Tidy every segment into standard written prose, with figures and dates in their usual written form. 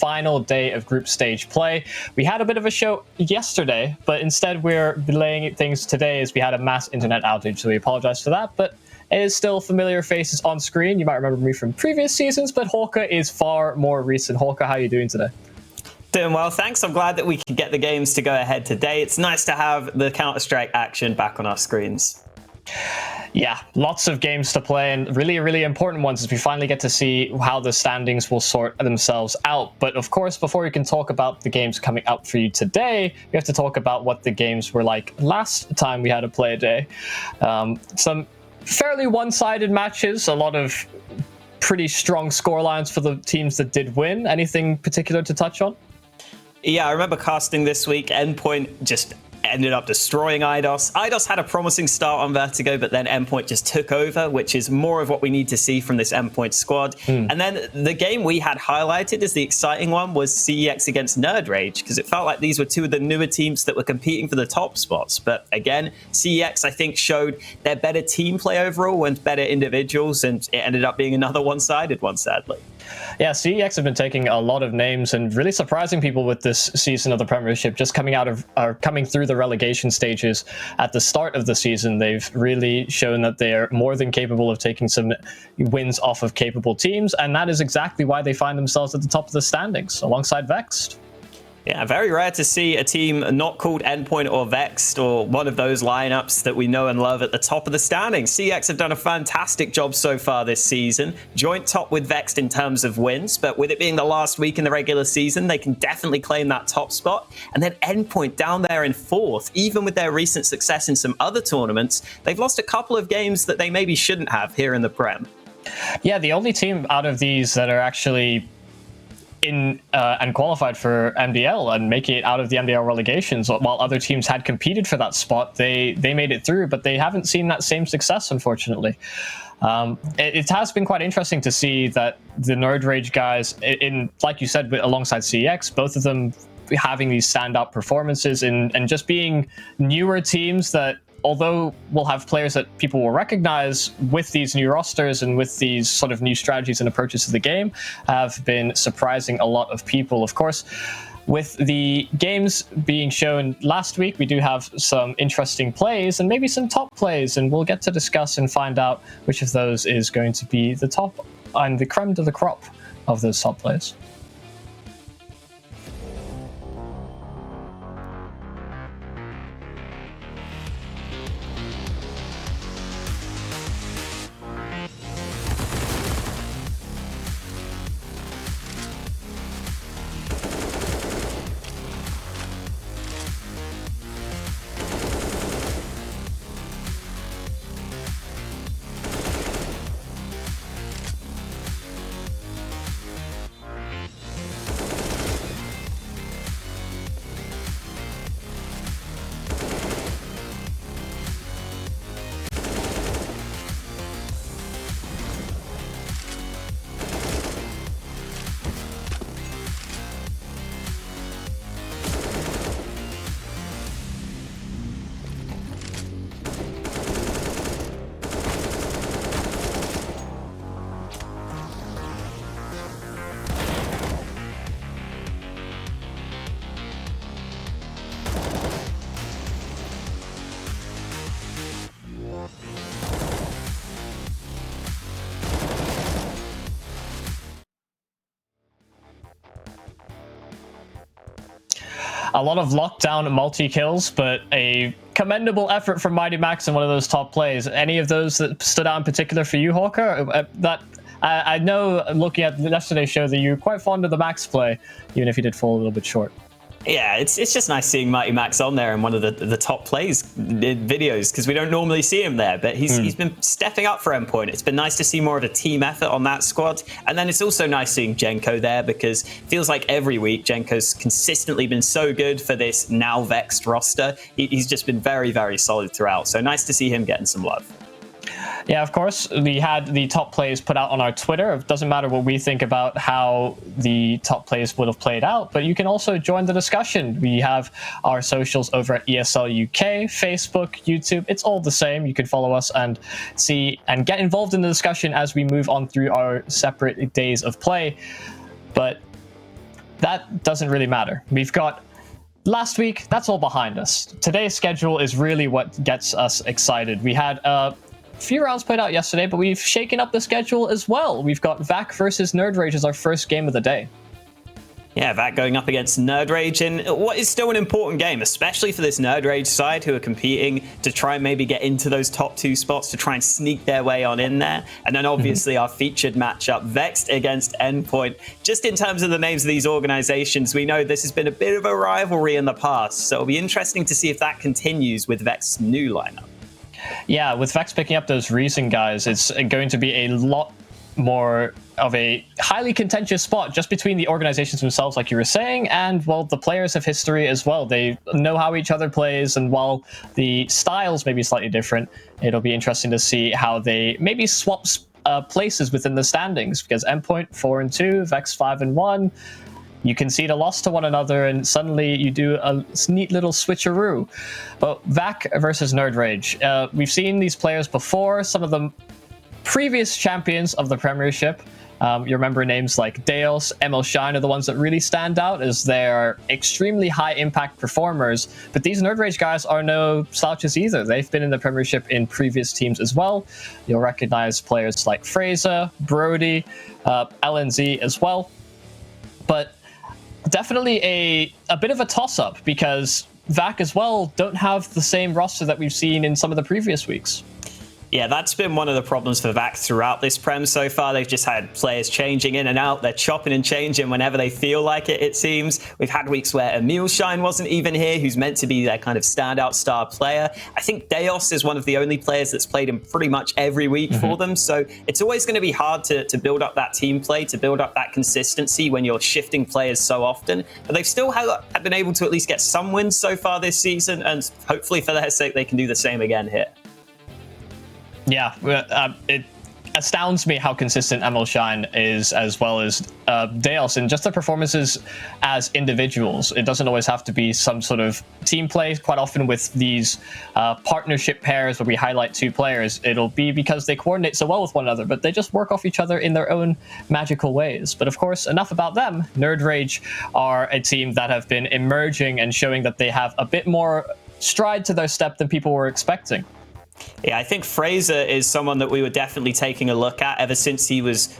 final day of group stage play. We had a bit of a show yesterday, but instead we're delaying things today as we had a mass internet outage, so we apologize for that, but it is still familiar faces on screen. You might remember me from previous seasons, but Hawker is far more recent. Hawker, how are you doing today? Doing well, thanks. I'm glad that we could get the games to go ahead today. It's nice to have the Counter-Strike action back on our screens. Yeah, lots of games to play, and really important ones as we finally get to see how the standings will sort themselves out. But of course, before we can talk about the games coming up for you today, we have to talk about what the games were like last time we had a Playday. Some fairly one-sided matches, a lot of pretty strong scorelines for the teams that did win. Anything particular to touch on? Yeah, I remember casting this week. Endpoint just ended up destroying Eidos. Eidos had a promising start on Vertigo, but then Endpoint just took over, which is more of what we need to see from this Endpoint squad. And then the game we had highlighted as the exciting one was CEX against Nerd Rage, because it felt like these were two of the newer teams that were competing for the top spots. But again, CEX, I think, showed their better team play overall and better individuals, and it ended up being another one-sided one, sadly. Yeah, CEX have been taking a lot of names and really surprising people with this season of the Premiership, just coming through the relegation stages at the start of the season. They've really shown that they are more than capable of taking some wins off of capable teams, and that is exactly why they find themselves at the top of the standings, alongside Vexed. Yeah, very rare to see a team not called Endpoint or Vexed or one of those lineups that we know and love at the top of the standings. CX have done a fantastic job so far this season. Joint top with Vexed in terms of wins, but with it being the last week in the regular season, they can definitely claim that top spot. And then Endpoint down there in fourth, even with their recent success in some other tournaments, they've lost a couple of games that they maybe shouldn't have here in the Prem. Yeah, the only team out of these that are actually in and qualified for MDL and making it out of the MDL relegations, while other teams had competed for that spot, they made it through, but they haven't seen that same success, unfortunately. It has been quite interesting to see that the Nerd Rage guys, like you said, alongside CX, both of them having these standout performances and just being newer teams that, although we'll have players that people will recognize with these new rosters and with these sort of new strategies and approaches to the game, have been surprising a lot of people. Of course, with the games being shown last week, we do have some interesting plays and maybe some top plays, and we'll get to discuss and find out which of those is going to be the top and the creme de la crop of those top plays. A lot of lockdown multi-kills, but a commendable effort from Mighty Max in one of those top plays. Any of those that stood out in particular for you, Hawker? I know, looking at yesterday's show, that you're quite fond of the Max play, even if he did fall a little bit short. Yeah, it's just nice seeing Mighty Max on there in one of the top plays videos, because we don't normally see him there, but he's been stepping up for Endpoint. It's been nice to see more of a team effort on that squad. And then it's also nice seeing Jenko there, because it feels like every week Jenko's consistently been so good for this now Vexed roster. He's just been very, very solid throughout. So nice to see him getting some love. Yeah, of course, we had the top plays put out on our Twitter. It doesn't matter what we think about how the top plays would have played out, but you can also join the discussion. We have our socials over at ESL UK, Facebook, YouTube. It's all the same. You can follow us and see and get involved in the discussion as we move on through our separate days of play. But that doesn't really matter. We've got last week, that's all behind us. Today's schedule is really what gets us excited. We had a few rounds played out yesterday, but we've shaken up the schedule as well. We've got VAC versus Nerd Rage as our first game of the day. Yeah, VAC going up against Nerd Rage in what is still an important game, especially for this Nerd Rage side who are competing to try and maybe get into those top 2 spots to try and sneak their way on in there. And then obviously our featured matchup, Vexed against Endpoint. Just in terms of the names of these organizations, we know this has been a bit of a rivalry in the past, so it'll be interesting to see if that continues with Vex's new lineup. Yeah, with Vex picking up those recent guys, it's going to be a lot more of a highly contentious spot just between the organizations themselves, like you were saying, and, well, the players have history as well. They know how each other plays, and while the styles may be slightly different, it'll be interesting to see how they maybe swap places within the standings, because Endpoint 4-2, Vex 5-1, you concede a loss to one another, and suddenly you do a neat little switcheroo. But VAC versus Nerd Rage, we've seen these players before, some of them previous champions of the Premiership. You remember names like Deos, ML Shine are the ones that really stand out as they're extremely high impact performers. But these Nerd Rage guys are no slouches either. They've been in the Premiership in previous teams as well. You'll recognize players like Fraser, Brody, LNZ as well. But definitely a bit of a toss-up, because VAC as well don't have the same roster that we've seen in some of the previous weeks. Yeah, that's been one of the problems for VAC throughout this Prem so far. They've just had players changing in and out. They're chopping and changing whenever they feel like it seems. We've had weeks where Emil Shine wasn't even here, who's meant to be their kind of standout star player. I think Deos is one of the only players that's played in pretty much every week for them. So it's always going to be hard to build up that team play, to build up that consistency when you're shifting players so often. But they've still have been able to at least get some wins so far this season, and hopefully for their sake they can do the same again here. Yeah, it astounds me how consistent ML Shine is, as well as Deos, and just the performances as individuals. It doesn't always have to be some sort of team play. Quite often with these partnership pairs where we highlight 2 players, it'll be because they coordinate so well with one another, but they just work off each other in their own magical ways. But of course, enough about them. Nerd Rage are a team that have been emerging and showing that they have a bit more stride to their step than people were expecting. Yeah, I think Fraser is someone that we were definitely taking a look at ever since he was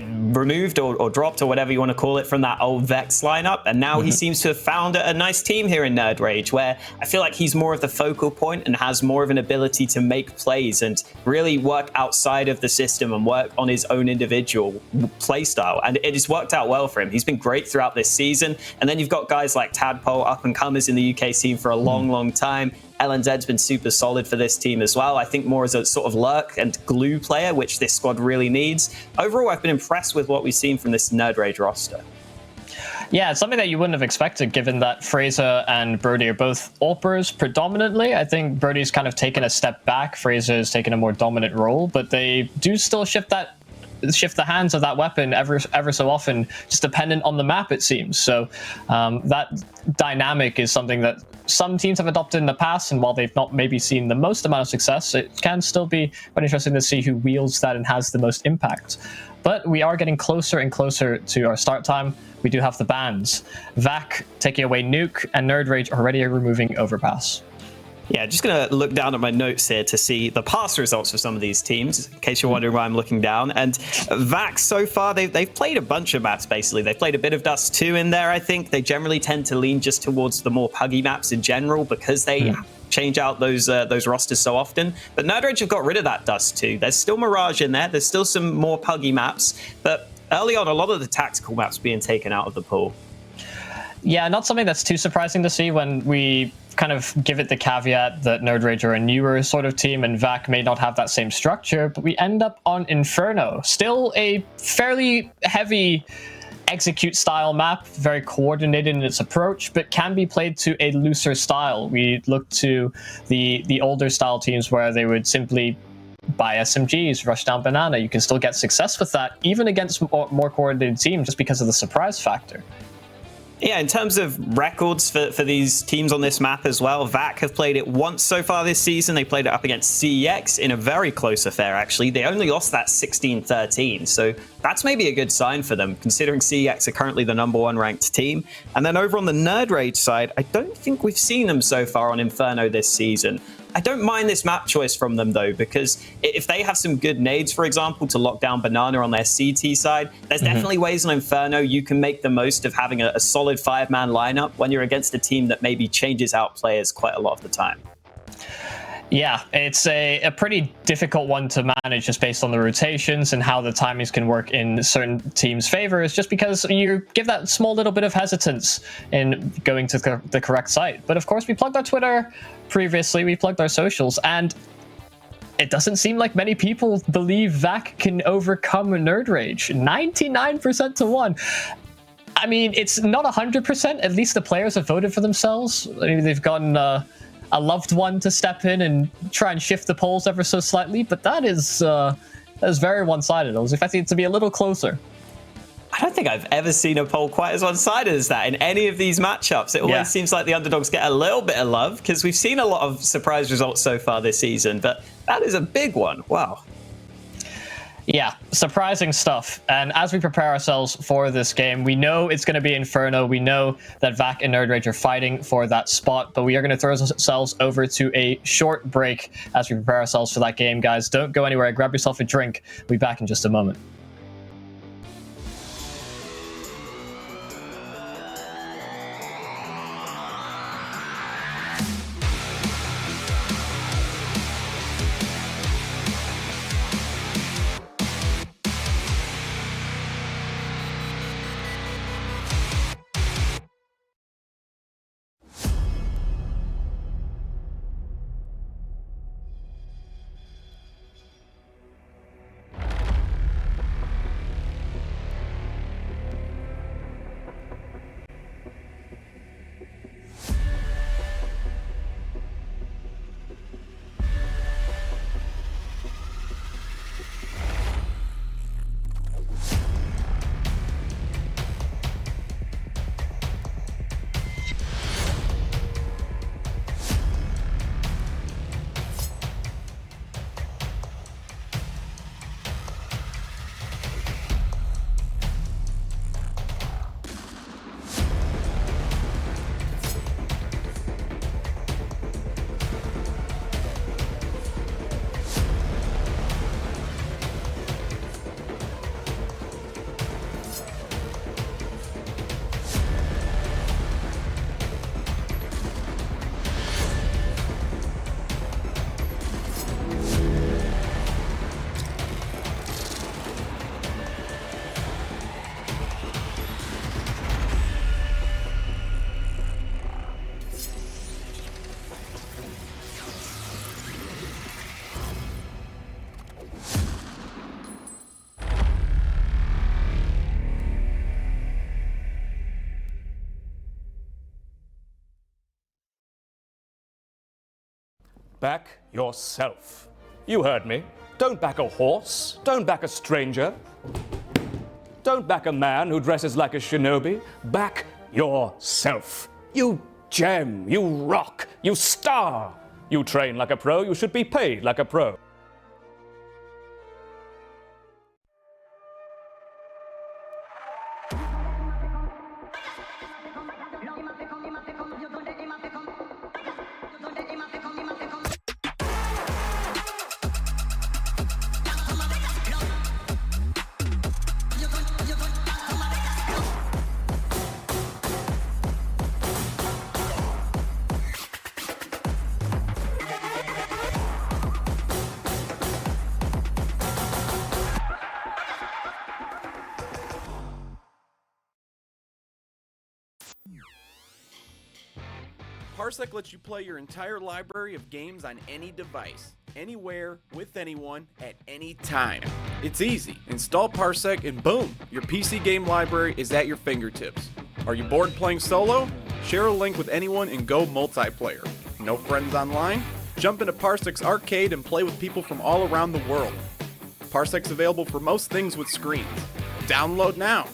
removed or dropped or whatever you want to call it from that old Vex lineup. And now he seems to have found a nice team here in Nerd Rage, where I feel like he's more of the focal point and has more of an ability to make plays and really work outside of the system and work on his own individual play style. And it has worked out well for him. He's been great throughout this season. And then you've got guys like Tadpole, up and comers in the UK scene for a long time. LNZ's been super solid for this team as well. I think more as a sort of lurk and glue player, which this squad really needs. Overall, I've been impressed with what we've seen from this Nerd Rage roster. Yeah, it's something that you wouldn't have expected, given that Fraser and Brody are both AWPers predominantly. I think Brody's kind of taken a step back. Fraser's taken a more dominant role, but they do still shift the hands of that weapon ever so often, just dependent on the map, it seems. So that dynamic is something that some teams have adopted in the past, and while they've not maybe seen the most amount of success, it can still be quite interesting to see who wields that and has the most impact. But we are getting closer and closer to our start time. We do have the bans. VAC taking away Nuke, and Nerd Rage already removing Overpass. Yeah, just going to look down at my notes here to see the past results for some of these teams, in case you're wondering why I'm looking down. And VAC, so far, they've played a bunch of maps, basically. They've played a bit of Dust 2 in there, I think. They generally tend to lean just towards the more puggy maps in general, because they change out those rosters so often. But Nerd Rage have got rid of that Dust 2. There's still Mirage in there. There's still some more puggy maps. But early on, a lot of the tactical maps being taken out of the pool. Yeah, not something that's too surprising to see when we kind of give it the caveat that Nerd Rage are a newer sort of team and VAC may not have that same structure, but we end up on Inferno. Still a fairly heavy execute style map, very coordinated in its approach, but can be played to a looser style. We look to the older style teams where they would simply buy SMGs, rush down banana. You can still get success with that, even against more coordinated teams, just because of the surprise factor. Yeah, in terms of records for these teams on this map as well, VAC have played it once so far this season. They played it up against CEX in a very close affair, actually. They only lost that 16-13, so that's maybe a good sign for them, considering CEX are currently the #1 ranked team. And then over on the Nerd Rage side, I don't think we've seen them so far on Inferno this season. I don't mind this map choice from them, though, because if they have some good nades, for example, to lock down Banana on their CT side, there's definitely ways on Inferno you can make the most of having a solid 5-man lineup when you're against a team that maybe changes out players quite a lot of the time. Yeah, it's a pretty difficult one to manage just based on the rotations and how the timings can work in certain teams' favors, just because you give that small little bit of hesitance in going to the correct site. But of course, we plugged our Twitter previously, we plugged our socials, and it doesn't seem like many people believe VAC can overcome Nerd Rage. 99% to 1. I mean, it's not 100%. At least the players have voted for themselves. I mean, they've gotten a loved one to step in and try and shift the polls ever so slightly, but that is very one-sided. I was expecting it to be a little closer. I don't think I've ever seen a poll quite as one-sided as that in any of these matchups. It always seems like the underdogs get a little bit of love, because we've seen a lot of surprise results so far this season, but that is a big one. Wow. Yeah, surprising stuff. And as we prepare ourselves for this game, we know it's going to be Inferno. We know that VAC and Nerd Rage are fighting for that spot, but we are going to throw ourselves over to a short break as we prepare ourselves for that game, guys. Don't go anywhere. Grab yourself a drink. We'll be back in just a moment. Back yourself. You heard me. Don't back a horse. Don't back a stranger. Don't back a man who dresses like a shinobi. Back yourself. You gem. You rock. You star. You train like a pro. You should be paid like a pro. Parsec lets you play your entire library of games on any device, anywhere, with anyone, at any time. It's easy. Install Parsec and boom, your PC game library is at your fingertips. Are you bored playing solo? Share a link with anyone and go multiplayer. No friends online? Jump into Parsec's arcade and play with people from all around the world. Parsec's available for most things with screens. Download now.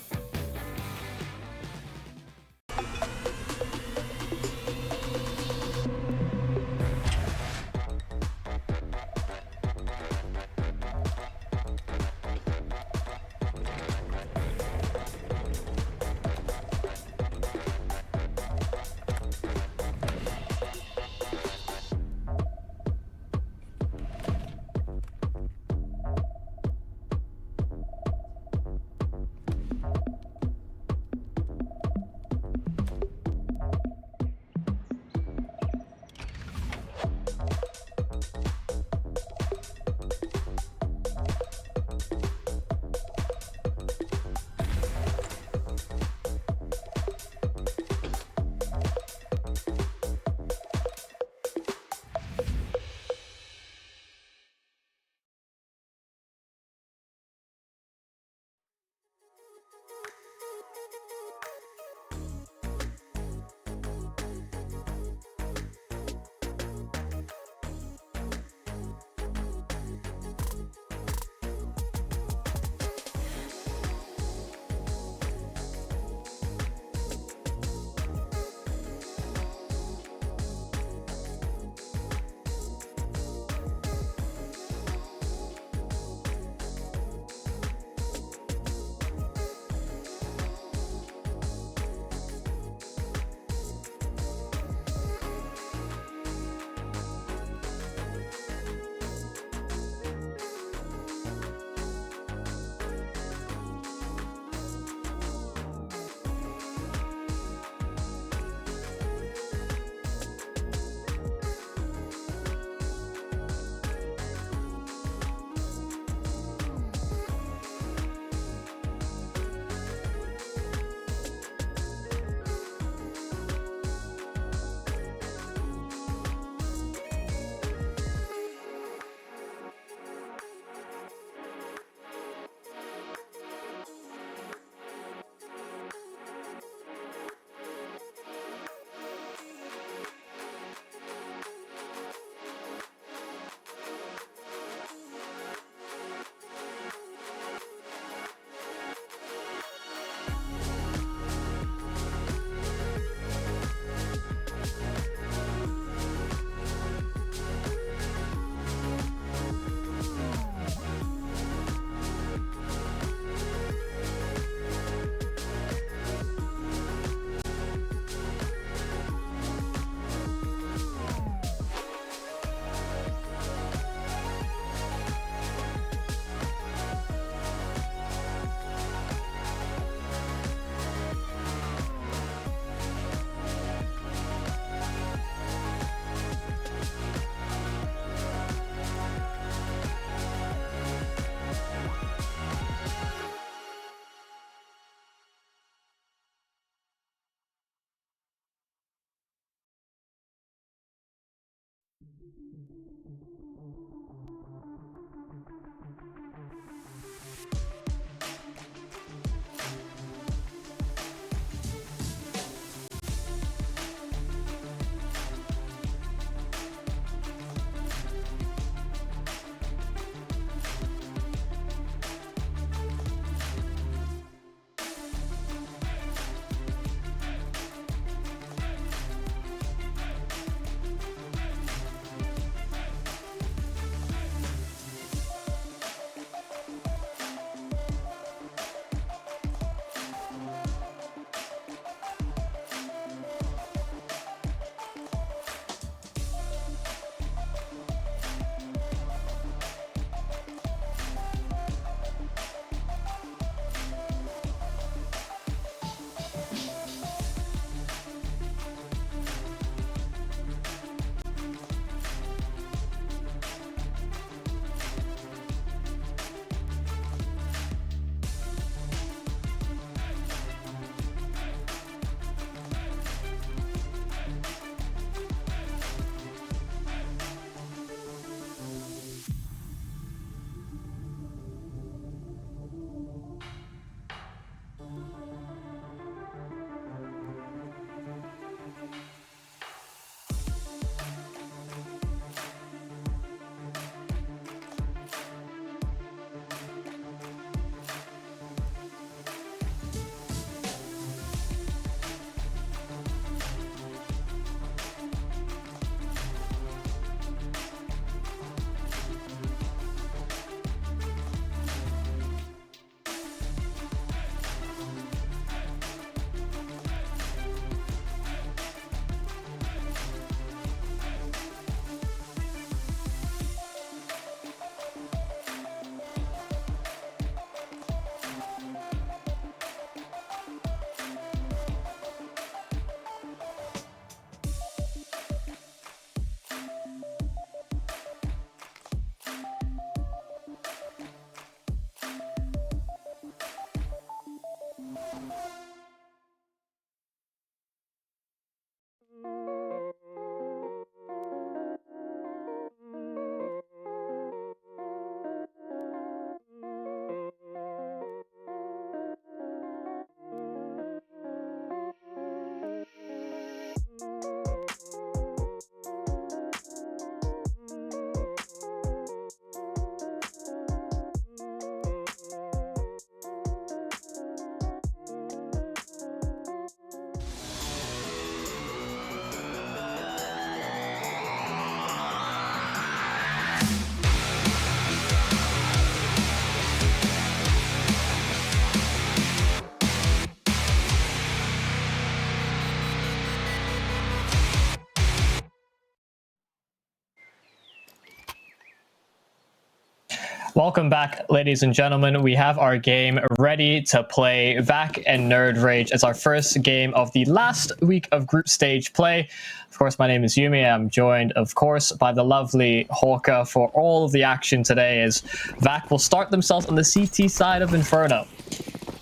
Welcome back, ladies and gentlemen. We have our game ready to play. Vac and Nerd Rage. It's our first game of the last week of group stage play. Of course, my name is Yumi. I'm joined, of course, by the lovely Hawka for all of the action today as Vac will start themselves on the CT side of Inferno.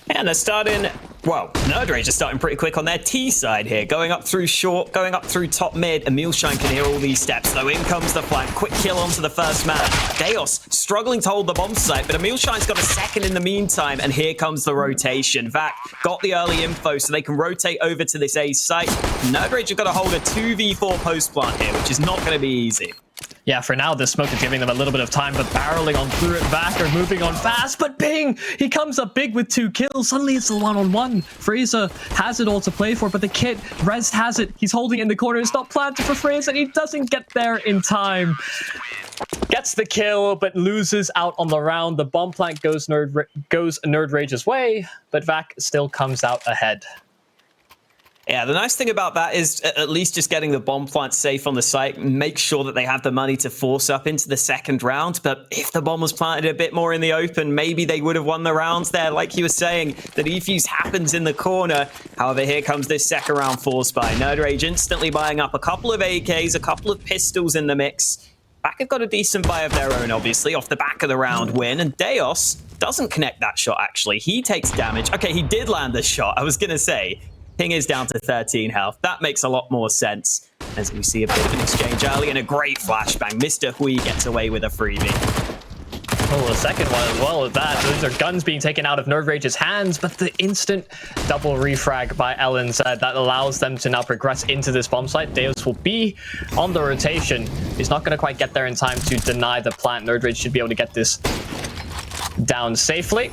And they're starting, well, Nerd Rage are starting pretty quick on their T side here. Going up through short, going up through top mid. Emilshine can hear all these steps, though. In comes the flank. Quick kill onto the first man. Deos struggling to hold the bomb site, but Emilshine's got a second in the meantime, and here comes the rotation. Vac got the early info, so they can rotate over to this A site. Nerd Rage have got to hold a 2v4 post plant here, which is not going to be easy. Yeah, for now, this smoke is giving them a little bit of time, but barreling on through it. Vac are moving on fast, but Ping, he comes up big with 2 kills. Suddenly, it's a one-on-one. Fraser has it all to play for, but the kid, Rez has it. He's holding it in the corner. It's not planted for Fraser, and he doesn't get there in time. Gets the kill, but loses out on the round. The bomb plant goes Nerd Rage's way, but Vac still comes out ahead. Yeah, the nice thing about that is at least just getting the bomb plant safe on the site, make sure that they have the money to force up into the second round. But if the bomb was planted a bit more in the open, maybe they would have won the rounds there. Like you were saying, the defuse happens in the corner. However, here comes this second round force buy. Nerd Rage instantly buying up a couple of AKs, a couple of pistols in the mix. Vac have got a decent buy of their own, obviously, off the back of the round win. And Deos doesn't connect that shot, actually. He takes damage. Okay, he did land the shot. I was going to say, Ping is down to 13 health. That makes a lot more sense. as we see a bit of an exchange early and a great flashbang. Mr. Hui gets away with a freebie. Oh, the second one as well with that. Those are guns being taken out of Nerd Rage's hands, but the instant double refrag by LNZ that allows them to now progress into this bomb site. Deus will be on the rotation. He's not going to quite get there in time to deny the plant. Nerd Rage should be able to get this down safely.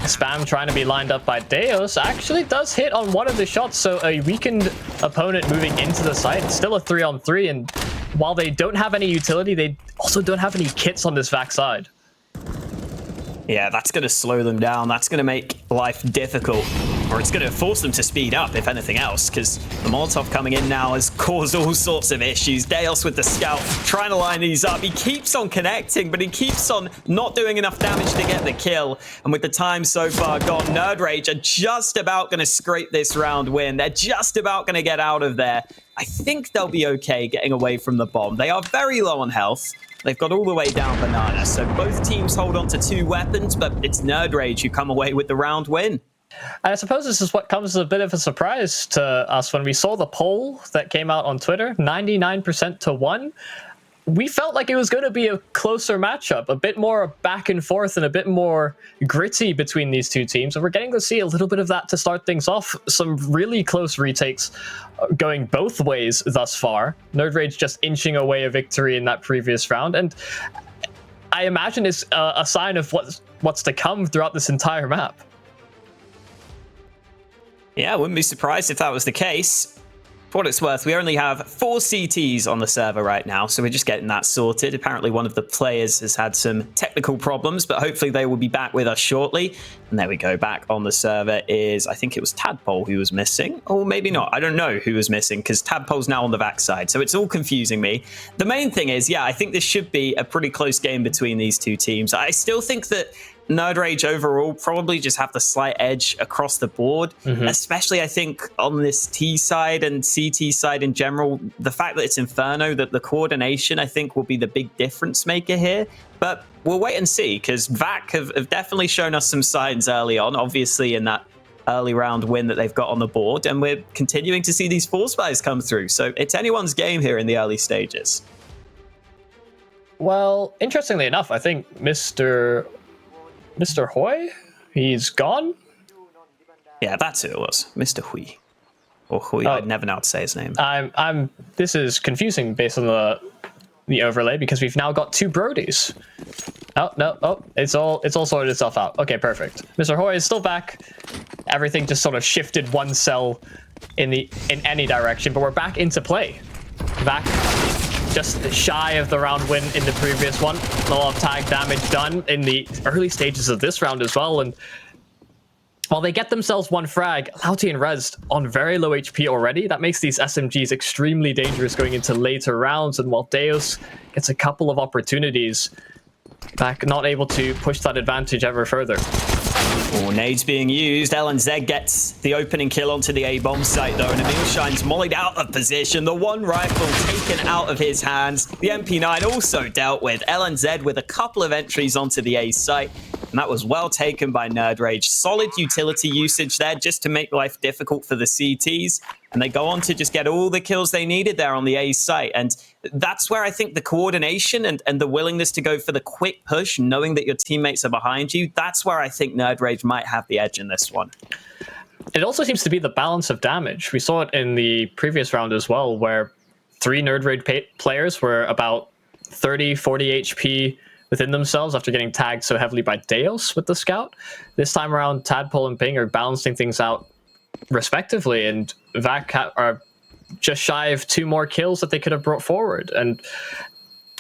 Spam trying to be lined up by Deus actually does hit on one of the shots, so a weakened opponent moving into the site. It's still a 3-on-3, and while they don't have any utility, they also don't have any kits on this back side. Yeah, that's going to slow them down. That's going to make life difficult, or it's going to force them to speed up, if anything else, because the Molotov coming in now has caused all sorts of issues. Deus with the scout trying to line these up. He keeps on connecting, but he keeps on not doing enough damage to get the kill. And with the time so far gone, Nerd Rage are just about going to scrape this round win. They're just about going to get out of there. I think they'll be okay getting away from the bomb. They are very low on health. They've got all the way down Banana, so both teams hold on to 2 weapons, but it's Nerd Rage who come away with the round win. And I suppose this is what comes as a bit of a surprise to us when we saw the poll that came out on Twitter, 99% to 1. We felt like it was going to be a closer matchup, a bit more back and forth and a bit more gritty between these two teams. And we're getting to see a little bit of that to start things off. Some really close retakes going both ways thus far. Nerd Rage just inching away a victory in that previous round. And I imagine it's a sign of what's to come throughout this entire map. Yeah, I wouldn't be surprised if that was the case. For what it's worth, we only have 4 CTs on the server right now, so we're just getting that sorted. Apparently one of the players has had some technical problems, but hopefully they will be back with us shortly. And there we go, back on the server is, I think it was Tadpole who was missing, or maybe not. I don't know who was missing, because Tadpole's now on the backside, so it's all confusing me. The main thing is, yeah, I think this should be a pretty close game between these two teams. I still think that Nerd Rage overall probably just have the slight edge across the board, especially I think on this T side and CT side in general. The fact that it's Inferno, that the coordination I think will be the big difference maker here. But we'll wait and see, because VAC have definitely shown us some signs early on, obviously in that early round win that they've got on the board, and we're continuing to see these force buys come through. So it's anyone's game here in the early stages. Well, interestingly enough, I think Mr. Hoy, he's gone. Yeah, that's who it was, Mr. Hui, or Hui. Oh. I'd never know how to say his name. This is confusing based on the overlay, because we've now got 2 Brodies. Oh no! Oh, it's all sorted itself out. Okay, perfect. Mr. Hoy is still back. Everything just sort of shifted 1 cell in any direction, but we're back into play. Back. Just shy of the round win in the previous one. A lot of tag damage done in the early stages of this round as well. And while they get themselves 1 frag, Lauti and Rez on very low HP already. That makes these SMGs extremely dangerous going into later rounds. And while Deus gets a couple of opportunities, back not able to push that advantage ever further. Oh, nades being used. LNZ gets the opening kill onto the A-bomb site, though, and Emil Shine's mollied out of position. The 1 rifle taken out of his hands. The MP9 also dealt with. LNZ with a couple of entries onto the A site, and that was well taken by Nerd Rage. Solid utility usage there just to make life difficult for the CTs, and they go on to just get all the kills they needed there on the A site. And that's where I think the coordination and the willingness to go for the quick push, knowing that your teammates are behind you, that's where I think Nerd Rage might have the edge in this one. It also seems to be the balance of damage. We saw it in the previous round as well, where 3 Nerd Rage players were about 30, 40 HP within themselves after getting tagged so heavily by Deus with the scout. This time around, Tadpole and Ping are balancing things out respectively, and VAC are just shy of 2 more kills that they could have brought forward. And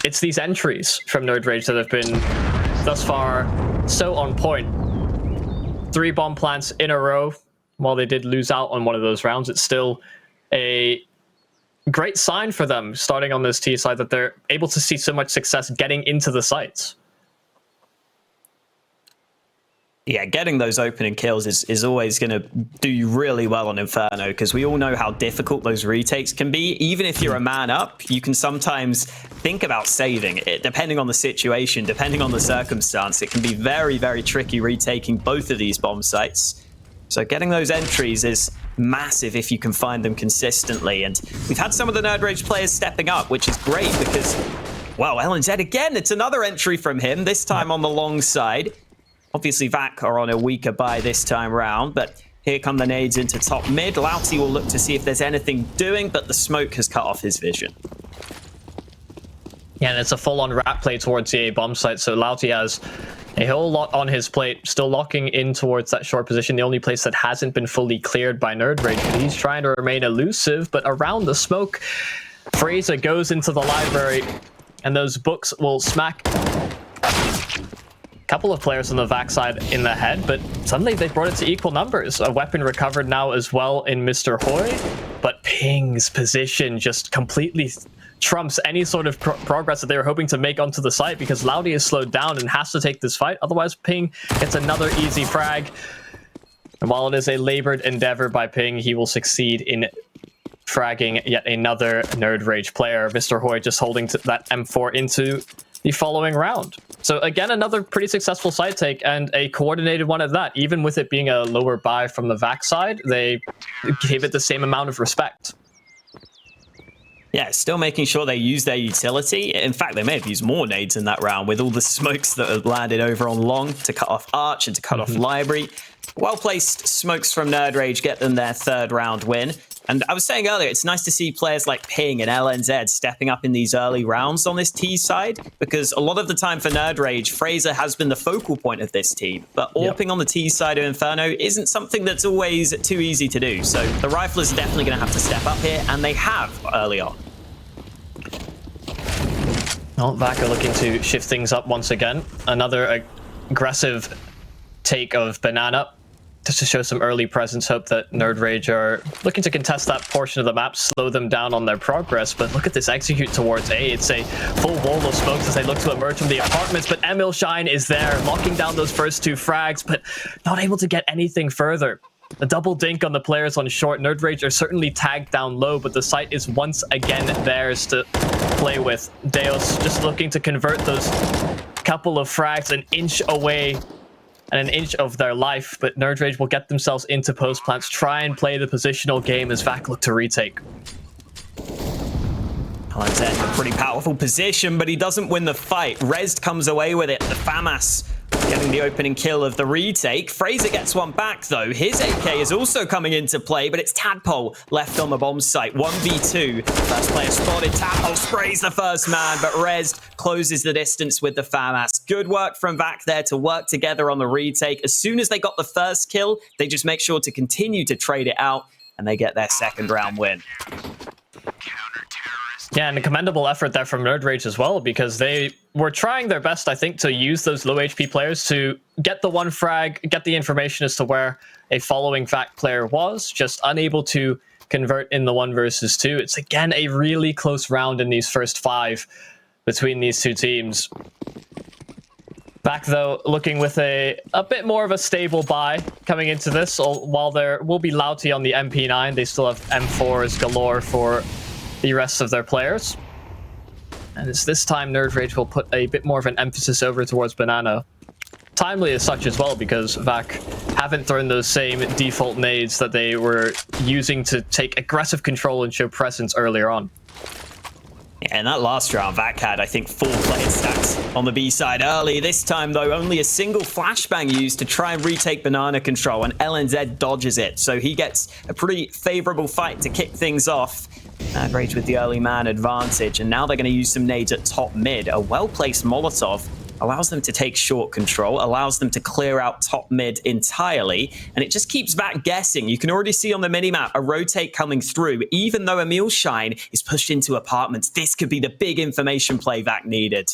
it's these entries from Nerd Rage that have been thus far so on point. 3 bomb plants in a row. While they did lose out on one of those rounds, it's still a great sign for them starting on this T side that they're able to see so much success getting into the sites. Yeah, getting those opening kills is always going to do you really well on Inferno, because we all know how difficult those retakes can be. Even if you're a man up, you can sometimes think about saving it, depending on the situation, depending on the circumstance. It can be very, very tricky retaking both of these bomb sites. So getting those entries is massive if you can find them consistently. And we've had some of the Nerd Rage players stepping up, which is great because, wow, LNZ again, it's another entry from him, this time on the long side. Obviously, VAC are on a weaker buy this time round, but here come the nades into top mid. Lauti will look to see if there's anything doing, but the smoke has cut off his vision. Yeah, and it's a full-on rat play towards the A bomb site, so Lauti has a whole lot on his plate, still locking in towards that short position, the only place that hasn't been fully cleared by Nerd Rage. He's trying to remain elusive, but around the smoke, Fraser goes into the library, and those books will smack a couple of players on the VAC side in the head, but suddenly they brought it to equal numbers. A weapon recovered now as well in Mr. Hoy, but Ping's position just completely trumps any sort of progress that they were hoping to make onto the site, because Lauti is slowed down and has to take this fight. Otherwise, Ping gets another easy frag. And while it is a labored endeavor by Ping, he will succeed in fragging yet another Nerd Rage player. Mr. Hoy just holding that M4 into the following round. So again, another pretty successful side take, and a coordinated one at that. Even with it being a lower buy from the VAC side, they gave it the same amount of respect. Yeah, still making sure they use their utility. In fact, they may have used more nades in that round with all the smokes that have landed over on long to cut off Arch and to cut off Library. Well-placed smokes from Nerd Rage get them their third round win. And I was saying earlier, it's nice to see players like Ping and LNZ stepping up in these early rounds on this T side, because a lot of the time for Nerd Rage, Fraser has been the focal point of this team. But AWPing on the T side of Inferno isn't something that's always too easy to do. So the Riflers are definitely going to have to step up here, and they have early on. Well, VAC are looking to shift things up once again. Another aggressive take of Banana, just to show some early presence. Hope that Nerd Rage are looking to contest that portion of the map, slow them down on their progress. But look at this execute towards A. It's a full wall of smokes as they look to emerge from the apartments. But Emil Shine is there, locking down those first two frags, but not able to get anything further. A double dink on the players on short. Nerd Rage are certainly tagged down low, but the site is once again theirs to play with. Deos just looking to convert those couple of frags an inch away and an inch of their life, but Nerd Rage will get themselves into post plants, try and play the positional game as VAC look to retake. LNZ in a pretty powerful position, but he doesn't win the fight. Rezd comes away with it. The FAMAS getting the opening kill of the retake. Fraser gets one back, though. His AK is also coming into play, but it's Tadpole left on the bomb site. 1v2. First player spotted. Tadpole sprays the first man, but Rezd closes the distance with the FAMAS. Good work from VAC there to work together on the retake. As soon as they got the first kill, they just make sure to continue to trade it out, and they get their second round win. Yeah, and a commendable effort there from Nerd Rage as well, because they were trying their best, I think, to use those low HP players to get the one frag, get the information as to where a following VAC player was, just unable to convert in the 1 versus 2. It's again a really close round in these first 5 between these two teams. VAC, though, looking with a bit more of a stable buy coming into this. While there will be Lauti on the MP9, they still have M4s galore for the rest of their players. And it's this time Nerd Rage will put a bit more of an emphasis over towards Banana. Timely as such as well, because VAC haven't thrown those same default nades that they were using to take aggressive control and show presence earlier on. Yeah, in that last round, VAC had, I think, 4 players stacked on the B side early. This time, though, only a single flashbang used to try and retake Banana control, and LNZ dodges it. So he gets a pretty favorable fight to kick things off. Rage with the early man advantage, and now they're going to use some nades at top mid. A well-placed Molotov allows them to take short control, allows them to clear out top mid entirely, and it just keeps VAC guessing. You can already see on the minimap a rotate coming through. Even though Emil Shine is pushed into apartments, this could be the big information play VAC needed.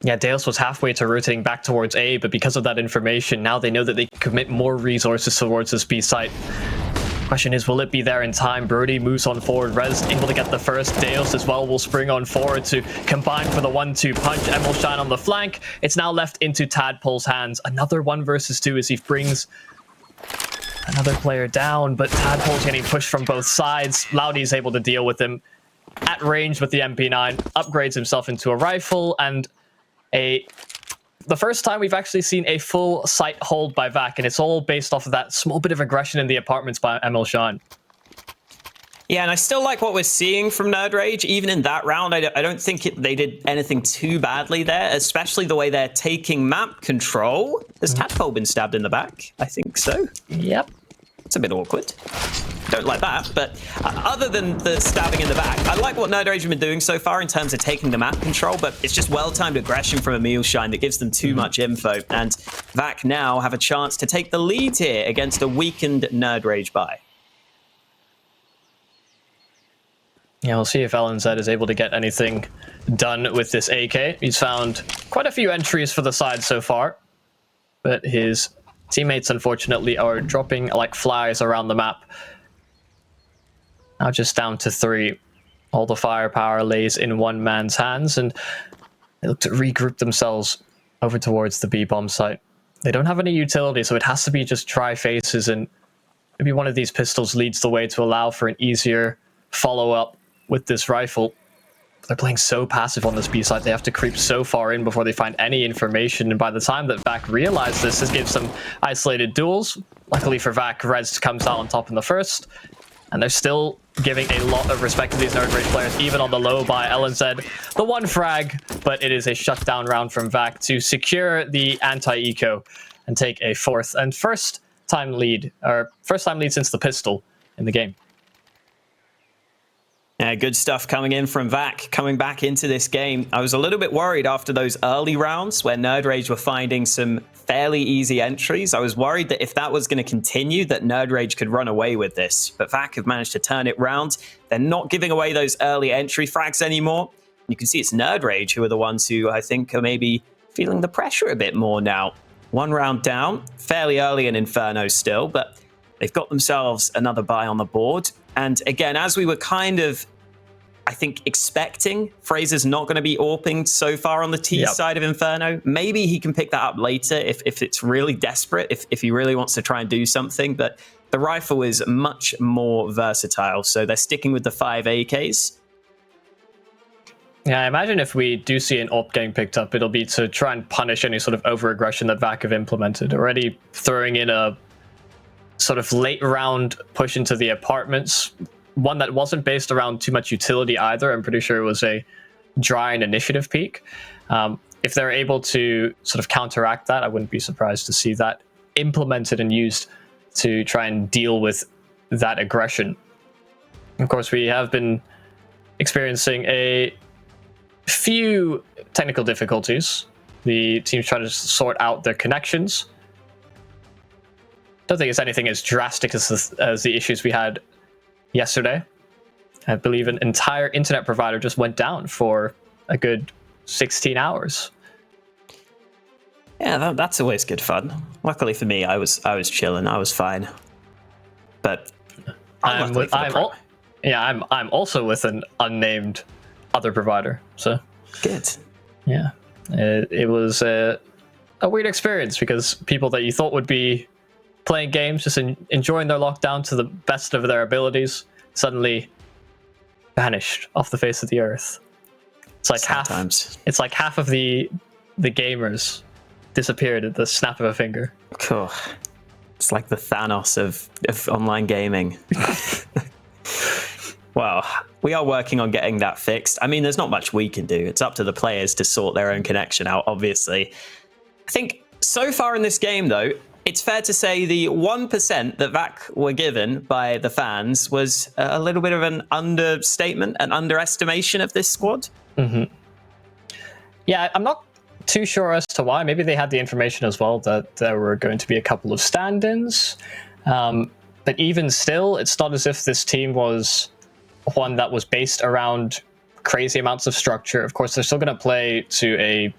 Yeah, Deos was halfway to rotating back towards A, but because of that information, now they know that they can commit more resources towards this B site. Question is, will it be there in time? Brody moves on forward. Rez able to get the first. Deos as well will spring on forward to combine for the 1-2 punch. Emil Shine on the flank. It's now left into Tadpole's hands. Another 1 versus 2 as he brings another player down, but Tadpole's getting pushed from both sides. Laudi's able to deal with him at range with the MP9. Upgrades himself into a rifle and a the first time we've actually seen a full site hold by Vac, and it's all based off of that small bit of aggression in the apartments by ML Sean. Yeah, and I still like what we're seeing from Nerd Rage. Even in that round, I don't think they did anything too badly there, especially the way they're taking map control. Has Tadpole been stabbed in the back? I think so. Yep. It's a bit awkward. Don't like that, but other than the stabbing in the back, I like what Nerd Rage have been doing so far in terms of taking the map control, but it's just well-timed aggression from Emil Shine that gives them too much info, and Vac now have a chance to take the lead here against a weakened Nerd Rage buy. Yeah, we'll see if LNZ is able to get anything done with this AK. He's found quite a few entries for the side so far, but his teammates, unfortunately, are dropping like flies around the map. Now just down to 3. All the firepower lays in one man's hands, and they look to regroup themselves over towards the B-bomb site. They don't have any utility, so it has to be just dry faces, and maybe one of these pistols leads the way to allow for an easier follow-up with this rifle. They're playing so passive on this B side. They have to creep so far in before they find any information, and by the time that Vac realize this gives some isolated duels. Luckily for Vac, Rez comes out on top in the first, and they're still giving a lot of respect to these Nerd Rage players, even on the low by LNZ. The one frag, but it is a shutdown round from Vac to secure the anti-eco and take a first time lead since the pistol in the game. Yeah, good stuff coming in from Vac, coming back into this game. I was a little bit worried after those early rounds where Nerd Rage were finding some fairly easy entries. I was worried that if that was going to continue, that Nerd Rage could run away with this. But Vac have managed to turn it round. They're not giving away those early entry frags anymore. You can see it's Nerd Rage who are the ones who I think are maybe feeling the pressure a bit more now. One round down, fairly early in Inferno still, but they've got themselves another buy on the board. And again, as we were kind of, I think, expecting, Fraser's not going to be AWPing so far on the T side of Inferno. Maybe he can pick that up later if it's really desperate, if he really wants to try and do something. But the rifle is much more versatile, so they're sticking with the 5 AKs. Yeah, I imagine if we do see an AWP getting picked up, it'll be to try and punish any sort of over-aggression that Vac have implemented. Already throwing in a sort of late round push into the apartments, one that wasn't based around too much utility either. I'm pretty sure it was a dry and initiative peak. If they're able to sort of counteract that, I wouldn't be surprised to see that implemented and used to try and deal with that aggression. Of course, we have been experiencing a few technical difficulties. The team's trying to sort out their connections. Don't think it's anything as drastic as the issues we had yesterday. I believe an entire internet provider just went down for a good 16 hours. Yeah, that's always good fun. Luckily for me, I was chilling. I was fine. But I'm also with an unnamed other provider. So good. Yeah, it was a weird experience because people that you thought would be playing games, just enjoying their lockdown to the best of their abilities, suddenly vanished off the face of the earth. It's like half of the gamers disappeared at the snap of a finger. Cool. It's like the Thanos of online gaming. Well, we are working on getting that fixed. I mean, there's not much we can do. It's up to the players to sort their own connection out, obviously. I think so far in this game, though, it's fair to say the 1% that Vac were given by the fans was a little bit of an understatement, an underestimation of this squad. Mm-hmm. Yeah, I'm not too sure as to why. Maybe they had the information as well that there were going to be a couple of stand-ins. But even still, it's not as if this team was one that was based around crazy amounts of structure. Of course, they're still going to play to a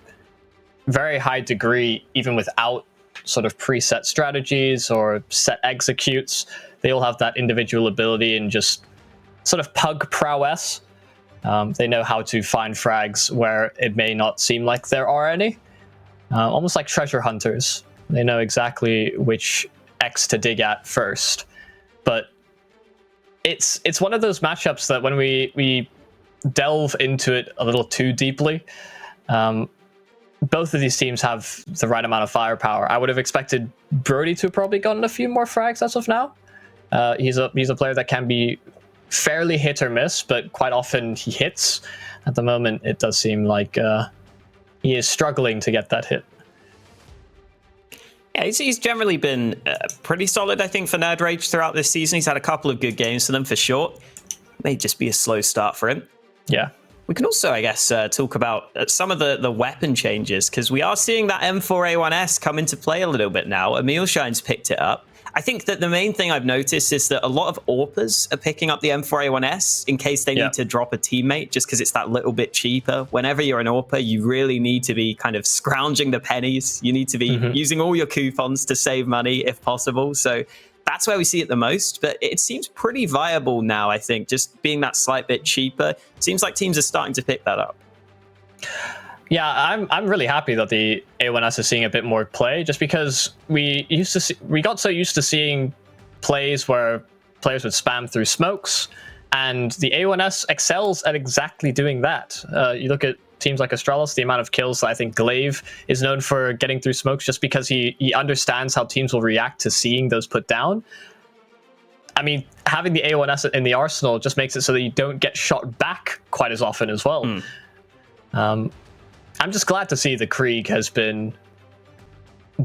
very high degree, even without sort of preset strategies or set executes. They all have that individual ability and just sort of pug prowess. They know how to find frags where it may not seem like there are any. Almost like treasure hunters. They know exactly which X to dig at first. But it's one of those matchups that when we delve into it a little too deeply, both of these teams have the right amount of firepower. I would have expected Brody to have probably gotten a few more frags as of now. He's a player that can be fairly hit or miss, but quite often he hits. At the moment, it does seem like he is struggling to get that hit. Yeah, he's generally been pretty solid, I think, for Nerd Rage throughout this season. He's had a couple of good games for them, for sure. May just be a slow start for him. Yeah. We can also, I guess, talk about some of the weapon changes, because we are seeing that M4A1S come into play a little bit now. Emil Shine's picked it up. I think that the main thing I've noticed is that a lot of AWPers are picking up the M4A1S in case they need to drop a teammate, just because it's that little bit cheaper. Whenever you're an AWPer, you really need to be kind of scrounging the pennies. You need to be using all your coupons to save money if possible. So that's where we see it the most, but it seems pretty viable now, I think, just being that slight bit cheaper. Seems like teams are starting to pick that up. Yeah, I'm really happy that the A1S is seeing a bit more play, just because we got so used to seeing plays where players would spam through smokes, and the A1S excels at exactly doing that. You look at teams like Astralis, the amount of kills that I think Glaive is known for getting through smokes, just because he understands how teams will react to seeing those put down. I mean, having the A1S in the arsenal just makes it so that you don't get shot back quite as often as well. I'm just glad to see the Krieg has been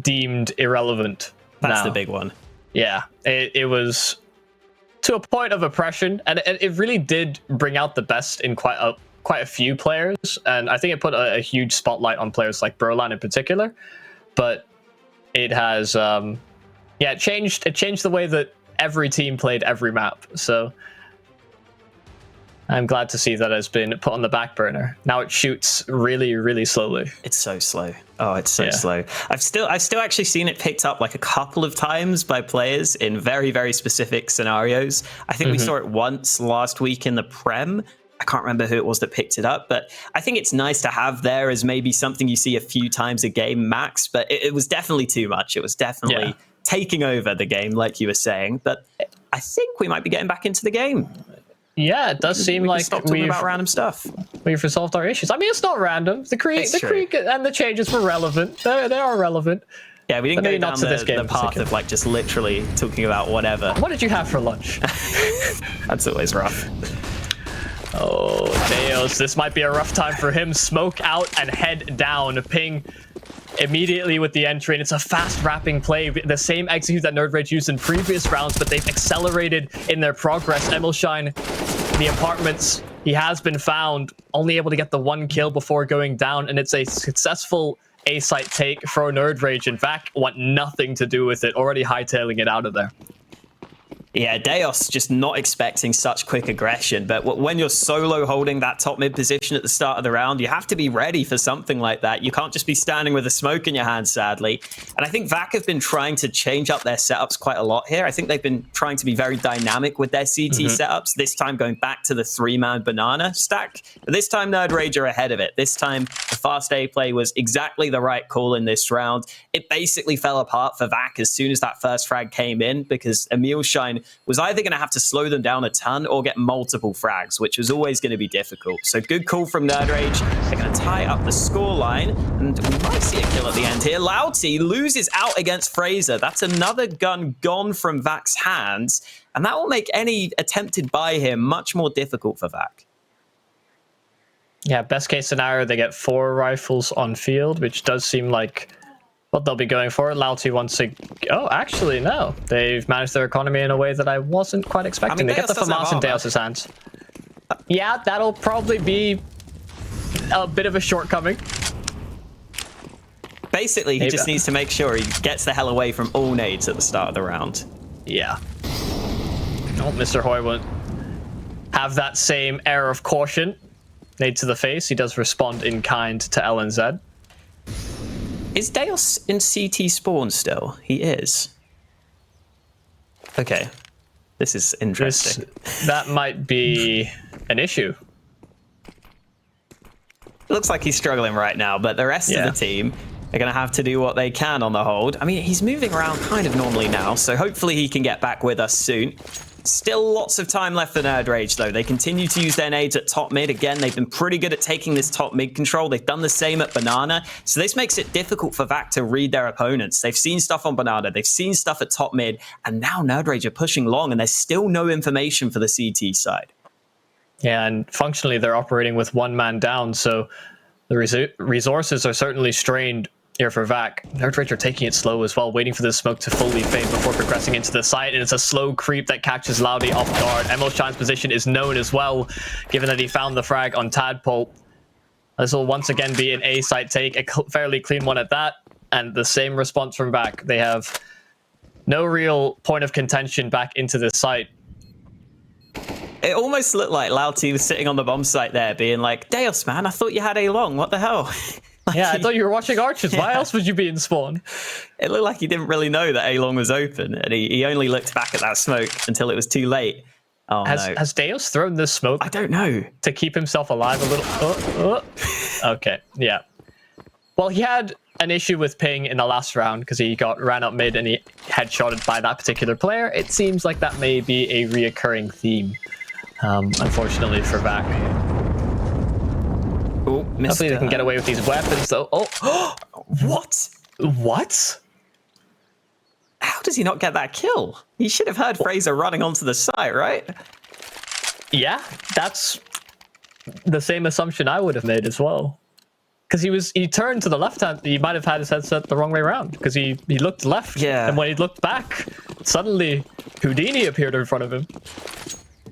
deemed irrelevant. That's now. the big one. Yeah, it was to a point of oppression, and it really did bring out the best in quite a few players, and I think it put a huge spotlight on players like Brolan in particular. But it has, it changed the way that every team played every map. So I'm glad to see that it's been put on the back burner. Now it shoots really, really slowly. It's so slow. Oh, it's so slow. I've still actually seen it picked up like a couple of times by players in very, very specific scenarios. I think we saw it once last week in the Prem. I can't remember who it was that picked it up, but I think it's nice to have there as maybe something you see a few times a game max, but it was definitely too much. It was definitely taking over the game, like you were saying, but I think we might be getting back into the game. Yeah, it does seem like stop talking about random stuff. We've resolved our issues. I mean, it's not random. The Krieg and the changes were relevant. They are relevant. Yeah, we didn't go down the path of like just literally talking about whatever. What did you have for lunch? That's always rough. Oh, Deos, this might be a rough time for him. Smoke out and head down. Ping immediately with the entry, and it's a fast wrapping play. The same execute that Nerd Rage used in previous rounds, but they've accelerated in their progress. Emilshine, the apartments, he has been found, only able to get the one kill before going down, and it's a successful A-site take for Nerd Rage. In fact, want nothing to do with it, already hightailing it out of there. Yeah, Deos just not expecting such quick aggression, but when you're solo holding that top mid position at the start of the round, you have to be ready for something like that. You can't just be standing with a smoke in your hand, sadly. And I think VAC have been trying to change up their setups quite a lot here. I think they've been trying to be very dynamic with their CT setups, this time going back to the 3-man banana stack. But this time Nerd Rage are ahead of it. This time the fast A play was exactly the right call in this round. It basically fell apart for VAC as soon as that first frag came in, because Emilshine was either going to have to slow them down a ton or get multiple frags, which was always going to be difficult. So good call from Nerd Rage. They're going to tie up the scoreline, and we might see a kill at the end here. Louty loses out against Fraser. That's another gun gone from VAC's hands, and that will make any attempted buy here much more difficult for VAC. Yeah, best case scenario, they get 4 rifles on field, which does seem like what they'll be going for. Louty wants to... Oh, actually, no. They've managed their economy in a way that I wasn't quite expecting. They get the FAMAS in Deos' hands. Yeah, that'll probably be a bit of a shortcoming. Basically, he just needs to make sure he gets the hell away from all nades at the start of the round. Yeah. Oh, Mr. Hoy won't have that same air of caution. Nade to the face. He does respond in kind to LNZ. Is Deos in CT spawn still? He is. Okay. This is interesting. That might be an issue. It looks like he's struggling right now, but the rest of the team, They're going to have to do what they can on the hold. I mean, he's moving around kind of normally now, so hopefully he can get back with us soon. Still lots of time left for Nerd Rage, though. They continue to use their nades at top mid. Again, they've been pretty good at taking this top mid control. They've done the same at Banana. So this makes it difficult for VAC to read their opponents. They've seen stuff on Banana. They've seen stuff at top mid. And now Nerd Rage are pushing long, and there's still no information for the CT side. Yeah, and functionally, they're operating with one man down. So the resources are certainly strained here for VAC. Nerd Rage are taking it slow as well, waiting for the smoke to fully fade before progressing into the site, and it's a slow creep that catches Loudy off guard. Emilshine's position is known as well, given that he found the frag on Tadpole. This will once again be an A site take, a fairly clean one at that, and the same response from VAC. They have no real point of contention back into this site. It almost looked like Louty was sitting on the bomb site there, being like, Deus, man, I thought you had A long, what the hell? Yeah, I thought you were watching Archers. Why else would you be in spawn? It looked like he didn't really know that A-Long was open, and he only looked back at that smoke until it was too late. Oh, no. Has Deus thrown this smoke? I don't know. To keep himself alive a little? Okay, yeah. Well, he had an issue with ping in the last round because he got ran up mid and he headshotted by that particular player. It seems like that may be a reoccurring theme, unfortunately for VAC. Oh, hopefully they can get away with these weapons, though. Oh, what? What? How does he not get that kill? He should have heard Fraser running onto the site, right? Yeah, that's the same assumption I would have made as well. Because he turned to the left hand. He might have had his headset the wrong way around because he looked left. Yeah. And when he looked back, suddenly Houdini appeared in front of him.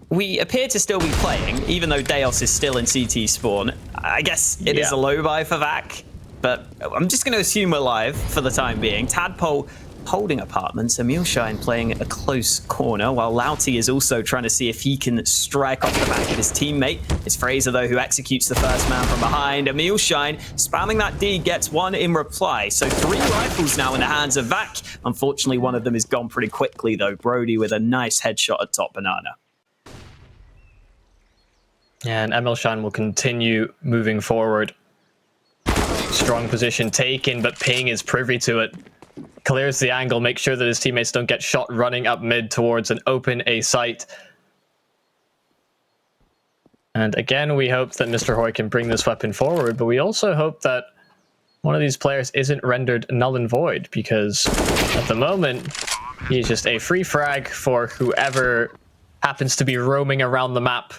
We appear to still be playing, even though Deus is still in CT spawn. I guess it is a low buy for VAC, but I'm just going to assume we're live for the time being. Tadpole holding apartments, Emilshine playing a close corner, while Louty is also trying to see if he can strike off the back of his teammate. It's Fraser, though, who executes the first man from behind. Emilshine spamming that D, gets one in reply. So 3 rifles now in the hands of VAC. Unfortunately, one of them is gone pretty quickly, though. Brody with a nice headshot at top Banana. And Emilshine will continue moving forward. Strong position taken, but Ping is privy to it. Clears the angle, makes sure that his teammates don't get shot running up mid towards an open A site. And again, we hope that Mr. Hoy can bring this weapon forward, but we also hope that one of these players isn't rendered null and void, because at the moment, he's just a free frag for whoever happens to be roaming around the map.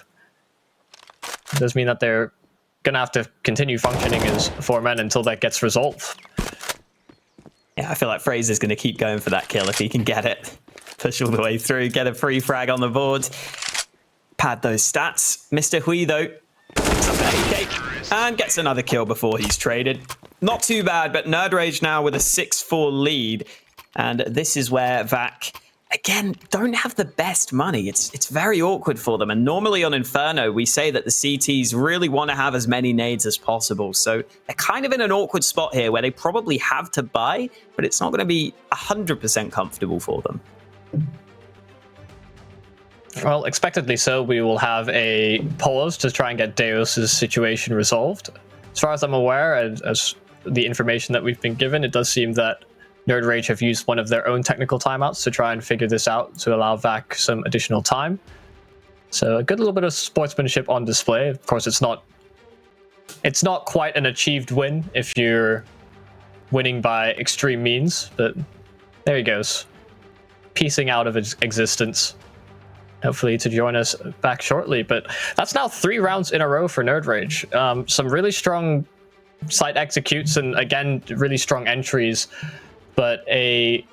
It does mean that they're going to have to continue functioning as 4 men until that gets resolved. Yeah, I feel like Fraser's going to keep going for that kill if he can get it. Push all the way through, get a free frag on the board. Pad those stats. Mr. Hui, though, picks up the AK and gets another kill before he's traded. Not too bad, but Nerd Rage now with a 6-4 lead. And this is where VAC, again, don't have the best money. It's very awkward for them. And normally on Inferno, we say that the CTs really want to have as many nades as possible. So they're kind of in an awkward spot here where they probably have to buy, but it's not going to be 100% comfortable for them. Well, expectedly so, we will have a pause to try and get Deus's situation resolved. As far as I'm aware, as the information that we've been given, it does seem that Nerd Rage have used one of their own technical timeouts to try and figure this out to allow VAC some additional time. So a good little bit of sportsmanship on display. Of course, it's not quite an achieved win if you're winning by extreme means, but there he goes, piecing out of its existence. Hopefully to join us back shortly. But that's now 3 rounds in a row for Nerd Rage. Some really strong site executes and, again, really strong entries. But a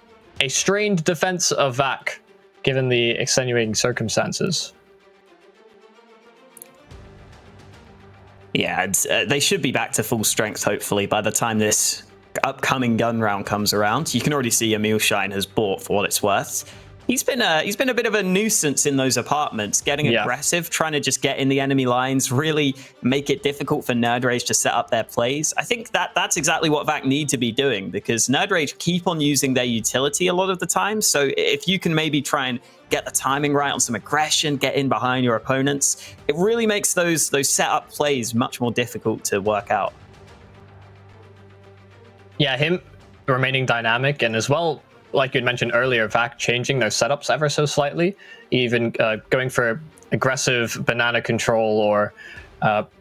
strained defense of VAC, given the extenuating circumstances. Yeah, they should be back to full strength, hopefully, by the time this upcoming gun round comes around. You can already see Emilshine has bought for what it's worth. He's been a bit of a nuisance in those apartments, getting aggressive, trying to just get in the enemy lines, really make it difficult for Nerd Rage to set up their plays. I think that's exactly what VAC need to be doing, because Nerd Rage keep on using their utility a lot of the time. So if you can maybe try and get the timing right on some aggression, get in behind your opponents, it really makes those setup plays much more difficult to work out. Yeah, him remaining dynamic, and as well, like you had mentioned earlier, VAC changing their setups ever so slightly, even going for aggressive banana control or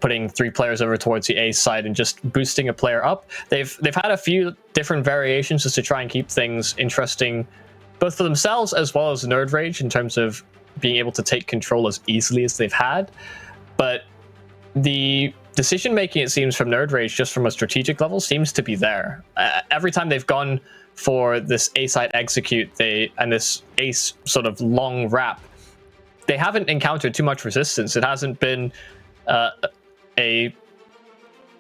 putting 3 players over towards the A side and just boosting a player up. They've had a few different variations just to try and keep things interesting, both for themselves as well as Nerd Rage in terms of being able to take control as easily as they've had. But the decision making, it seems, from Nerd Rage, just from a strategic level, seems to be there. Every time they've gone for this A side execute, and this ace sort of long wrap, they haven't encountered too much resistance. It hasn't been a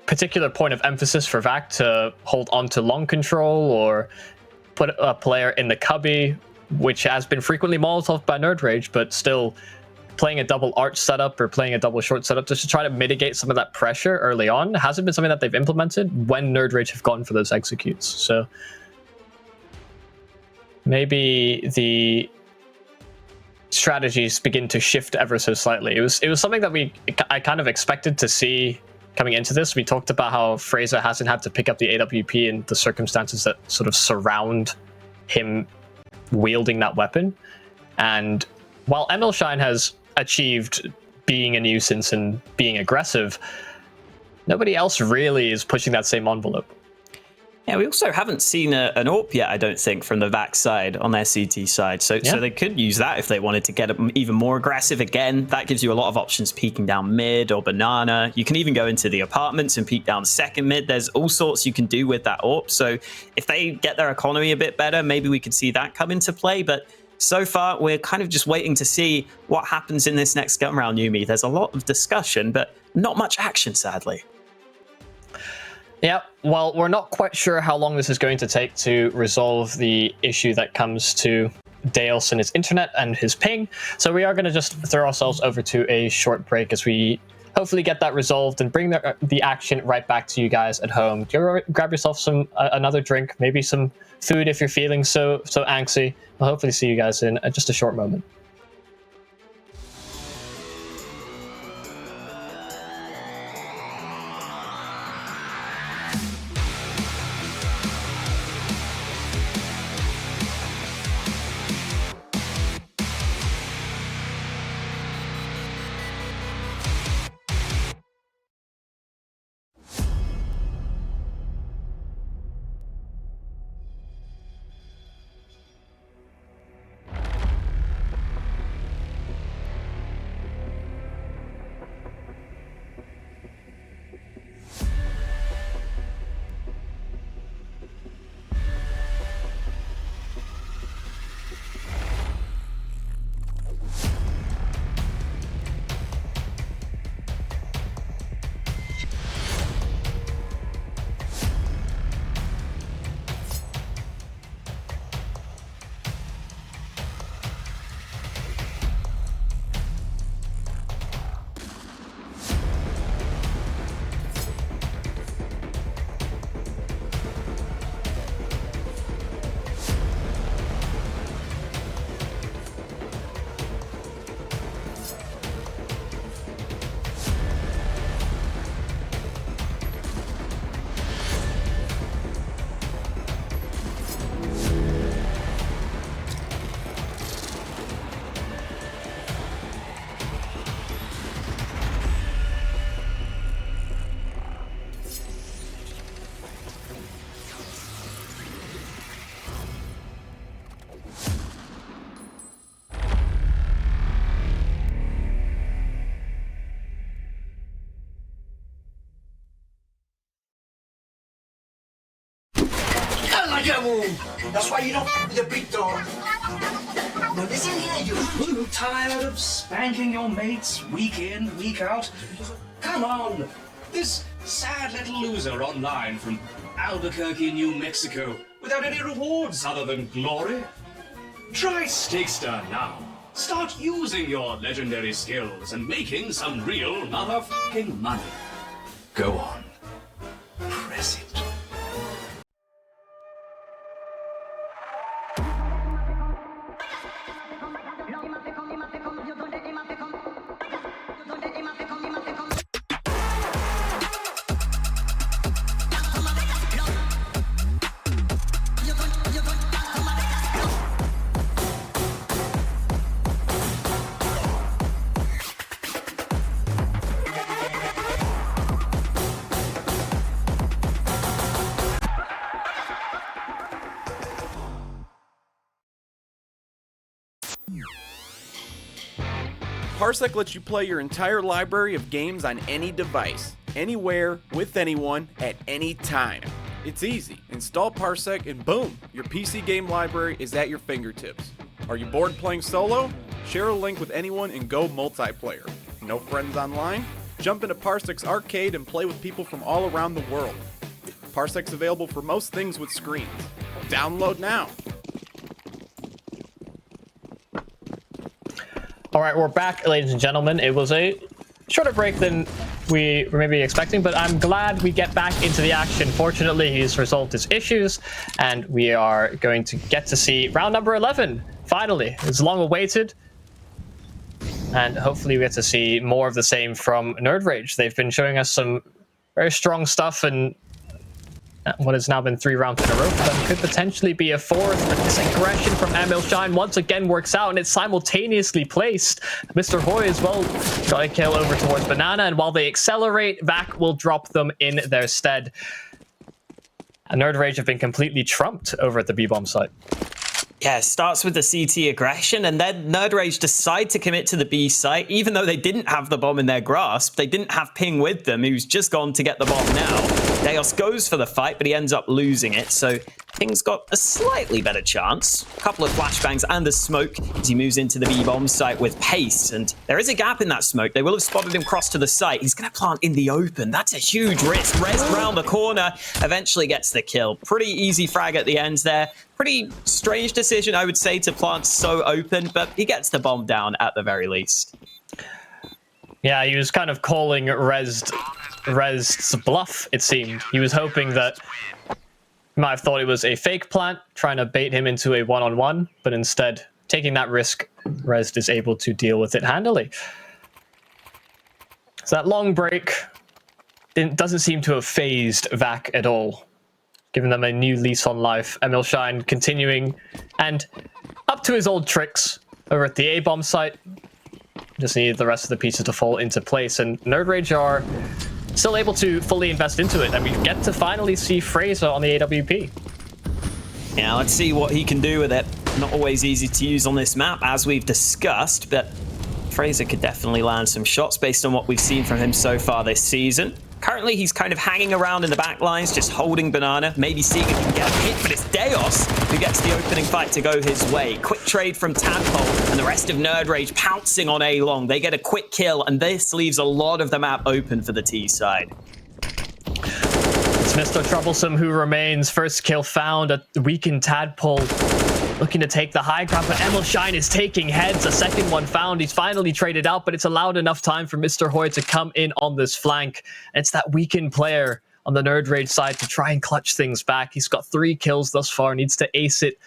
particular point of emphasis for VAC to hold on to long control or put a player in the cubby, which has been frequently Molotov by Nerd Rage, but still playing a double arch setup or playing a double short setup just to try to mitigate some of that pressure early on hasn't been something that they've implemented when Nerd Rage have gone for those executes. So maybe the strategies begin to shift ever so slightly. It was something that I kind of expected to see coming into this. We talked about how Fraser hasn't had to pick up the AWP in the circumstances that sort of surround him wielding that weapon. And while ML Shine has achieved being a nuisance and being aggressive, nobody else really is pushing that same envelope. Yeah, we also haven't seen an AWP yet, I don't think, from the VAC side on their CT side. So they could use that if they wanted to get even more aggressive. Again, that gives you a lot of options peeking down mid or banana. You can even go into the apartments and peek down second mid. There's all sorts you can do with that AWP. So if they get their economy a bit better, maybe we could see that come into play. But so far, we're kind of just waiting to see what happens in this next gun round, Yumi. There's a lot of discussion, but not much action, sadly. Yeah, well, we're not quite sure how long this is going to take to resolve the issue that comes to Dales and his internet and his ping. So we are going to just throw ourselves over to a short break as we hopefully get that resolved and bring the action right back to you guys at home. Grab yourself some another drink, maybe some food if you're feeling so angsty. I'll hopefully see you guys in just a short moment. That's why you don't f*** the big dog. Now listen here, you tired of spanking your mates week in, week out? Come on, this sad little loser online from Albuquerque, New Mexico, without any rewards other than glory? Try Stakester now. Start using your legendary skills and making some real motherfucking money. Go on. Press it. Parsec lets you play your entire library of games on any device, anywhere, with anyone, at any time. It's easy. Install Parsec and boom, your PC game library is at your fingertips. Are you bored playing solo? Share a link with anyone and go multiplayer. No friends online? Jump into Parsec's arcade and play with people from all around the world. Parsec's available for most things with screens. Download now. All right, we're back, ladies and gentlemen. It was a shorter break than we were maybe expecting, but I'm glad we get back into the action. Fortunately, he's resolved his issues, and we are going to get to see round number 11. Finally, it's long awaited, and hopefully we get to see more of the same from Nerd Rage. They've been showing us some very strong stuff, and what has now been 3 rounds in a row for them could potentially be a 4th, but this aggression from Emil Shine once again works out, and it's simultaneously placed. Mr. Hoy as well got a kill over towards Banana, and while they accelerate, Vac will drop them in their stead. And Nerd Rage have been completely trumped over at the B-bomb site. Yeah, it starts with the CT aggression, and then Nerd Rage decide to commit to the B site, even though they didn't have the bomb in their grasp. They didn't have Ping with them, who's just gone to get the bomb now. Deos goes for the fight, but he ends up losing it, so Ping's got a slightly better chance. A couple of flashbangs and a smoke as he moves into the B-bomb site with pace, and there is a gap in that smoke. They will have spotted him cross to the site. He's going to plant in the open. That's a huge risk. Rez round the corner, eventually gets the kill. Pretty easy frag at the end there. Pretty strange decision, I would say, to plant so open, but he gets the bomb down at the very least. Yeah, he was kind of calling Rez's bluff, it seemed. He was hoping that he might have thought it was a fake plant, trying to bait him into a one-on-one, but instead, taking that risk, Rez is able to deal with it handily. So that long break doesn't seem to have phased Vac at all, giving them a new lease on life. Emil Shine continuing, and up to his old tricks over at the A-bomb site. Just need the rest of the pieces to fall into place, and Nerd Rage are still able to fully invest into it, and we get to finally see Fraser on the AWP. Yeah, let's see what he can do with it. Not always easy to use on this map, as we've discussed, but Fraser could definitely land some shots based on what we've seen from him so far this season. Currently, he's kind of hanging around in the back lines, just holding Banana, maybe seeing if he can get a hit, but it's Deos who gets the opening fight to go his way. Quick trade from Tadpole, and the rest of Nerd Rage pouncing on A-Long. They get a quick kill, and this leaves a lot of the map open for the T side. It's Mr. Troublesome who remains. First kill found, a weakened Tadpole looking to take the high ground, but Emil Shine is taking heads. A second one found. He's finally traded out, but it's allowed enough time for Mr. Hoy to come in on this flank. And it's that weakened player on the Nerd Rage side to try and clutch things back. He's got 3 kills thus far, needs to ace it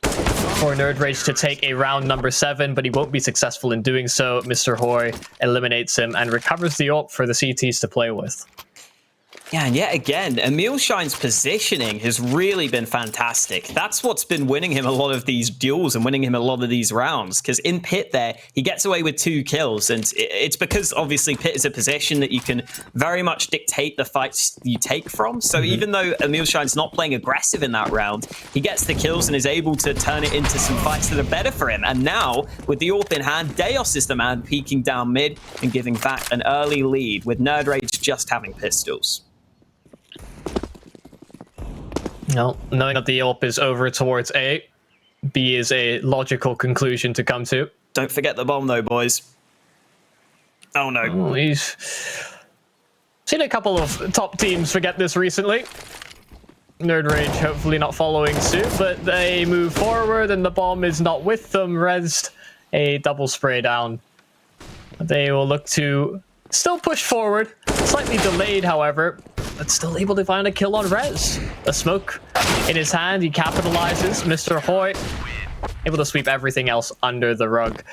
for Nerd Rage to take a round number 7, but he won't be successful in doing so. Mr. Hoy eliminates him and recovers the AWP for the CTs to play with. Yeah, and yet again, Emil Shine's positioning has really been fantastic. That's what's been winning him a lot of these duels and winning him a lot of these rounds, because in Pit there, he gets away with 2 kills, and it's because obviously Pit is a position that you can very much dictate the fights you take from. So even though Emil Shine's not playing aggressive in that round, he gets the kills and is able to turn it into some fights that are better for him. And now, with the AWP in hand, Deos is the man peeking down mid and giving back an early lead, with Nerd Rage just having pistols. No, knowing that the AWP is over towards A, B is a logical conclusion to come to. Don't forget the bomb though, boys. Oh no. Oh, he's seen a couple of top teams forget this recently. Nerd Rage hopefully not following suit, but they move forward and the bomb is not with them. Rezzed a double spray down. They will look to still push forward, slightly delayed however, but still able to find a kill on Rez. A smoke in his hand, he capitalizes. Mr. Hoy able to sweep everything else under the rug.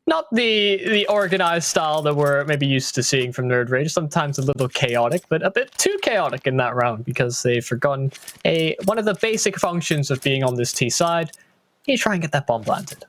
Not the organized style that we're maybe used to seeing from Nerd Rage. Sometimes a little chaotic, but a bit too chaotic in that round because they've forgotten one of the basic functions of being on this T side. You try and get that bomb planted.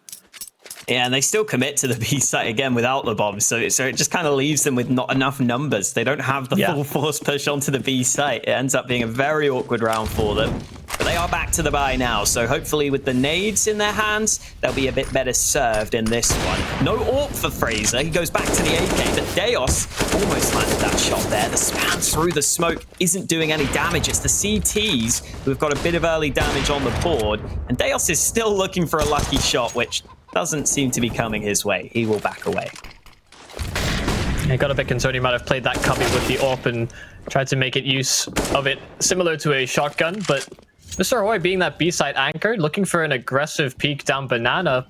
Yeah, and they still commit to the B site again without the bomb, so it just kind of leaves them with not enough numbers. They don't have the full force push onto the B site. It ends up being a very awkward round for them. But they are back to the buy now. So hopefully with the nades in their hands, they'll be a bit better served in this one. No AWP for Fraser. He goes back to the AK, but Deos almost landed that shot there. The spam through the smoke isn't doing any damage. It's the CTs who've got a bit of early damage on the board. And Deos is still looking for a lucky shot, which doesn't seem to be coming his way. He will back away. I got a bit concerned he might have played that cubby with the AWP and tried to make it use of it similar to a shotgun, but Mr. Hoy, being that B-side anchor, looking for an aggressive peek down Banana,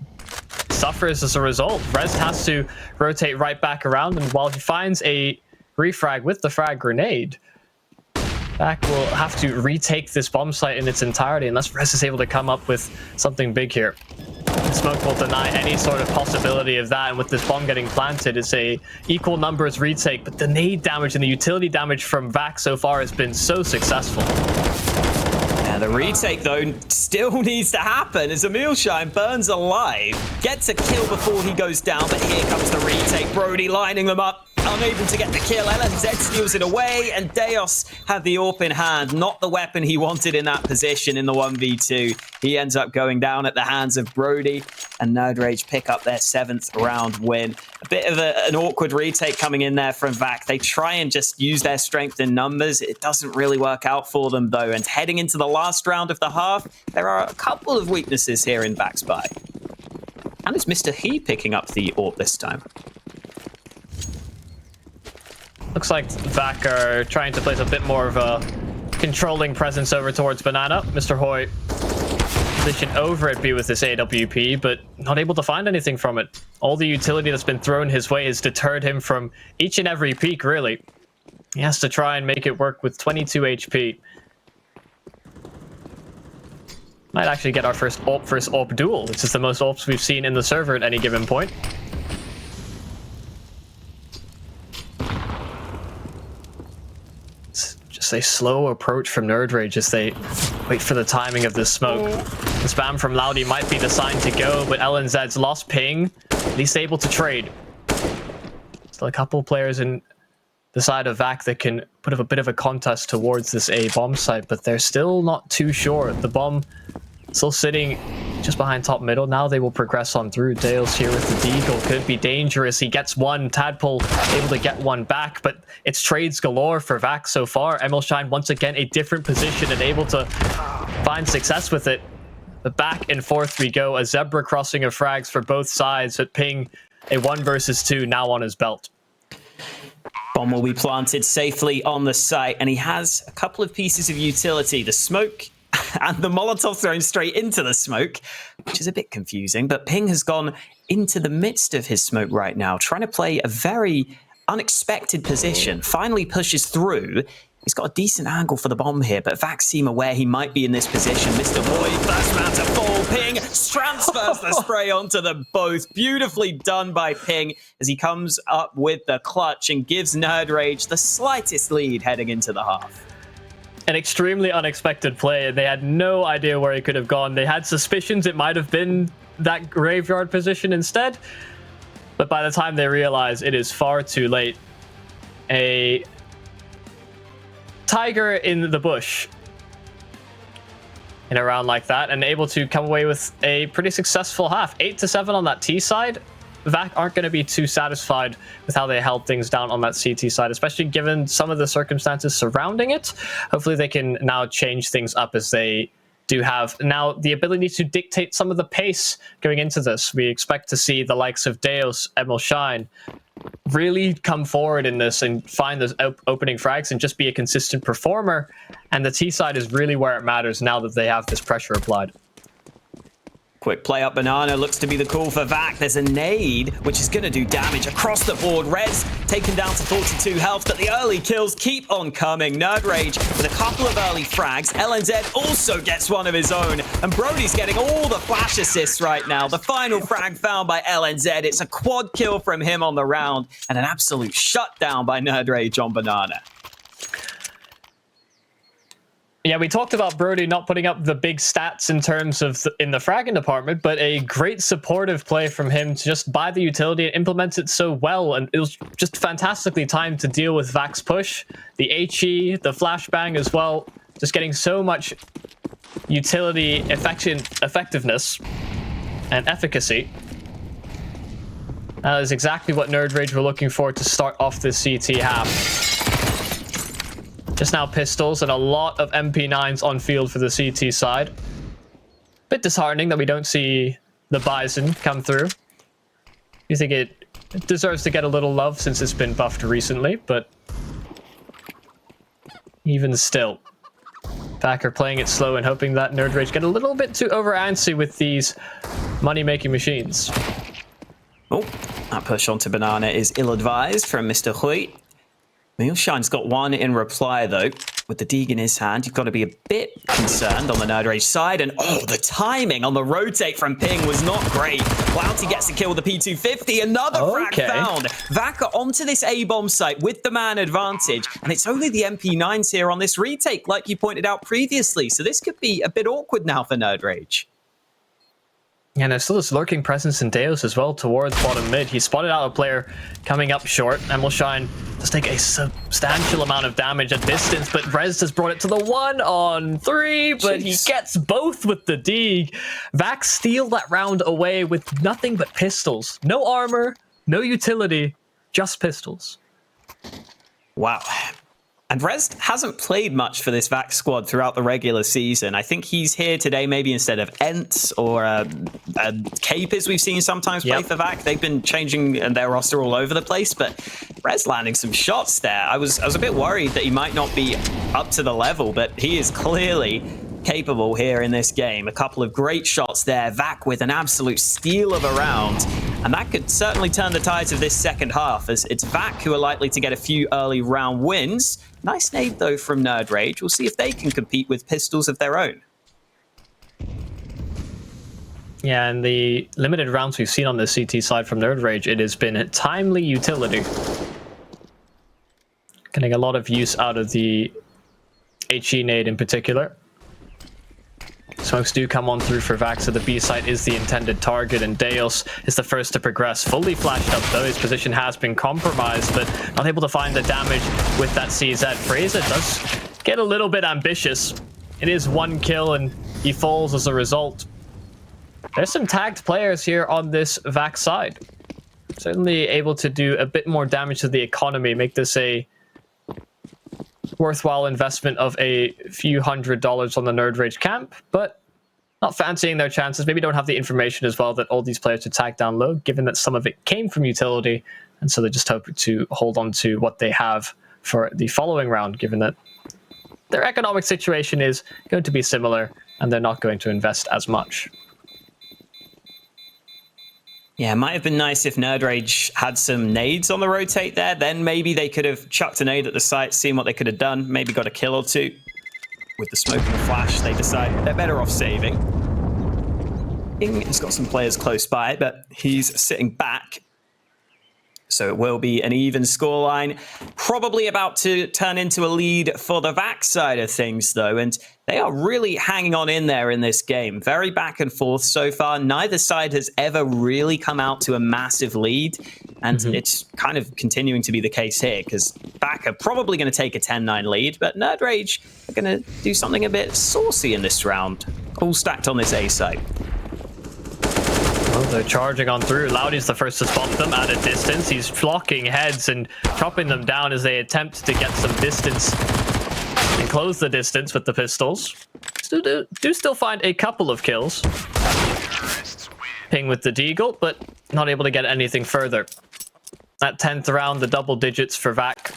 suffers as a result. Rez has to rotate right back around, and while he finds a refrag with the frag grenade, Vac will have to retake this bomb site in its entirety unless Rez is able to come up with something big here. Smoke will deny any sort of possibility of that, and with this bomb getting planted, it's a equal numbers retake, but the nade damage and the utility damage from Vac so far has been so successful. Yeah, the retake, though, still needs to happen as Emilshine burns alive, gets a kill before he goes down, but here comes the retake. Brody lining them up, unable to get the kill. LNZ steals it away, and Deos had the AWP in hand, not the weapon he wanted in that position in the 1v2. He ends up going down at the hands of Brody, and Nerd Rage pick up their 7th round win. A bit of an awkward retake coming in there from Vac. They try and just use their strength in numbers. It doesn't really work out for them, though, and heading into the last round of the half, there are a couple of weaknesses here in Vac's buy. And it's Mr. He picking up the AWP this time. Looks like Vac are trying to place a bit more of a controlling presence over towards Banana. Mr. Hoy position over at B with this AWP, but not able to find anything from it. All the utility that's been thrown his way has deterred him from each and every peak, really. He has to try and make it work with 22 HP. Might actually get our first AWP versus AWP duel. This is the most AWPs we've seen in the server at any given point. Just a slow approach from Nerd Rage as they wait for the timing of this smoke. The spam from Loudy might be the sign to go, but LNZ's lost ping, at least able to trade. Still a couple players in the side of Vac that can put up a bit of a contest towards this A bomb site, but they're still not too sure. The bomb still sitting just behind top middle. Now they will progress on through. Dale's here with the deagle. Could be dangerous. He gets one. Tadpole able to get one back, but it's trades galore for Vac so far. Emilshine once again a different position and able to find success with it. But back and forth we go. A zebra crossing of frags for both sides, but Ping a 1 versus 2 now on his belt. Bomb will be planted safely on the site, and he has a couple of pieces of utility. The smoke and the Molotov thrown straight into the smoke, which is a bit confusing. But Ping has gone into the midst of his smoke right now, trying to play a very unexpected position. Finally pushes through. He's got a decent angle for the bomb here, but Vac seem aware he might be in this position. Mr. Boy, first man to fall. Ping transfers the spray onto them both. Beautifully done by Ping as he comes up with the clutch and gives Nerd Rage the slightest lead heading into the half. An extremely unexpected play. They had no idea where he could have gone. They had suspicions it might have been that graveyard position instead, but by the time they realize it is far too late. A tiger in the bush in a round like that, and able to come away with a pretty successful half. 8-7 on that T side. Vac aren't going to be too satisfied with how they held things down on that CT side, especially given some of the circumstances surrounding it. Hopefully they can now change things up as they do have now the ability to dictate some of the pace going into this. We expect to see the likes of Deos, Emilshine really come forward in this and find those opening frags and just be a consistent performer. And the T side is really where it matters now that they have this pressure applied. Quick play up Banana looks to be the call for Vac. There's a nade, which is going to do damage across the board. Rez taken down to 42 health, but the early kills keep on coming. Nerd Rage with a couple of early frags. LNZ also gets one of his own, and Brody's getting all the flash assists right now. The final frag found by LNZ. It's a quad kill from him on the round, and an absolute shutdown by Nerd Rage on Banana. Yeah, we talked about Brody not putting up the big stats in terms of in the fragging department, but a great supportive play from him to just buy the utility and implement it so well. And it was just fantastically timed to deal with Vac's push, the HE, the flashbang as well, just getting so much utility, effectiveness, and efficacy. That is exactly what Nerd Rage were looking for to start off this CT half. Just now pistols and a lot of MP9s on field for the CT side. Bit disheartening that we don't see the Bison come through. You think it deserves to get a little love since it's been buffed recently, but even still. Vac are playing it slow and hoping that Nerd Rage get a little bit too over antsy with these money-making machines. Oh, that push onto Banana is ill-advised from Mr. Hui. Mealshine's got one in reply, though. With the Deeg in his hand, you've got to be a bit concerned on the Nerd Rage side. And, oh, the timing on the rotate from Ping was not great. Louty gets the kill with the P250. Another frag found. Vaca onto this A-bomb site with the man advantage. And it's only the MP9s here on this retake, like you pointed out previously. So this could be a bit awkward now for Nerd Rage. Yeah, and there's still this lurking presence in Deus as well towards bottom mid. He spotted out a player coming up short, and Mealshine does take a substantial amount of damage at distance, but Rez has brought it to the 1-on-3, but he gets both with the Deeg. Vac steal that round away with nothing but pistols. No armor, no utility, just pistols. Wow. And Rez hasn't played much for this Vac squad throughout the regular season. I think he's here today maybe instead of Ents or Cape, as we've seen sometimes play for Vac. They've been changing their roster all over the place, but Rez landing some shots there. I was a bit worried that he might not be up to the level, but he is clearly capable here in this game. A couple of great shots there. Vac with an absolute steal of a round. And that could certainly turn the tides of this second half, as it's Vac who are likely to get a few early round wins. Nice nade, though, from Nerd Rage. We'll see if they can compete with pistols of their own. Yeah, and the limited rounds we've seen on the CT side from Nerd Rage, it has been a timely utility. Getting a lot of use out of the HE nade in particular. Smokes do come on through for Vac, so the B site is the intended target, and Deus is the first to progress. Fully flashed up, though. His position has been compromised, but not able to find the damage with that CZ. Fraser does get a little bit ambitious. It is one kill, and he falls as a result. There's some tagged players here on this Vac side. Certainly able to do a bit more damage to the economy, make this a worthwhile investment of a few $100s on the Nerd Rage camp, but not fancying their chances. Maybe don't have the information as well that all these players are tagged down low, given that some of it came from utility, and so they just hope to hold on to what they have for the following round, given that their economic situation is going to be similar, and they're not going to invest as much. Yeah, it might have been nice if Nerd Rage had some nades on the rotate there. Then maybe they could have chucked a nade at the site, seen what they could have done, maybe got a kill or two. With the smoke and the flash, they decide they're better off saving. Ing has got some players close by, but he's sitting back. So it will be an even scoreline. Probably about to turn into a lead for the Vac side of things, though. And they are really hanging on in there in this game. Very back and forth so far. Neither side has ever really come out to a massive lead. And it's kind of continuing to be the case here, because Vac are probably going to take a 10-9 lead. But Nerd Rage are going to do something a bit saucy in this round. All stacked on this A site. Oh, they're charging on through. Louty's the first to spot them at a distance. He's flocking heads and chopping them down as they attempt to get some distance and close the distance with the pistols. Do still find a couple of kills. Ping with the Deagle, but not able to get anything further. That 10th round, the double digits for Vac.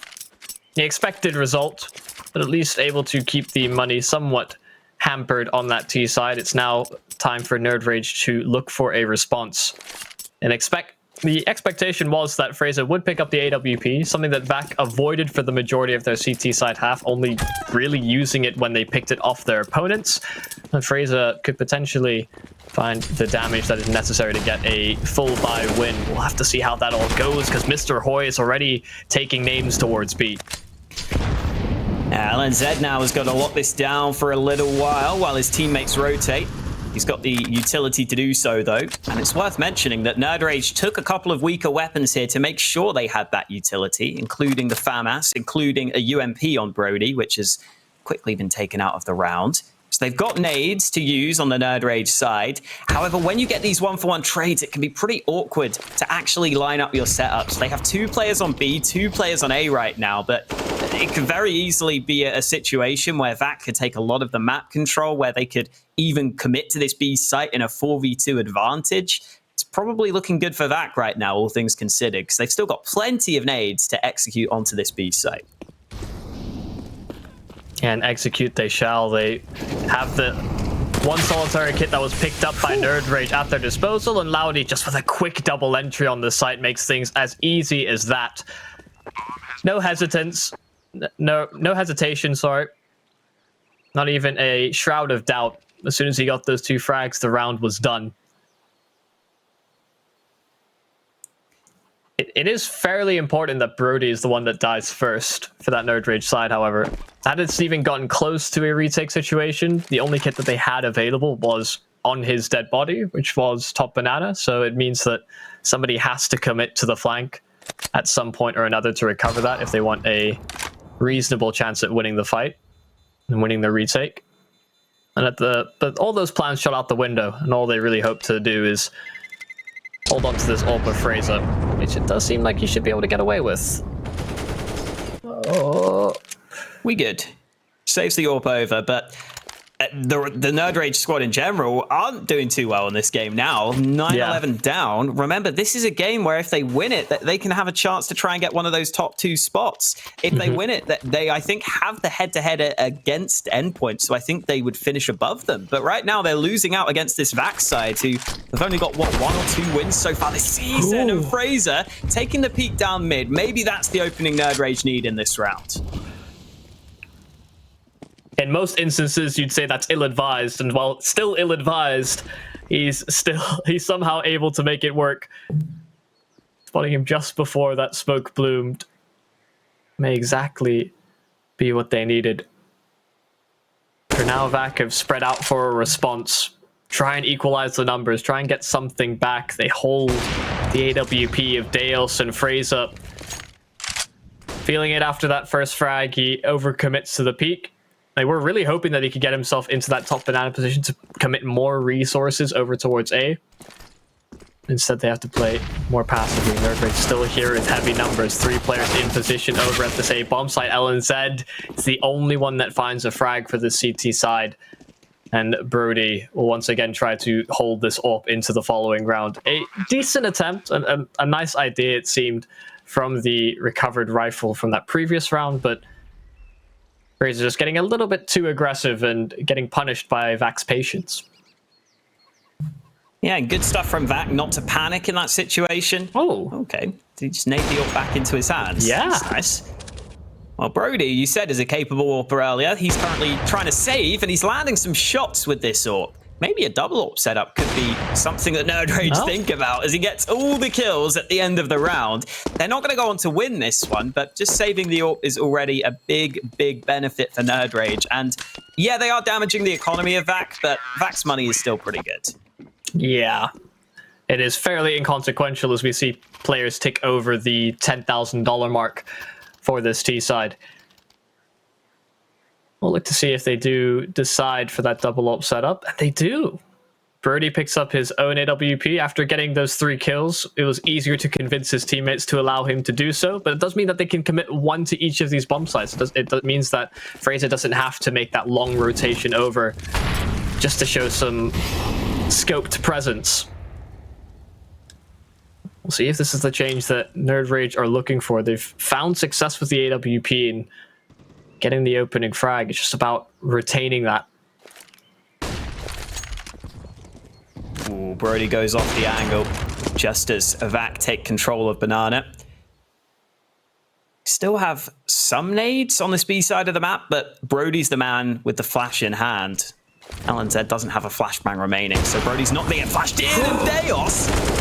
The expected result, but at least able to keep the money somewhat hampered on that T side. It's now time for Nerd Rage to look for a response. And the expectation was that Fraser would pick up the AWP, something that Vac avoided for the majority of their CT side half, only really using it when they picked it off their opponents. And Fraser could potentially find the damage that is necessary to get a full buy win. We'll have to see how that all goes, because Mr. Hoy is already taking names towards B. LNZ now has got to lock this down for a little while his teammates rotate. He's got the utility to do so, though. And it's worth mentioning that Nerd Rage took a couple of weaker weapons here to make sure they had that utility, including the FAMAS, including a UMP on Brody, which has quickly been taken out of the round. So they've got nades to use on the Nerd Rage side. However, when you get these 1-for-1 trades, it can be pretty awkward to actually line up your setups. They have 2 players on B, 2 players on A right now, but it could very easily be a situation where VAC could take a lot of the map control, where they could even commit to this B site in a 4v2 advantage. It's probably looking good for VAC right now, all things considered, because they've still got plenty of nades to execute onto this B site. And execute they shall. They have the one solitary kit that was picked up by Nerd Rage at their disposal, and Loudy just with a quick double entry on the site makes things as easy as that. No hesitance. No hesitation, sorry. Not even a shroud of doubt. As soon as he got those 2 frags, the round was done. It is fairly important that Brody is the one that dies first for that Nerd Rage side, however. Had it even gotten close to a retake situation, the only kit that they had available was on his dead body, which was top banana, so it means that somebody has to commit to the flank at some point or another to recover that if they want a reasonable chance at winning the fight and winning the retake. And but all those plans shot out the window, and all they really hope to do is hold on to this AWP of Fraser, which it does seem like he should be able to get away with. Oh. We good. Saves the AWP over, but the Nerd Rage squad in general aren't doing too well in this game now. 9-11 down. Remember, this is a game where if they win it, they can have a chance to try and get one of those top 2 spots. If they win it, they, I think, have the head-to-head against Endpoint, so I think they would finish above them. But right now, they're losing out against this VAC side, who have only got, what, 1 or 2 wins so far this season. Ooh. And Fraser taking the peak down mid. Maybe that's the opening Nerd Rage need in this round. In most instances, you'd say that's ill-advised, and while still ill-advised, he's somehow able to make it work. Spotting him just before that smoke bloomed may exactly be what they needed. For now, VAC have spread out for a response. Try and equalize the numbers, try and get something back. They hold the AWP of Deos and Fraser. Feeling it after that first frag, he overcommits to the peak. They were really hoping that he could get himself into that top banana position to commit more resources over towards A. Instead, they have to play more passively. Nerd Rage still here with heavy numbers. 3 players in position over at this A bomb site. LNZ is the only one that finds a frag for the CT side. And Brody will once again try to hold this AWP into the following round. A decent attempt, a nice idea, it seemed, from the recovered rifle from that previous round, but Fraser just getting a little bit too aggressive and getting punished by VAC's patience. Yeah, good stuff from VAC not to panic in that situation. Oh. Okay. Did he just nade the AWP back into his hands? Yeah. That's nice. Well, Brody, you said, is a capable AWPer earlier. He's currently trying to save, and he's landing some shots with this AWP. Maybe a double AWP setup could be something that Nerd Rage think about as he gets all the kills at the end of the round. They're not going to go on to win this one, but just saving the AWP is already a big, big benefit for Nerd Rage. And yeah, they are damaging the economy of VAC, but VAC's money is still pretty good. Yeah, it is fairly inconsequential as we see players tick over the $10,000 mark for this T side. We'll look to see if they do decide for that double AWP setup, and they do. Brody picks up his own AWP after getting those 3 kills. It was easier to convince his teammates to allow him to do so, but it does mean that they can commit 1 to each of these bomb sites. It means that Fraser doesn't have to make that long rotation over just to show some scoped presence. We'll see if this is the change that Nerd Rage are looking for. They've found success with the AWP and getting the opening frag. It's just about retaining that. Ooh, Brody goes off the angle just as VAC take control of Banana. Still have some nades on this B side of the map, but Brody's the man with the flash in hand. LNZ doesn't have a flashbang remaining, so Brody's not being flashed in, and Deos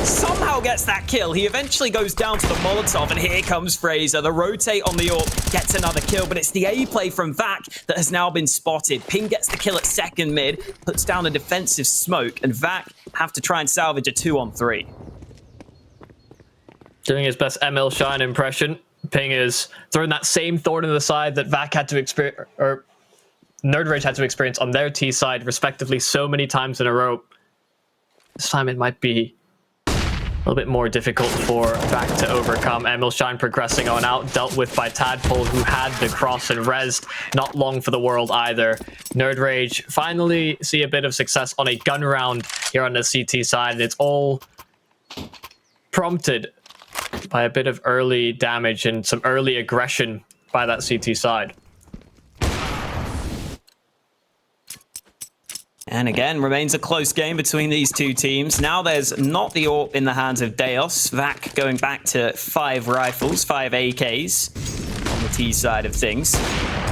somehow gets that kill. He eventually goes down to the Molotov, and here comes Fraser. The rotate on the AWP gets another kill, but it's the A play from VAC that has now been spotted. Ping gets the kill at second mid, puts down a defensive smoke, and VAC have to try and salvage a 2-on-3. Doing his best ML Shine impression. Ping is throwing that same thorn in the side that VAC had to experience, or Nerd Rage had to experience on their T side, respectively, so many times in a row. This time it might be a little bit more difficult for Vac to overcome. Emilshine progressing on out, dealt with by Tadpole, who had the cross and rezzed. Not long for the world either. Nerd Rage finally see a bit of success on a gun round here on the CT side. It's all prompted by a bit of early damage and some early aggression by that CT side. And again, remains a close game between these two teams. Now there's not the AWP in the hands of Deos. Vac going back to 5 rifles, 5 AKs on the T side of things.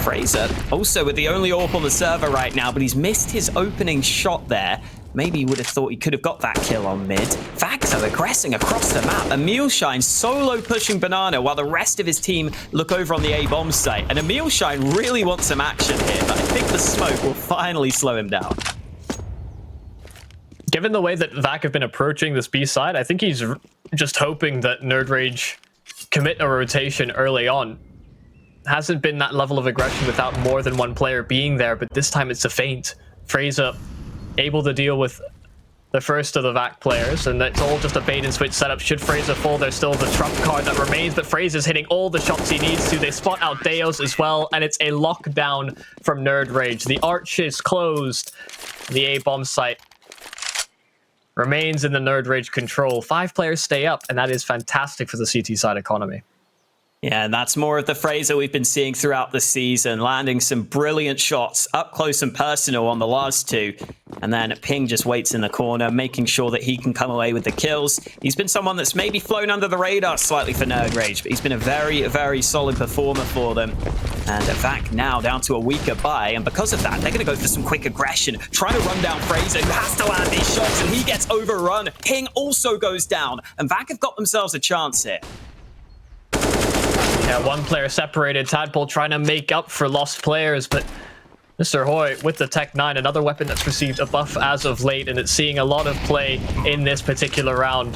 Fraser also with the only AWP on the server right now, but he's missed his opening shot there. Maybe he would have thought he could have got that kill on mid. Vac, though, aggressing across the map. Emilshine solo pushing Banana while the rest of his team look over on the A-bomb site. And Emilshine really wants some action here, but I think the smoke will finally slow him down. Given the way that Vac have been approaching this B side, I think he's just hoping that Nerd Rage commit a rotation early on. Hasn't been that level of aggression without more than one player being there, but this time it's a feint. Fraser able to deal with the first of the Vac players, and it's all just a bait and switch setup. Should Fraser fall, there's still the trump card that remains, but Fraser's hitting all the shots he needs to. They spot out Deos as well, and it's a lockdown from Nerd Rage. The arch is closed. The A-bomb site remains in the Nerd Rage control. 5 players stay up, and that is fantastic for the CT side economy. Yeah, and that's more of the Fraser we've been seeing throughout the season, landing some brilliant shots up close and personal on the last 2. And then Ping just waits in the corner, making sure that he can come away with the kills. He's been someone that's maybe flown under the radar slightly for Nerd Rage, but he's been a very, very solid performer for them. And Vac now down to a weaker buy, and because of that, they're going to go for some quick aggression, trying to run down Fraser, who has to land these shots, and he gets overrun. Ping also goes down, and Vac have got themselves a chance here. Yeah, 1 player separated. Tadpole trying to make up for lost players, but Mr. Hoy with the Tech 9, another weapon that's received a buff as of late, and it's seeing a lot of play in this particular round.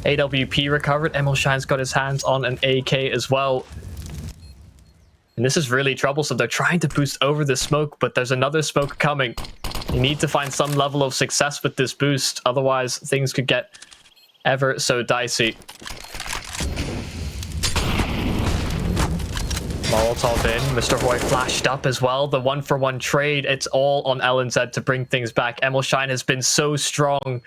AWP recovered. Emilshine's got his hands on an AK as well. And this is really troublesome. They're trying to boost over the smoke, but there's another smoke coming. You need to find some level of success with this boost, otherwise things could get ever so dicey. Molotov in. Mr. Hoy flashed up as well. The 1-for-1 trade. It's all on LNZ to bring things back. Emilshine has been so strong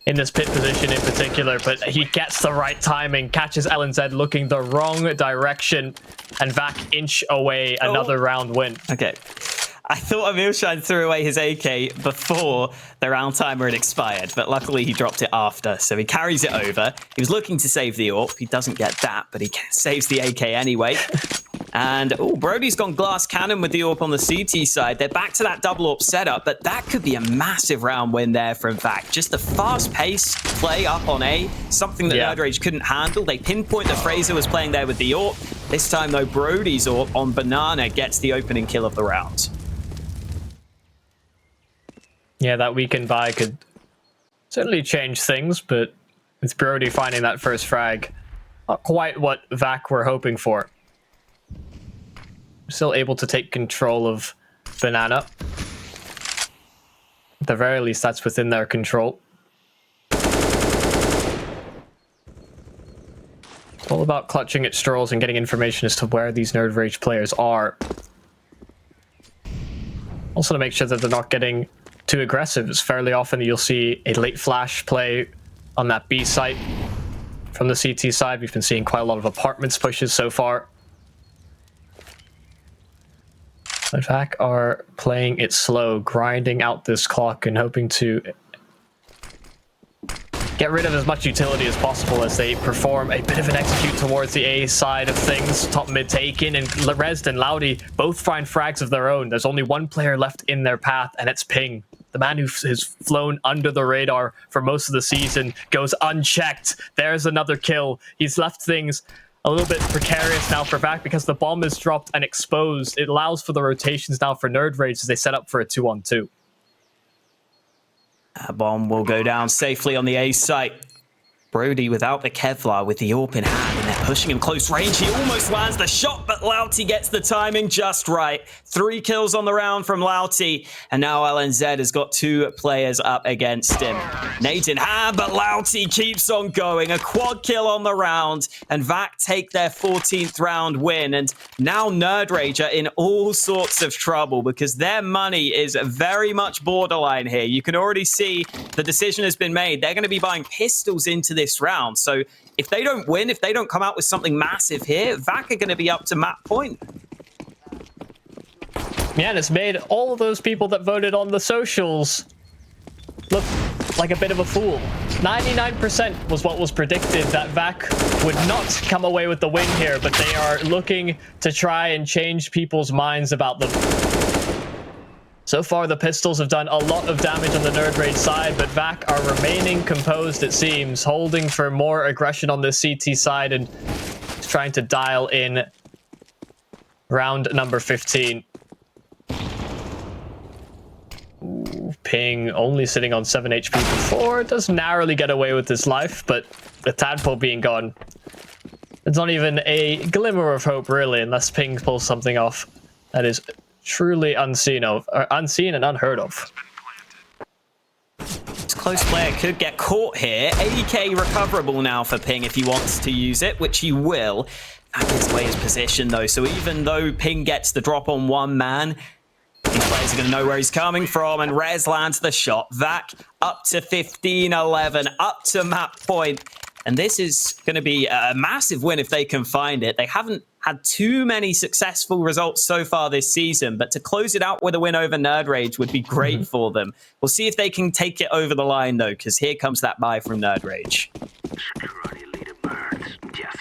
in this pit position in particular, but he gets the right timing, catches LNZ looking the wrong direction, and Vac inch away. Another round win. Okay. I thought Emilshine threw away his AK before the round timer had expired, but luckily he dropped it after, so he carries it over. He was looking to save the AWP. He doesn't get that, but he saves the AK anyway. And, oh, Brody's gone glass cannon with the AWP on the CT side. They're back to that double AWP setup, but that could be a massive round win there from Vac. Just the fast-paced play up on A, something that Nerd Rage couldn't handle. They pinpoint that Fraser was playing there with the AWP. This time, though, Brody's AWP on Banana gets the opening kill of the round. Yeah, that weekend buy could certainly change things, but with Brody finding that first frag, not quite what Vac were hoping for. Still able to take control of Banana. At the very least, that's within their control. It's all about clutching at straws and getting information as to where these Nerd Rage players are. Also to make sure that they're not getting too aggressive. It's fairly often that you'll see a late flash play on that B site from the CT side. We've been seeing quite a lot of apartments pushes so far. But Vac are playing it slow, grinding out this clock and hoping to get rid of as much utility as possible as they perform a bit of an execute towards the A side of things. Top mid taken, and Rezzed and Loudy both find frags of their own. There's only 1 player left in their path, and it's Ping. The man who has flown under the radar for most of the season goes unchecked. There's another kill. He's left things a little bit precarious now for Vac because the bomb is dropped and exposed. It allows for the rotations now for Nerd Rage as they set up for a 2-on-2. That bomb will go down safely on the A site. Brody without the Kevlar with the AWP in hand, and they're pushing him close range. He almost lands the shot, but Lauti gets the timing just right. 3 kills on the round from Lauti, and now LNZ has got 2 players up against him. Nades in hand, but Lauti keeps on going. A quad kill on the round, and VAC take their 14th round win. And now Nerd Rage are in all sorts of trouble because their money is very much borderline here. You can already see the decision has been made. They're going to be buying pistols into this round. So if they don't win, if they don't come out with something massive here, VAC are going to be up to map point. Yeah, and it's made all of those people that voted on the socials look like a bit of a fool. 99% was what was predicted, that VAC would not come away with the win here, but they are looking to try and change people's minds about them. So far, the pistols have done a lot of damage on the Nerd Rage side, but VAC are remaining composed, it seems, holding for more aggression on the CT side and trying to dial in round number 15. Ooh, Ping only sitting on 7 HP before, does narrowly get away with his life, but the Tadpole being gone, it's not even a glimmer of hope, really, unless Ping pulls something off that is truly unseen and unheard of. This close player could get caught here. 80k recoverable now for Ping if he wants to use it, which he will. That gives away his position, though. So even though Ping gets the drop on one man, these players are going to know where he's coming from, and Rez lands the shot. VAC up to 15-11, up to map point. And this is going to be a massive win if they can find it. They haven't had too many successful results so far this season, but to close it out with a win over Nerd Rage would be great for them. We'll see if they can take it over the line, though, because here comes that buy from Nerd Rage.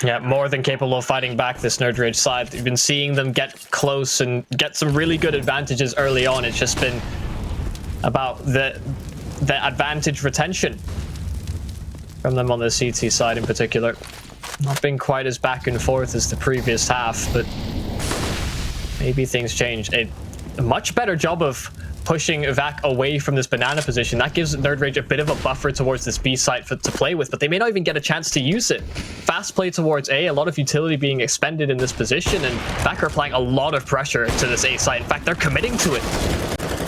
Yeah, more than capable of fighting back this Nerd Rage side. We've been seeing them get close and get some really good advantages early on. It's just been about the advantage retention from them on the CT side in particular. Not been quite as back and forth as the previous half, but maybe things change. A much better job of pushing VAC away from this banana position. That gives Nerd Rage a bit of a buffer towards this B site to play with, but they may not even get a chance to use it. Fast play towards A, a lot of utility being expended in this position, and VAC are applying a lot of pressure to this A site. In fact, they're committing to it.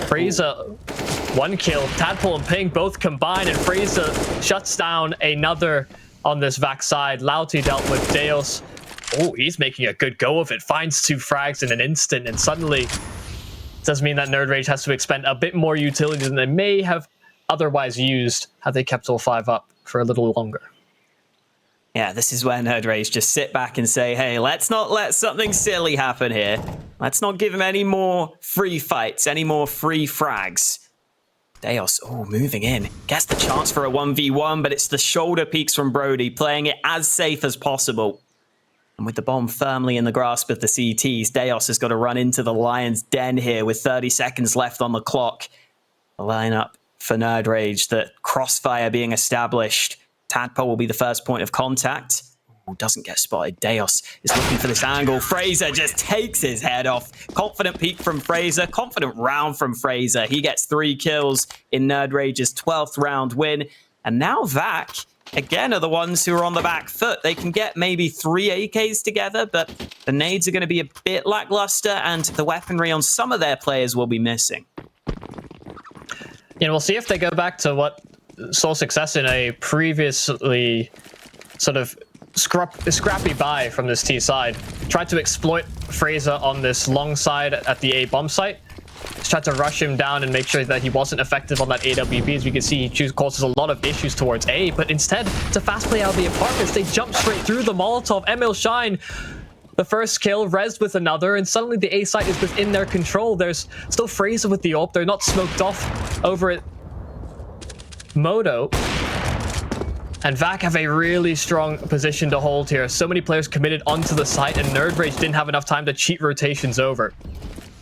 Freyza, 1 kill. Tadpole and Ping both combine, and Freyza shuts down another on this VAC side. Lauti dealt with Deos. Oh, he's making a good go of it. Finds 2 frags in an instant, and suddenly does mean that Nerd Rage has to expend a bit more utility than they may have otherwise used had they kept all 5 up for a little longer. Yeah, this is where Nerd Rage just sit back and say, hey, let's not let something silly happen here. Let's not give him any more free fights, any more free frags. Deos, oh, moving in. Gets the chance for a 1v1, but it's the shoulder peeks from Brody, playing it as safe as possible. And with the bomb firmly in the grasp of the CTs, Deos has got to run into the Lion's Den here with 30 seconds left on the clock. The lineup for Nerd Rage, the crossfire being established. Tadpole will be the first point of contact. Oh, doesn't get spotted. Deos is looking for this angle. Freyza just takes his head off. Confident peek from Freyza. Confident round from Freyza. He gets 3 kills in Nerd Rage's 12th round win. And now VAC, again, are the ones who are on the back foot. They can get maybe 3 AKs together, but the nades are going to be a bit lackluster, and the weaponry on some of their players will be missing. Yeah, we'll see if they go back to what saw success in a previously sort of scrappy buy from this T side. Tried to exploit Freyza on this long side at the A bomb site. Just tried to rush him down and make sure that he wasn't effective on that AWP. As we can see, he causes a lot of issues towards A, but instead, to fast play out of the apartments, they jump straight through the Molotov. Emil Shine, the first kill, Rez with another, and suddenly the A site is within their control. There's still Freyza with the AWP. They're not smoked off over at Moto. And VAC have a really strong position to hold here. So many players committed onto the site, and Nerd Rage didn't have enough time to cheat rotations over.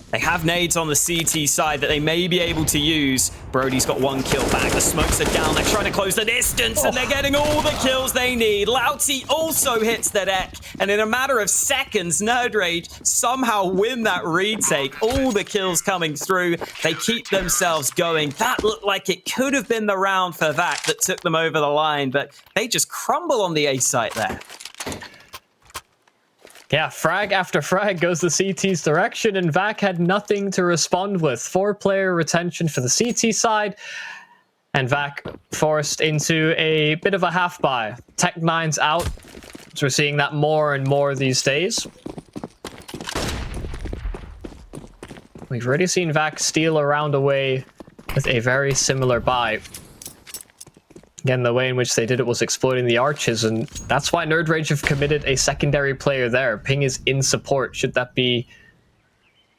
They have nades on the CT side that they may be able to use. Brody's got 1 kill back. The smokes are down. They're trying to close the distance, and they're getting all the kills they need. Lauti also hits the deck, and in a matter of seconds, Nerd Rage somehow win that retake. All the kills coming through. They keep themselves going. That looked like it could have been the round for VAC that took them over the line, but they just crumble on the A site there. Yeah, frag after frag goes the CT's direction, and Vac had nothing to respond with. 4-player retention for the CT side, and Vac forced into a bit of a half-buy. Tech9's out, so we're seeing that more and more these days. We've already seen Vac steal a round away with a very similar buy. Again, the way in which they did it was exploiting the arches, and that's why Nerd Rage have committed a secondary player there. Ping is in support, should that be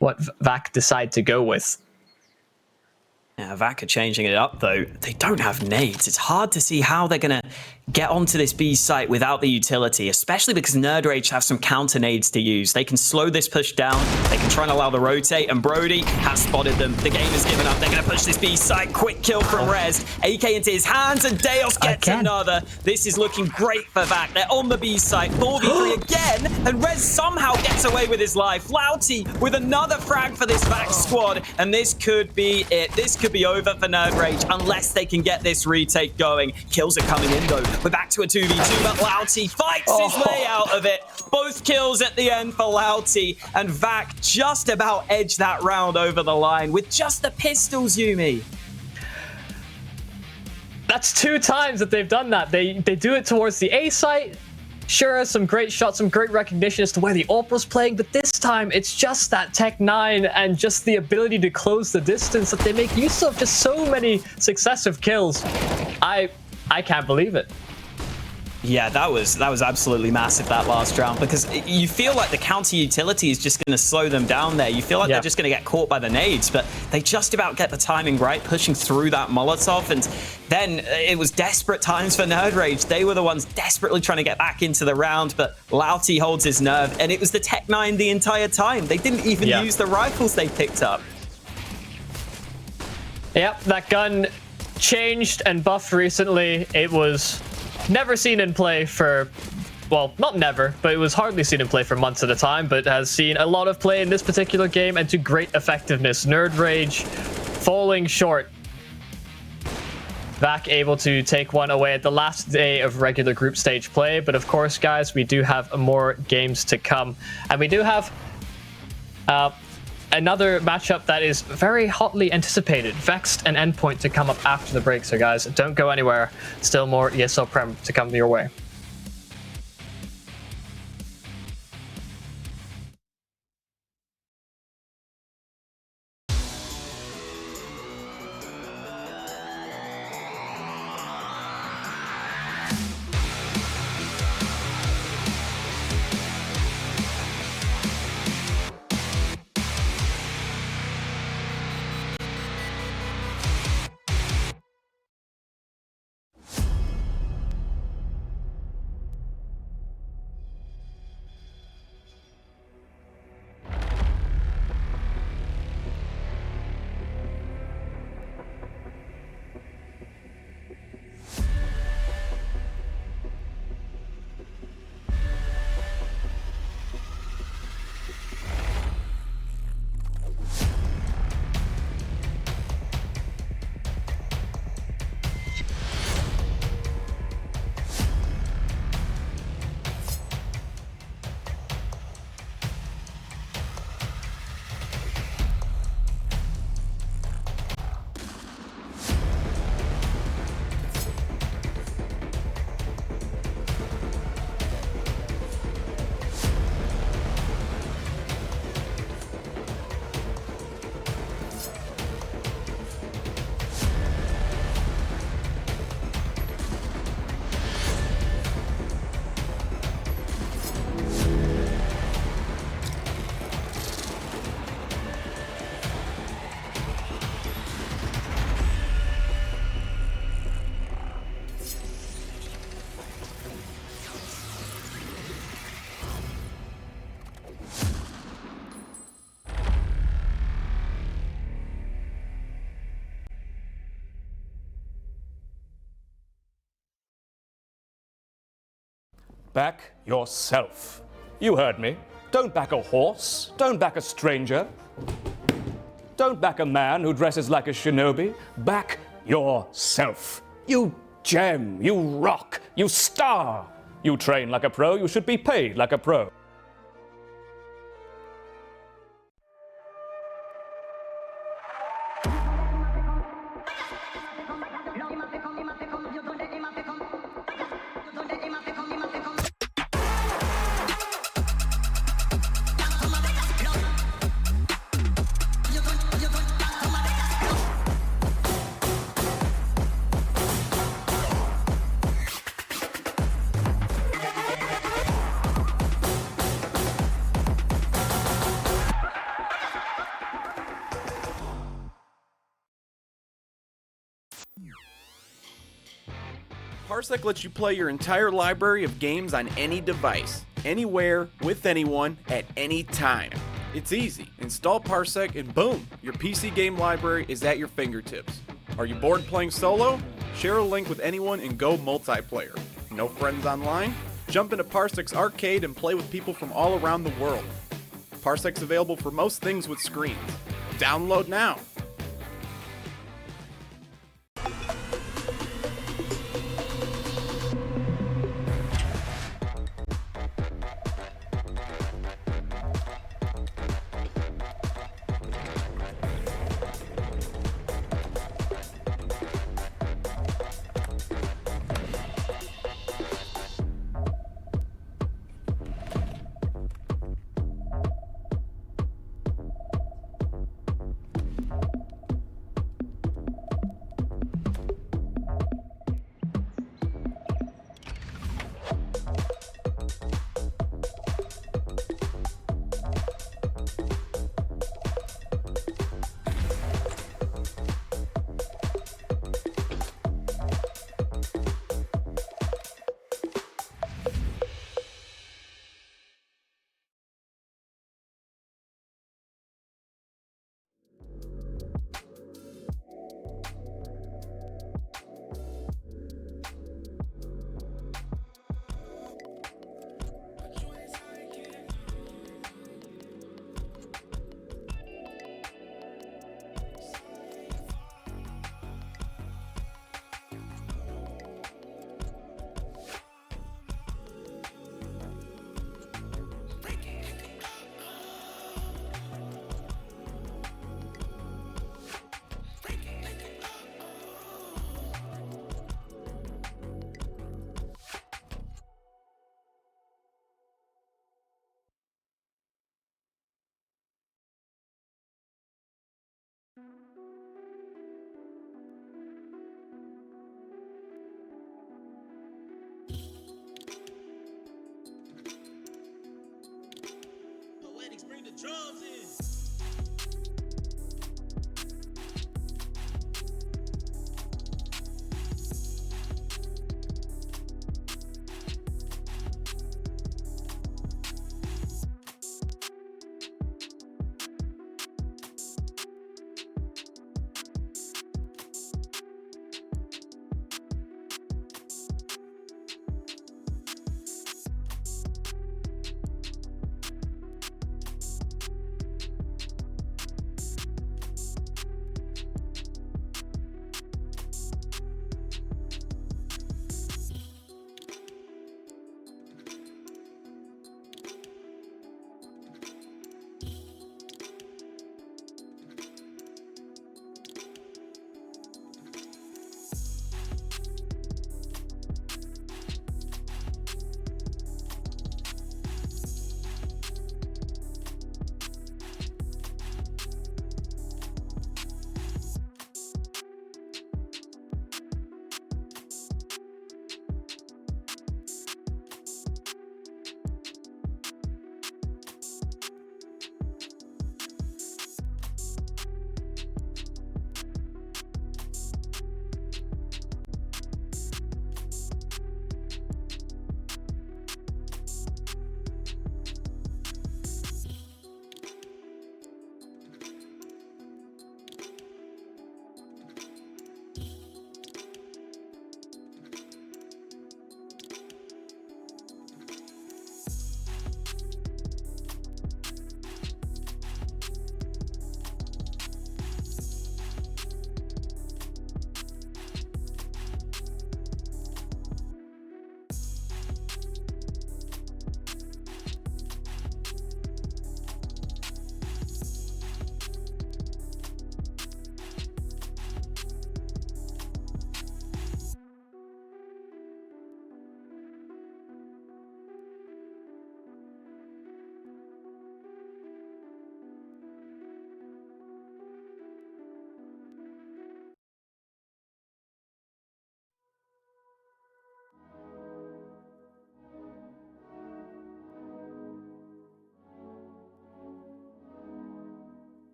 what Vac decide to go with. Yeah, Vac are changing it up, though. They don't have nades. It's hard to see how they're going to get onto this B site without the utility, especially because Nerd Rage have some counter nades to use. They can slow this push down. They can try and allow the rotate, and Brody has spotted them. The game has given up. They're going to push this B site. Quick kill from Rez. AK into his hands, and Deos gets another. This is looking great for Vac. They're on the B site. 4v3 again, and Rez somehow gets away with his life. Louty with another frag for this Vac squad, and this could be it. This could be over for Nerd Rage unless they can get this retake going. Kills are coming in, though. We're back to a 2v2, but Louty fights his way out of it. Both kills at the end for Louty, and Vac just about edged that round over the line with just the pistols, Yumi. That's 2 times that they've done that. They do it towards the A site. Sure, some great shots, some great recognition as to where the AWP was playing, but this time it's just that Tech9 and just the ability to close the distance that they make use of. Just so many successive kills. I can't believe it. Yeah, that was absolutely massive, that last round, because you feel like the counter utility is just going to slow them down there. You feel like they're just going to get caught by the nades, but they just about get the timing right, pushing through that Molotov, and then it was desperate times for Nerd Rage. They were the ones desperately trying to get back into the round, but Louty holds his nerve, and it was the Tech9 the entire time. They didn't even use the rifles they picked up. Yep, that gun changed and buffed recently. It was never seen in play for, well, not never, but it was hardly seen in play for months at a time, but has seen a lot of play in this particular game and to great effectiveness. Nerd Rage falling short. Vac able to take one away at the last day of regular group stage play, but of course, guys, we do have more games to come, and we do have another matchup that is very hotly anticipated. Vexed and Endpoint to come up after the break. So guys, don't go anywhere. Still more ESL Prem to come your way. Back yourself. You heard me. Don't back a horse. Don't back a stranger. Don't back a man who dresses like a shinobi. Back yourself. You gem. You rock. You star. You train like a pro. You should be paid like a pro. Parsec lets you play your entire library of games on any device, anywhere, with anyone, at any time. It's easy. Install Parsec and boom, your PC game library is at your fingertips. Are you bored playing solo? Share a link with anyone and go multiplayer. No friends online? Jump into Parsec's arcade and play with people from all around the world. Parsec's available for most things with screens. Download now. Bring the drums in.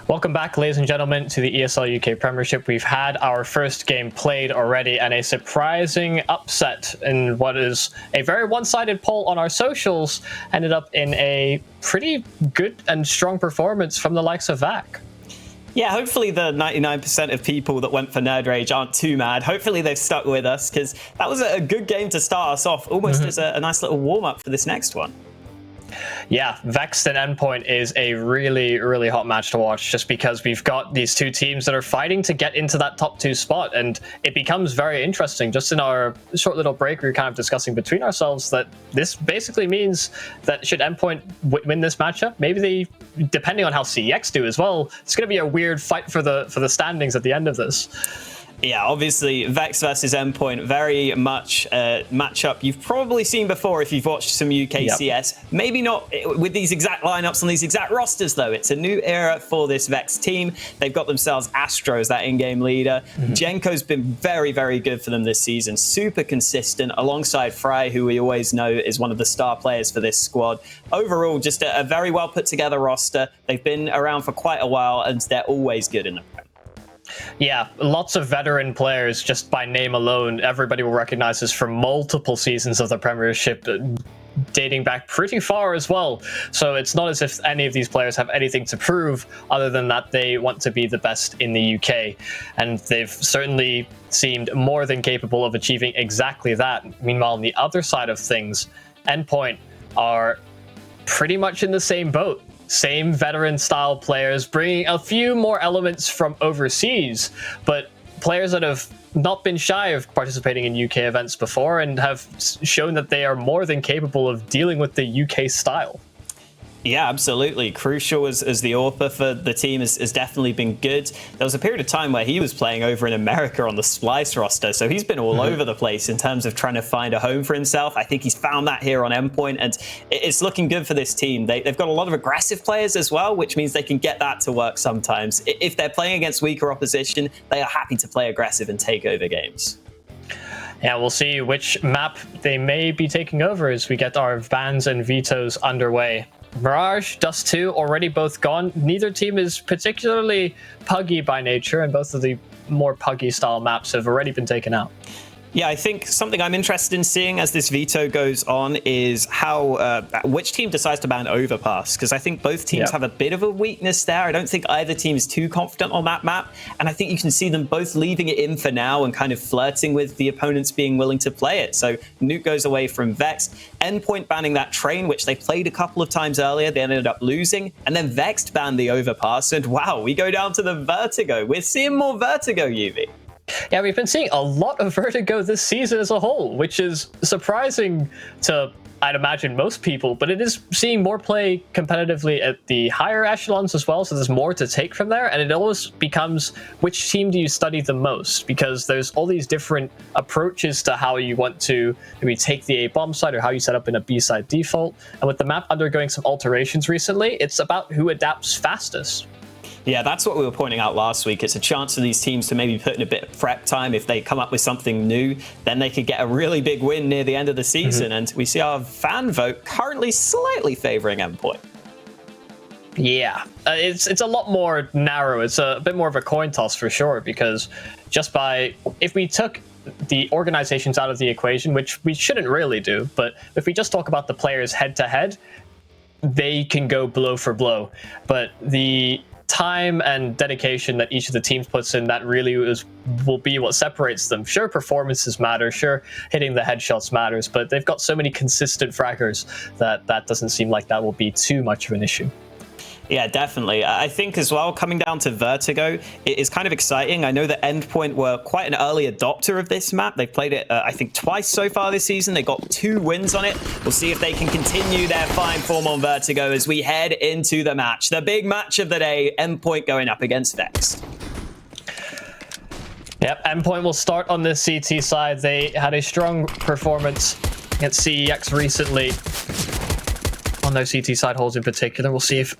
Welcome back, ladies and gentlemen, to the ESL UK Premiership. We've had our first game played already, and a surprising upset in what is a very one-sided poll on our socials ended up in a pretty good and strong performance from the likes of VAC. Yeah, hopefully the 99% of people that went for Nerd Rage aren't too mad. Hopefully they've stuck with us, because that was a good game to start us off, almost as a nice little warm-up for this next one. Yeah, Vexed and Endpoint is a really, really hot match to watch, just because we've got these two teams that are fighting to get into that top 2 spot, and it becomes very interesting. Just in our short little break, we were kind of discussing between ourselves that this basically means that should Endpoint win this matchup, maybe they, depending on how CEX do as well, it's going to be a weird fight for the standings at the end of this. Yeah, obviously, Vex versus Endpoint, very much a matchup you've probably seen before if you've watched some UK CS. Maybe not with these exact lineups on these exact rosters, though. It's a new era for this Vex team. They've got themselves Astro as that in-game leader. Jenko's been very, very good for them this season. Super consistent, alongside Fry, who we always know is one of the star players for this squad. Overall, just a very well put-together roster. They've been around for quite a while, and they're always good in the Prem. Yeah, lots of veteran players, just by name alone, everybody will recognize this from multiple seasons of the Premiership, dating back pretty far as well. So it's not as if any of these players have anything to prove other than that they want to be the best in the UK. And they've certainly seemed more than capable of achieving exactly that. Meanwhile, on the other side of things, Endpoint are pretty much in the same boat. Same veteran style players, bringing a few more elements from overseas, but players that have not been shy of participating in UK events before and have shown that they are more than capable of dealing with the UK style. Yeah, absolutely. Crucial as the author for the team has definitely been good. There was a period of time where he was playing over in America on the Splice roster, so he's been all over the place in terms of trying to find a home for himself. I think he's found that here on Endpoint, and it's looking good for this team. They've got a lot of aggressive players as well, which means they can get that to work sometimes. If they're playing against weaker opposition, they are happy to play aggressive and take over games. Yeah, we'll see which map they may be taking over as we get our bans and vetoes underway. Mirage, Dust 2 already both gone. Neither team is particularly puggy by nature, and both of the more puggy style maps have already been taken out. Yeah, I think something I'm interested in seeing as this veto goes on is how which team decides to ban Overpass, because I think both teams have a bit of a weakness there. I don't think either team is too confident on that map, and I think you can see them both leaving it in for now and kind of flirting with the opponents being willing to play it. So Nuke goes away from Vex, Endpoint banning that train, which they played a couple of times earlier, they ended up losing, and then Vexed banned the Overpass, and wow, we go down to the Vertigo. We're seeing more Vertigo, UV. Yeah, we've been seeing a lot of Vertigo this season as a whole, which is surprising to, I'd imagine, most people, but it is seeing more play competitively at the higher echelons as well, so there's more to take from there, and it always becomes, which team do you study the most? Because there's all these different approaches to how you want to maybe take the A bomb side or how you set up in a B side default, and with the map undergoing some alterations recently, it's about who adapts fastest. Yeah, that's what we were pointing out last week. It's a chance for these teams to maybe put in a bit of prep time. If they come up with something new, then they could get a really big win near the end of the season. And we see our fan vote currently slightly favoring Endpoint. Yeah, it's a lot more narrow. It's a bit more of a coin toss for sure, because just by, if we took the organizations out of the equation, which we shouldn't really do, but if we just talk about the players head to head, they can go blow for blow. But the time and dedication that each of the teams puts in, that really will be what separates them. Sure, performances matter, sure, hitting the headshots matters, but they've got so many consistent fraggers that doesn't seem like that will be too much of an issue. Yeah, definitely. I think as well, coming down to Vertigo, it is kind of exciting. I know that Endpoint were quite an early adopter of this map. They've played it, I think, twice so far this season. They got 2 wins on it. We'll see if they can continue their fine form on Vertigo as we head into the match. The big match of the day, Endpoint going up against Vex. Yep, Endpoint will start on the CT side. They had a strong performance against CEX recently on their CT side holds in particular. We'll see if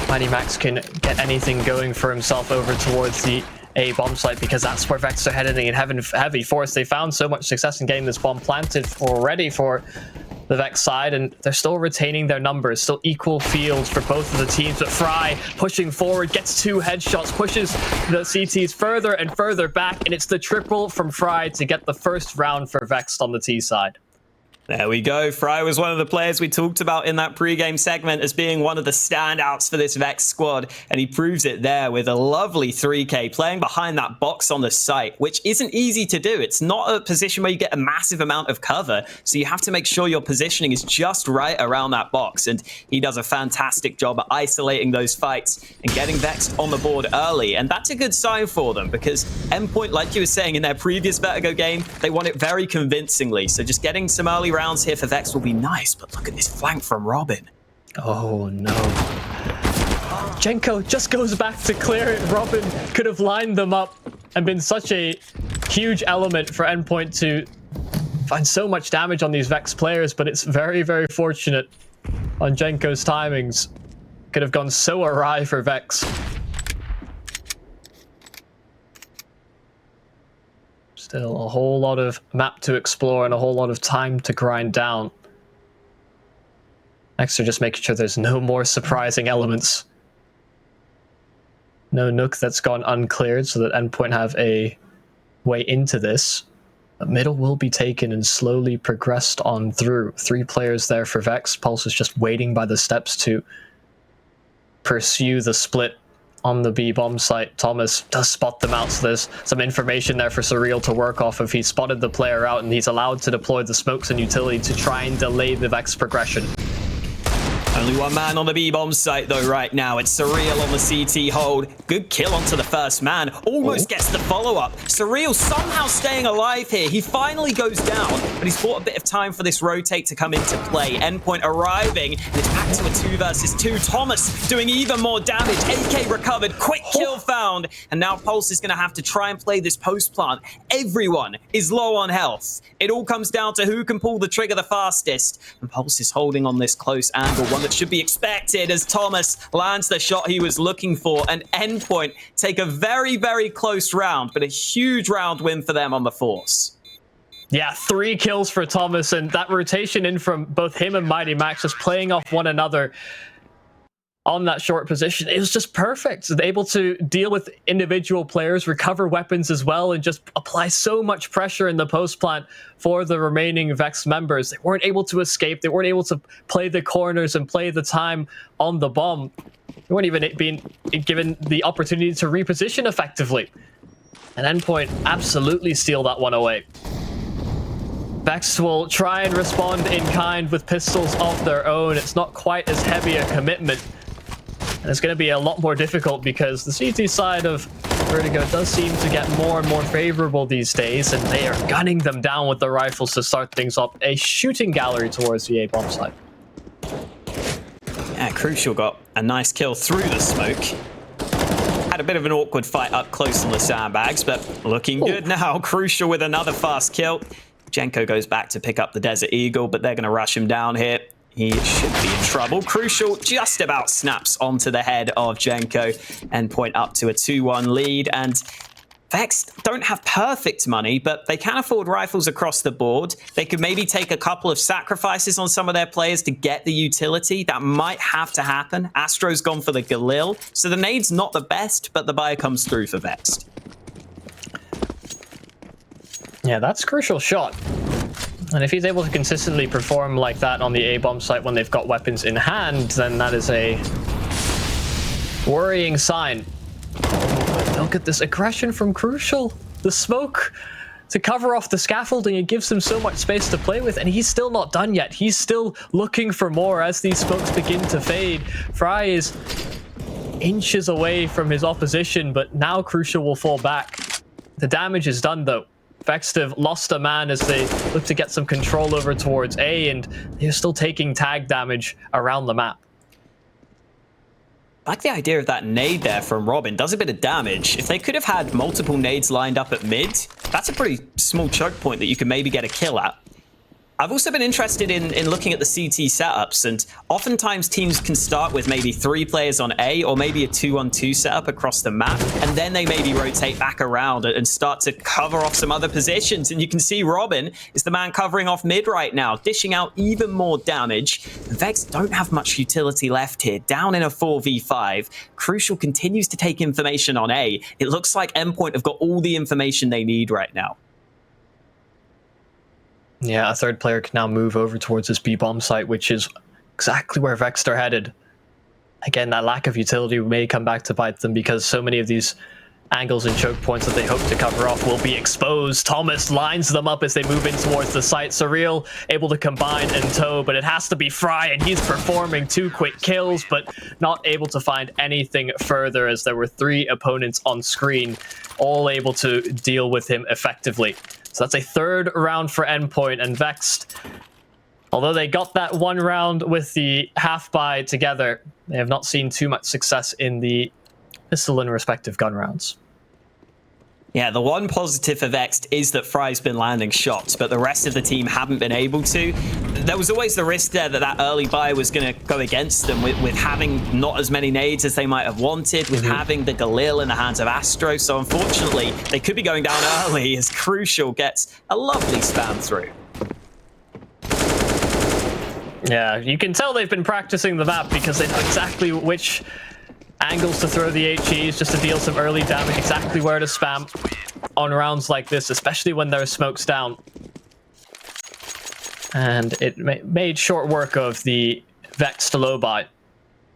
Mighty Max can get anything going for himself over towards the A bomb site, because that's where Vex are heading in heavy force. They found so much success in getting this bomb planted already for the Vex side, and they're still retaining their numbers, still equal fields for both of the teams. But Fry pushing forward, gets 2 headshots, pushes the CTs further and further back, and it's the triple from Fry to get the first round for Vex on the T side. There we go. Fry was one of the players we talked about in that pre-game segment as being one of the standouts for this Vex squad, and he proves it there with a lovely 3K, playing behind that box on the site, which isn't easy to do. It's not a position where you get a massive amount of cover, so you have to make sure your positioning is just right around that box, and he does a fantastic job at isolating those fights and getting Vex on the board early, and that's a good sign for them, because Endpoint, like you were saying in their previous Vertigo game, they won it very convincingly, so just getting some early rounds here for Vex will be nice, but look at this flank from Robin. Oh no. Jenko just goes back to clear it. Robin could have lined them up and been such a huge element for Endpoint to find so much damage on these Vex players, but it's very, very fortunate on Jenko's timings. Could have gone so awry for Vex. Still a whole lot of map to explore and a whole lot of time to grind down. Next, are just making sure there's no more surprising elements. No Nook that's gone uncleared, so that Endpoint have a way into this. The middle will be taken and slowly progressed on through. 3 players there for Vex. Pulse is just waiting by the steps to pursue the split on the B bomb site. Thomas does spot them out, so there's some information there for Surreal to work off of. He spotted the player out, and he's allowed to deploy the smokes and utility to try and delay the Vex progression. Only one man on the B-bomb site, though, right now. It's Surreal on the CT hold. Good kill onto the first man. Almost gets the follow-up. Surreal somehow staying alive here. He finally goes down, but he's bought a bit of time for this rotate to come into play. Endpoint arriving, and it's back to a 2 versus 2. Thomas doing even more damage. AK recovered. Quick kill found. And now Pulse is going to have to try and play this post-plant. Everyone is low on health. It all comes down to who can pull the trigger the fastest. And Pulse is holding on this close angle, one that should be expected as Thomas lands the shot he was looking for, and Endpoint take a very, very close round, but a huge round win for them on the Force. Yeah, 3 kills for Thomas, and that rotation in from both him and Mighty Max just playing off one another on that short position. It was just perfect. They're able to deal with individual players, recover weapons as well, and just apply so much pressure in the post plant for the remaining Vex members. They weren't able to escape. They weren't able to play the corners and play the time on the bomb. They weren't even being given the opportunity to reposition effectively. And Endpoint absolutely steal that one away. Vex will try and respond in kind with pistols of their own. It's not quite as heavy a commitment. And it's going to be a lot more difficult because the CT side of Vertigo does seem to get more and more favorable these days, and they are gunning them down with the rifles to start things up. A shooting gallery towards the A-bomb side. Yeah, Crucial got a nice kill through the smoke. Had a bit of an awkward fight up close on the sandbags, but looking good now. Crucial with another fast kill. Jenko goes back to pick up the Desert Eagle, but they're going to rush him down here. He should be in trouble. Crucial just about snaps onto the head of Jenko. Endpoint up to a 2-1 lead. And Vex don't have perfect money, but they can afford rifles across the board. They could maybe take a couple of sacrifices on some of their players to get the utility. That might have to happen. Astro's gone for the Galil. So the nade's not the best, but the buy comes through for Vex. Yeah, that's a crucial shot. And if he's able to consistently perform like that on the A-bomb site when they've got weapons in hand, then that is a worrying sign. Look at this aggression from Crucial. The smoke to cover off the scaffolding, it gives him so much space to play with, and he's still not done yet. He's still looking for more as these smokes begin to fade. Fry is inches away from his opposition, but now Crucial will fall back. The damage is done, though. Vex have lost a man as they look to get some control over towards A, and they're still taking tag damage around the map. I like the idea of that nade there from Robin. Does a bit of damage. If they could have had multiple nades lined up at mid, that's a pretty small choke point that you can maybe get a kill at. I've also been interested in looking at the CT setups, and oftentimes teams can start with maybe 3 players on A or maybe a 2-on-2 setup across the map, and then they maybe rotate back around and start to cover off some other positions. And you can see Robin is the man covering off mid right now, dishing out even more damage. Vex don't have much utility left here, down in a 4v5. Crucial continues to take information on A. It looks like Endpoint have got all the information they need right now. Yeah, a third player can now move over towards this B-bomb site, which is exactly where Vex are headed. Again, that lack of utility may come back to bite them because so many of these angles and choke points that they hope to cover off will be exposed. Thomas lines them up as they move in towards the site. Surreal able to combine and tow, but it has to be Fry, and he's performing 2 quick kills, but not able to find anything further as there were 3 opponents on screen, all able to deal with him effectively. So that's a 3rd round for Endpoint, and Vexed, although they got that 1 round with the half buy together, they have not seen too much success in the pistol and respective gun rounds. Yeah, the one positive for Vexed is that Fry's been landing shots, but the rest of the team haven't been able to. There was always the risk there that that early buy was going to go against them with having not as many nades as they might have wanted, with having the Galil in the hands of Astro. So unfortunately, they could be going down early as Crucial gets a lovely spam through. Yeah, you can tell they've been practicing the map because they know exactly which Angles to throw the HEs just to deal some early damage, exactly where to spam on rounds like this, especially when there are smokes down. And it made short work of the Vex to low buy.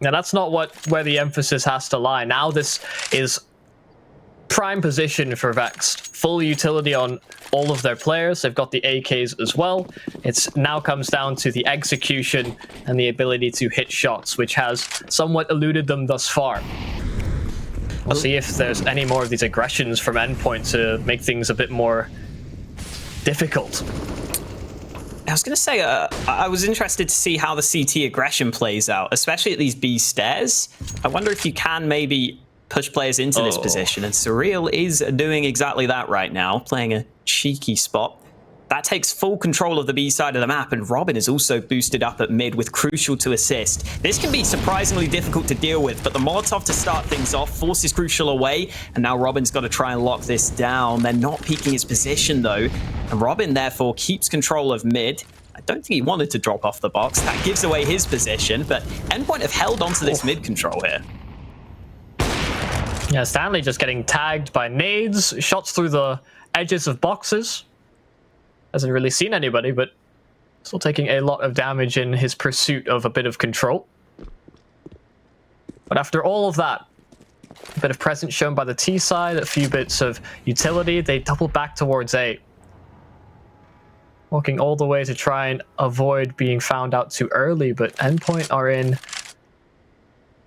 Now that's not where the emphasis has to lie. Now this is prime position for Vex. Full utility on all of their players. They've got the AKs as well. It's now comes down to the execution and the ability to hit shots, which has somewhat eluded them thus far. We'll see if there's any more of these aggressions from Endpoint to make things a bit more difficult. I was going to say, I was interested to see how the CT aggression plays out, especially at these B stairs. I wonder if you can maybe push players into this position, and Surreal is doing exactly that right now, playing a cheeky spot. That takes full control of the B side of the map, and Robin is also boosted up at mid with Crucial to assist. This can be surprisingly difficult to deal with, but the Molotov to start things off forces Crucial away, and now Robin's got to try and lock this down. They're not peeking his position though, and Robin therefore keeps control of mid. I don't think he wanted to drop off the box. That gives away his position, but Endpoint have held onto this mid control here. Yeah, Stanley just getting tagged by nades, shots through the edges of boxes. Hasn't really seen anybody, but still taking a lot of damage in his pursuit of a bit of control. But after all of that, a bit of presence shown by the T side, a few bits of utility, they double back towards A. Walking all the way to try and avoid being found out too early, but Endpoint are in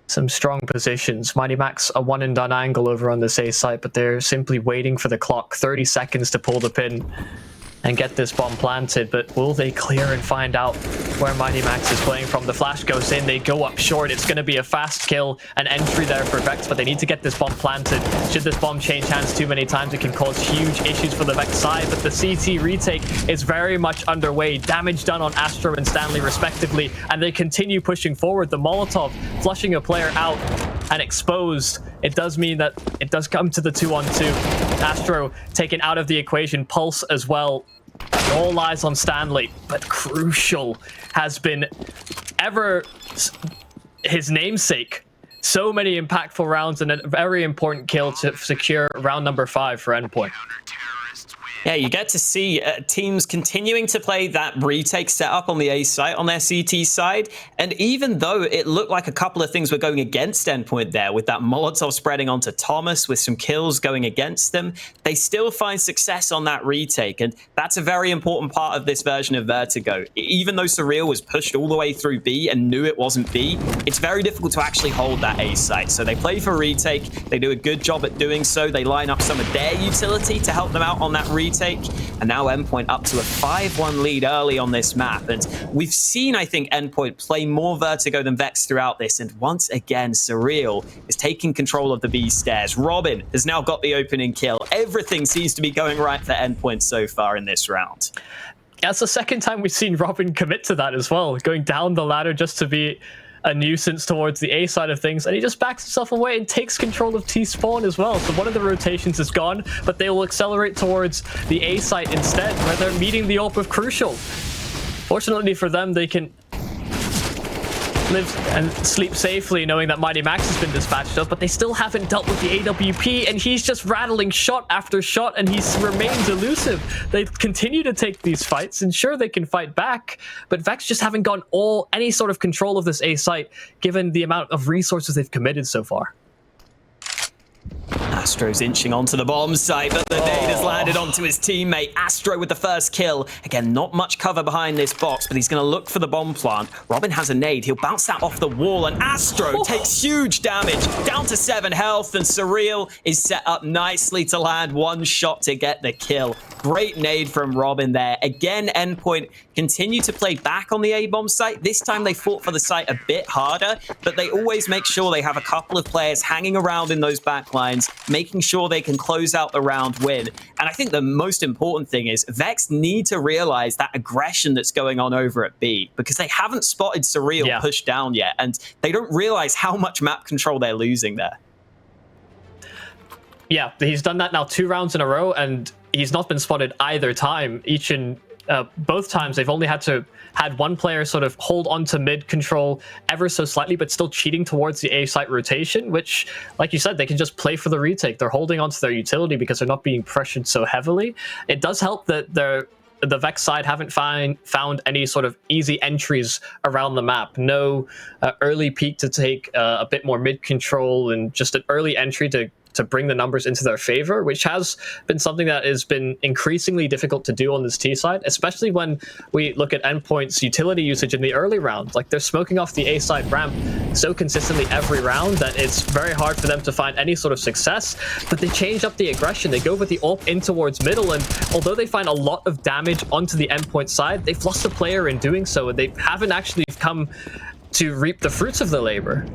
some strong positions. Mighty Max a one and done angle over on this A site, but they're simply waiting for the clock. 30 seconds to pull the pin and get this bomb planted, but will they clear and find out where Mighty Max is playing from? The flash goes in, they go up short. It's going to be a fast kill, an entry there for Vex, but they need to get this bomb planted. Should this bomb change hands too many times, it can cause huge issues for the Vex side, but the CT retake is very much underway. Damage done on Astro and Stanley respectively, and they continue pushing forward. The Molotov flushing a player out and exposed. It does mean that it does come to the 2-on-2. Astro taken out of the equation, Pulse as well. All eyes on Stanley, but Crucial has been ever his namesake. So many impactful rounds and a very important kill to secure round number 5 for Endpoint. Yeah, you get to see teams continuing to play that retake setup on the A site, on their CT side. And even though it looked like a couple of things were going against Endpoint there, with that Molotov spreading onto Thomas, with some kills going against them, they still find success on that retake. And that's a very important part of this version of Vertigo. Even though Surreal was pushed all the way through B and knew it wasn't B, it's very difficult to actually hold that A site. So they play for retake. They do a good job at doing so. They line up some of their utility to help them out on that retake. And now Endpoint up to a 5-1 lead early on this map. And we've seen, I think, Endpoint play more Vertigo than Vex throughout this. And once again, Surreal is taking control of the B stairs. Robin has now got the opening kill. Everything seems to be going right for Endpoint so far in this round. That's the second time we've seen Robin commit to that as well, going down the ladder just to be a nuisance towards the A side of things, and he just backs himself away and takes control of T-spawn as well. So one of the rotations is gone, but they will accelerate towards the A site instead, where they're meeting the ult with Crucial. Fortunately for them, they can live and sleep safely knowing that Mighty Max has been dispatched up, but they still haven't dealt with the AWP, and he's just rattling shot after shot, and he remains elusive. They continue to take these fights, and sure, they can fight back, but Vex just haven't gotten any sort of control of this A site, given the amount of resources they've committed so far. Astro's inching onto the bomb site, but the nade has landed onto his teammate. Astro with the first kill. Again, not much cover behind this box, but he's going to look for the bomb plant. Robin has a nade. He'll bounce that off the wall, and Astro takes huge damage, down to 7 health, and Surreal is set up nicely to land one shot to get the kill. Great nade from Robin there. Again, Endpoint continue to play back on the A-bomb site. This time they fought for the site a bit harder, but they always make sure they have a couple of players hanging around in those back lines, making sure they can close out the round win. And I think the most important thing is Vex need to realize that aggression that's going on over at B, because they haven't spotted Surreal push down yet, and they don't realize how much map control they're losing there. Yeah, he's done that now 2 rounds in a row, and he's not been spotted either time. Each and both times they've only had one player sort of hold on to mid control ever so slightly, but still cheating towards the A site rotation, which, like you said, they can just play for the retake. They're holding onto their utility because they're not being pressured so heavily. It does help that the Vex side haven't found any sort of easy entries around the map. No early peak to take a bit more mid control, and just an early entry to bring the numbers into their favor, which has been something that has been increasingly difficult to do on this T side, especially when we look at Endpoint's utility usage in the early round. Like, they're smoking off the A side ramp so consistently every round that it's very hard for them to find any sort of success, but they change up the aggression. They go with the AWP in towards middle, and although they find a lot of damage onto the Endpoint side, they've lost a player in doing so, and they haven't actually come to reap the fruits of the labor.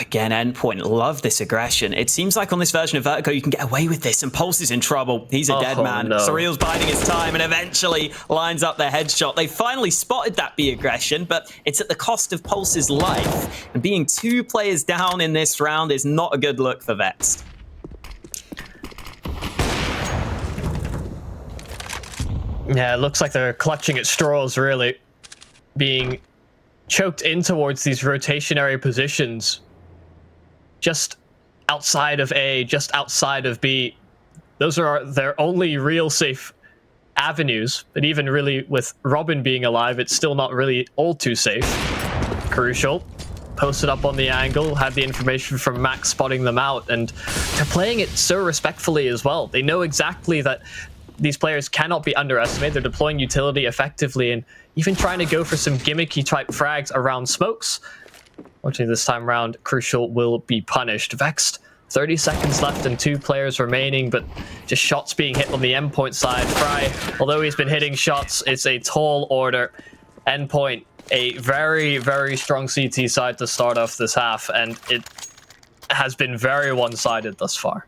Again, Endpoint, love this aggression. It seems like on this version of Vertigo, you can get away with this, and Pulse is in trouble. He's a dead man. No. Surreal's biding his time and eventually lines up their headshot. They finally spotted that B aggression, but it's at the cost of Pulse's life. And being 2 players down in this round is not a good look for Vex. Yeah, it looks like they're clutching at straws, really. Being choked in towards these rotationary positions just outside of A, just outside of B. Those are their only real safe avenues, but even really with Robin being alive, it's still not really all too safe. Crucial posted up on the angle, had the information from Max spotting them out, and they're playing it so respectfully as well. They know exactly that these players cannot be underestimated. They're deploying utility effectively and even trying to go for some gimmicky type frags around smokes. Fortunately, this time around, Crucial will be punished. Vexed, 30 seconds left and 2 players remaining, but just shots being hit on the Endpoint side. Fry, although he's been hitting shots, it's a tall order. Endpoint, a very, very strong CT side to start off this half, and it has been very one-sided thus far.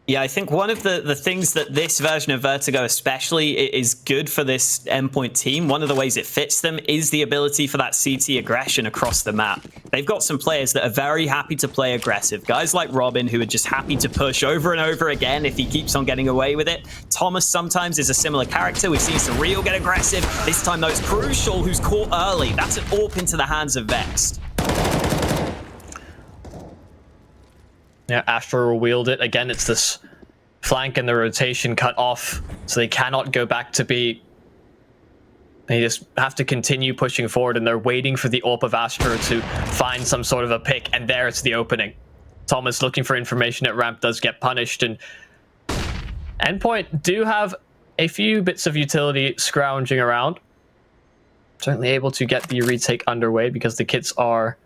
Yeah, I think one of the things that this version of Vertigo especially is good for this Endpoint team, one of the ways it fits them, is the ability for that CT aggression across the map. They've got some players that are very happy to play aggressive. Guys like Robin, who are just happy to push over and over again if he keeps on getting away with it. Thomas sometimes is a similar character. We've seen Surreal get aggressive. This time, though, it's Crucial, who's caught early. That's an AWP into the hands of Vexed. Yeah, Astra will wield it. Again, it's this flank and the rotation cut off, so they cannot go back to B. They just have to continue pushing forward, and they're waiting for the AWP of Astra to find some sort of a pick, and there's the opening. Thomas looking for information at ramp does get punished, and Endpoint do have a few bits of utility scrounging around. Certainly able to get the retake underway because the kits are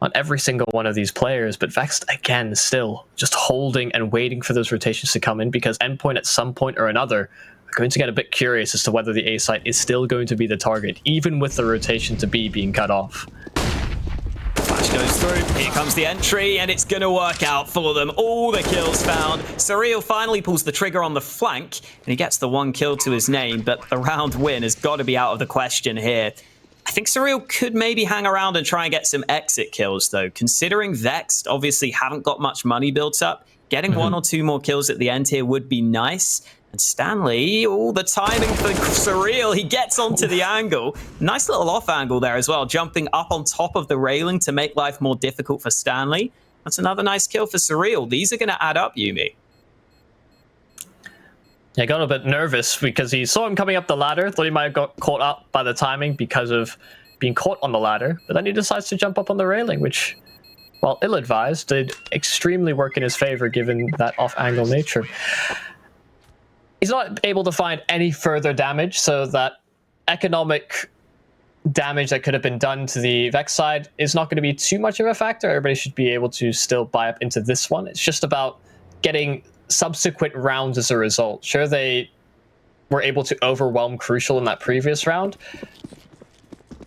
on every single one of these players, but Vexed, again, still just holding and waiting for those rotations to come in, because Endpoint at some point or another are going to get a bit curious as to whether the A site is still going to be the target, even with the rotation to B being cut off. Flash goes through, here comes the entry, and it's going to work out for them. All the kills found. Surreal finally pulls the trigger on the flank, and he gets the 1 kill to his name, but the round win has got to be out of the question here. I think Surreal could maybe hang around and try and get some exit kills, though. Considering Vexed obviously haven't got much money built up, getting 1 or 2 more kills at the end here would be nice. And Stanley, all the timing for Surreal, he gets onto the angle. Nice little off angle there as well, jumping up on top of the railing to make life more difficult for Stanley. That's another nice kill for Surreal. These are going to add up, Yumi. I got a bit nervous because he saw him coming up the ladder, thought he might have got caught up by the timing because of being caught on the ladder, but then he decides to jump up on the railing, which, while ill-advised, did extremely work in his favor given that off-angle nature. He's not able to find any further damage, so that economic damage that could have been done to the Vex side is not going to be too much of a factor. Everybody should be able to still buy up into this one. It's just about getting subsequent rounds as a result. Sure, they were able to overwhelm Crucial in that previous round,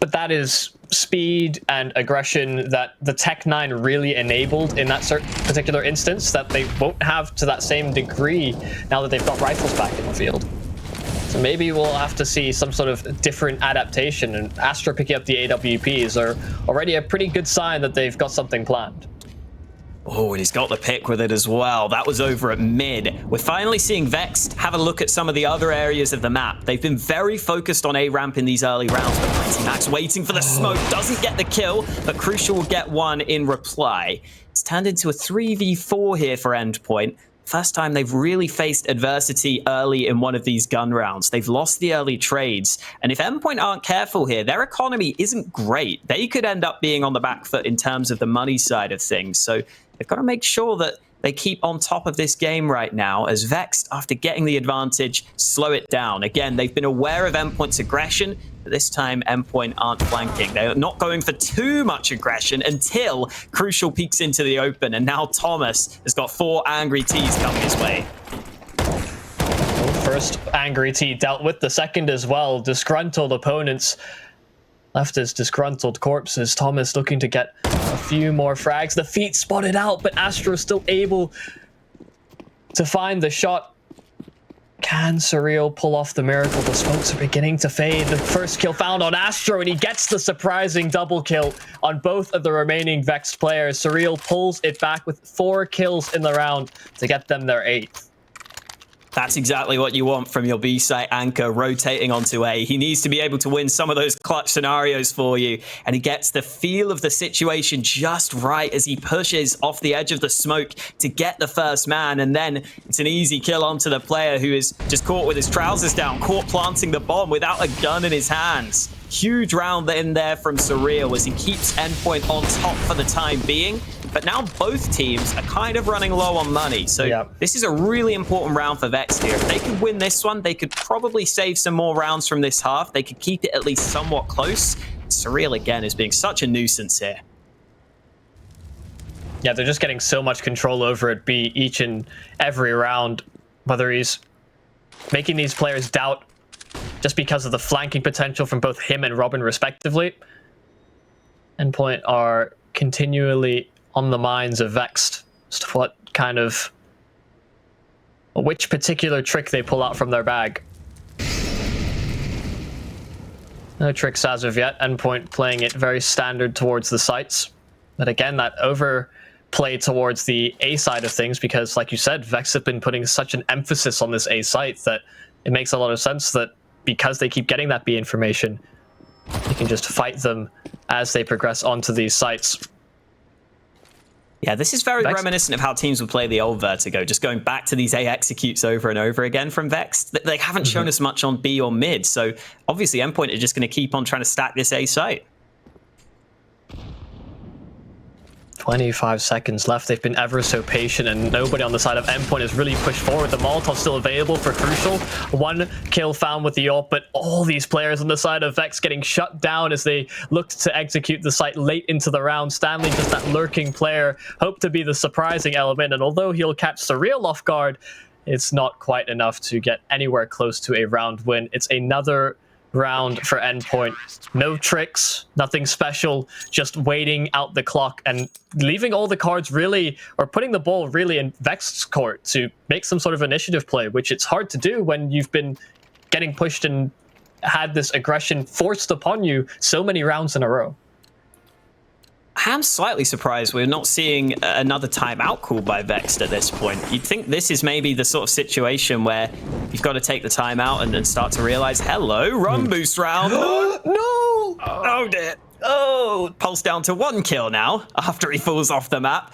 but that is speed and aggression that the Tech-9 really enabled in that particular instance that they won't have to that same degree now that they've got rifles back in the field. So maybe we'll have to see some sort of different adaptation, and Astra picking up the AWPs are already a pretty good sign that they've got something planned. Oh, and he's got the pick with it as well. That was over at mid. We're finally seeing Vexed have a look at some of the other areas of the map. They've been very focused on A ramp in these early rounds, but Mighty Max waiting for the smoke, doesn't get the kill, but Crucial will get one in reply. It's turned into a 3v4 here for Endpoint. First time they've really faced adversity early in one of these gun rounds. They've lost the early trades. And if Endpoint aren't careful here, their economy isn't great. They could end up being on the back foot in terms of the money side of things. So they've got to make sure that they keep on top of this game right now, as Vexed, after getting the advantage, slow it down. Again, they've been aware of Endpoint's aggression, but this time Endpoint aren't flanking. They're not going for too much aggression until Crucial peeks into the open, and now Thomas has got 4 angry T's coming his way. First angry T dealt with, the second as well. Disgruntled opponents left as disgruntled corpses. Thomas looking to get a few more frags. The feet spotted out, but Astro still able to find the shot. Can Surreal pull off the miracle? The smokes are beginning to fade. The first kill found on Astro, and he gets the surprising double kill on both of the remaining Vexed players. Surreal pulls it back with 4 kills in the round to get them their 8th. That's exactly what you want from your B-site anchor rotating onto A. He needs to be able to win some of those clutch scenarios for you, and he gets the feel of the situation just right as he pushes off the edge of the smoke to get the first man, and then it's an easy kill onto the player who is just caught with his trousers down, caught planting the bomb without a gun in his hands. Huge round in there from Surreal as he keeps Endpoint on top for the time being. But now both teams are kind of running low on money. So This is a really important round for Vex here. If they could win this one, they could probably save some more rounds from this half. They could keep it at least somewhat close. Surreal, again, is being such a nuisance here. Yeah, they're just getting so much control over it B each and every round. Whether he's making these players doubt just because of the flanking potential from both him and Robin respectively. Endpoint are continually on the minds of Vexed as to what kind of, which particular trick they pull out from their bag. No tricks as of yet. Endpoint playing it very standard towards the sites. But again, that overplay towards the A side of things, because like you said, Vex have been putting such an emphasis on this A site that it makes a lot of sense that because they keep getting that B information, they can just fight them as they progress onto these sites. Yeah, this is very reminiscent of how teams would play the old Vertigo, just going back to these A executes over and over again from Vex. They haven't shown us much on B or mid, so obviously Endpoint are just going to keep on trying to stack this A site. 25 seconds left. They've been ever so patient, and nobody on the side of Endpoint has really pushed forward. The Molotov still available for Crucial. 1 kill found with the AWP, but all these players on the side of Vex getting shut down as they looked to execute the site late into the round. Stanley, just that lurking player, hoped to be the surprising element, and although he'll catch Surreal off guard, it's not quite enough to get anywhere close to a round win. It's another round for Endpoint. No tricks, nothing special, just waiting out the clock and leaving all the cards really, or putting the ball really in Vex's court to make some sort of initiative play, which it's hard to do when you've been getting pushed and had this aggression forced upon you so many rounds in a row. I'm slightly surprised we're not seeing another timeout called by Vexed at this point. You'd think this is maybe the sort of situation where you've got to take the timeout and start to realize, hello, run boost round. No! Oh dear. Oh, Pulse down to 1 kill now after he falls off the map.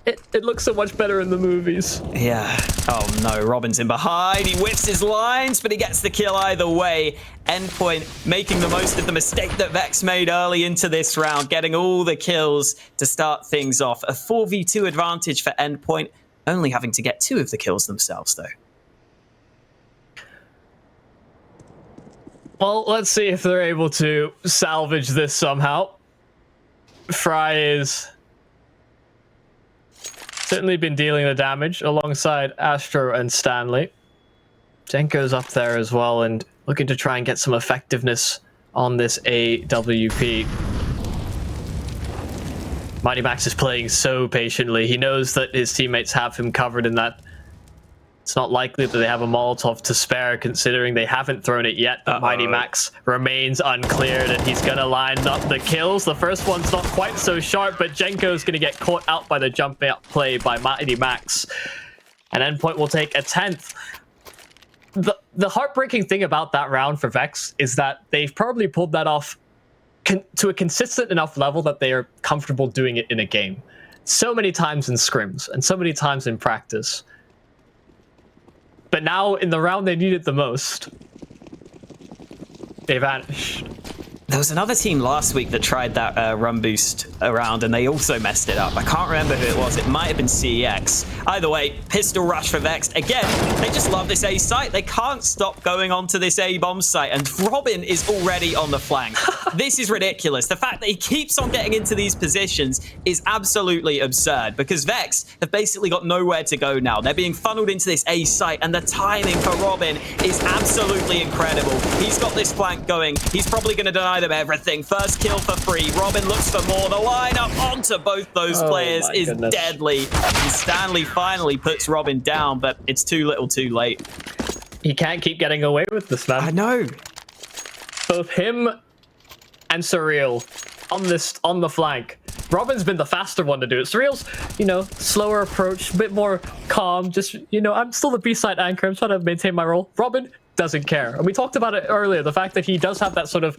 It looks so much better in the movies. Yeah. Oh no, Robin's in behind. He whips his lines, but he gets the kill either way. Endpoint making the most of the mistake that Vex made early into this round, getting all the kills to start things off. A 4v2 advantage for Endpoint, only having to get 2 of the kills themselves though. Well, let's see if they're able to salvage this somehow. Fry is certainly been dealing the damage alongside Astro and Stanley. Jenko's up there as well and looking to try and get some effectiveness on this AWP. Mighty Max is playing so patiently. He knows that his teammates have him covered in that It's not likely that they have a Molotov to spare, considering they haven't thrown it yet. But Mighty Max remains uncleared, and he's going to line up the kills. The first one's not quite so sharp, but Jenko's going to get caught out by the jumping up play by Mighty Max. And Endpoint will take a 10th. The heartbreaking thing about that round for Vex is that they've probably pulled that off to a consistent enough level that they are comfortable doing it in a game. So many times in scrims, and so many times in practice. But now, in the round they needed the most, they vanished. There was another team last week that tried that run boost around, and they also messed it up. I can't remember who it was. It might have been CEX. Either way, pistol rush for Vex. Again, they just love this A site. They can't stop going onto this A bomb site, and Robin is already on the flank. This is ridiculous. The fact that he keeps on getting into these positions is absolutely absurd, because Vex have basically got nowhere to go now. They're being funneled into this A site, and the timing for Robin is absolutely incredible. He's got this flank going. He's probably going to deny them everything. First kill for free. Robin looks for more. The lineup onto both those players is deadly. And Stanley finally puts Robin down, but it's too little too late. He can't keep getting away with this, man. I know. Both him and Surreal on the flank. Robin's been the faster one to do it. Surreal's, slower approach, a bit more calm. Just, I'm still the B-side anchor. I'm trying to maintain my role. Robin doesn't care. And we talked about it earlier, the fact that he does have that sort of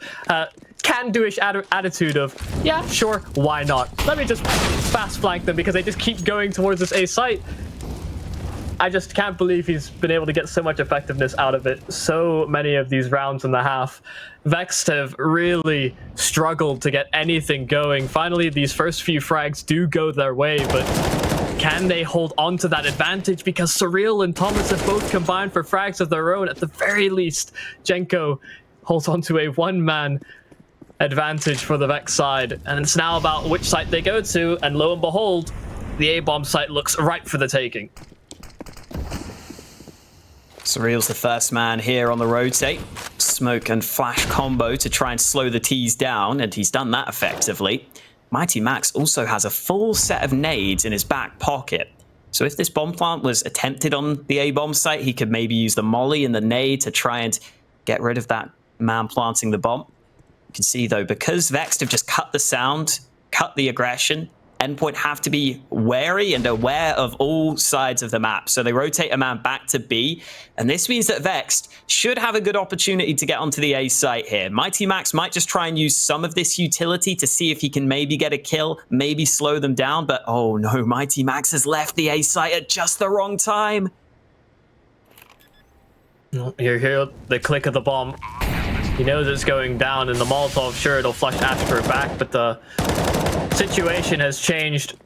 can-do-ish attitude of, yeah, sure, why not? Let me just fast flank them because they just keep going towards this A site. I just can't believe he's been able to get so much effectiveness out of it. So many of these rounds in the half. Vex have really struggled to get anything going. Finally, these first few frags do go their way, but can they hold on to that advantage? Because Surreal and Thomas have both combined for frags of their own. At the very least, Jenko holds on to a one-man advantage for the Vex side. And it's now about which site they go to. And lo and behold, the A-bomb site looks ripe for the taking. Surreal's the first man here on the rotate. Smoke and flash combo to try and slow the T's down, and he's done that effectively. Mighty Max also has a full set of nades in his back pocket. So if this bomb plant was attempted on the A-bomb site, he could maybe use the molly and the nade to try and get rid of that man planting the bomb. You can see, though, because Vex have just cut the sound, cut the aggression, Endpoint have to be wary and aware of all sides of the map. So they rotate a man back to B, and this means that Vex should have a good opportunity to get onto the A site here. Mighty Max might just try and use some of this utility to see if he can maybe get a kill, maybe slow them down, but oh no, Mighty Max has left the A site at just the wrong time. You hear the click of the bomb. He knows it's going down, and the Molotov, sure, it'll flush Astro back, but the situation has changed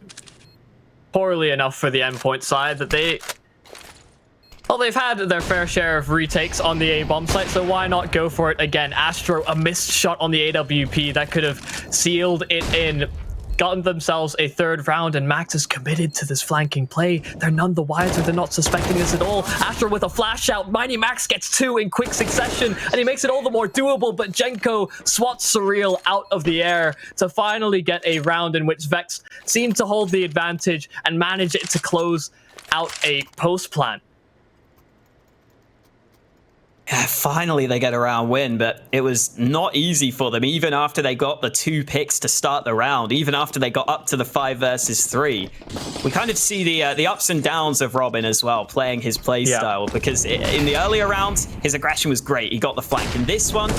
poorly enough for the Endpoint side that they've had their fair share of retakes on the A-bomb site, so why not go for it again? Astro, a missed shot on the AWP that could have sealed it in, gotten themselves a third round, and Max is committed to this flanking play. They're none the wiser. They're not suspecting this at all. Astro with a flash out. Mighty Max gets two in quick succession, and he makes it all the more doable, but Jenko swats Surreal out of the air to finally get a round in which Vex seemed to hold the advantage and manage it to close out a post plant. Yeah, finally they get a round win, but it was not easy for them, even after they got the 2 picks to start the round, even after they got up to the 5 versus 3. We kind of see the ups and downs of Robin as well, playing his play style, because in the earlier rounds, his aggression was great. He got the flank. In this one,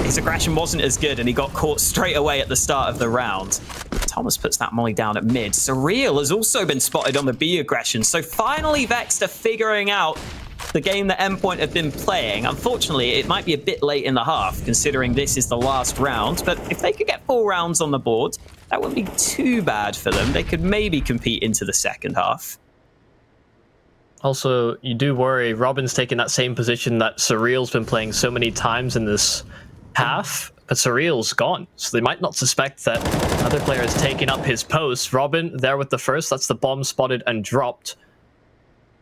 his aggression wasn't as good, and he got caught straight away at the start of the round. Thomas puts that molly down at mid. Surreal has also been spotted on the B aggression, so finally Vex are figuring out the game that Endpoint have been playing. Unfortunately, it might be a bit late in the half, considering this is the last round, but if they could get 4 rounds on the board, that wouldn't be too bad for them. They could maybe compete into the second half. Also, you do worry, Robin's taking that same position that Surreal's been playing so many times in this half, but Surreal's gone, so they might not suspect that another player is taking up his post. Robin there with the first, that's the bomb spotted and dropped.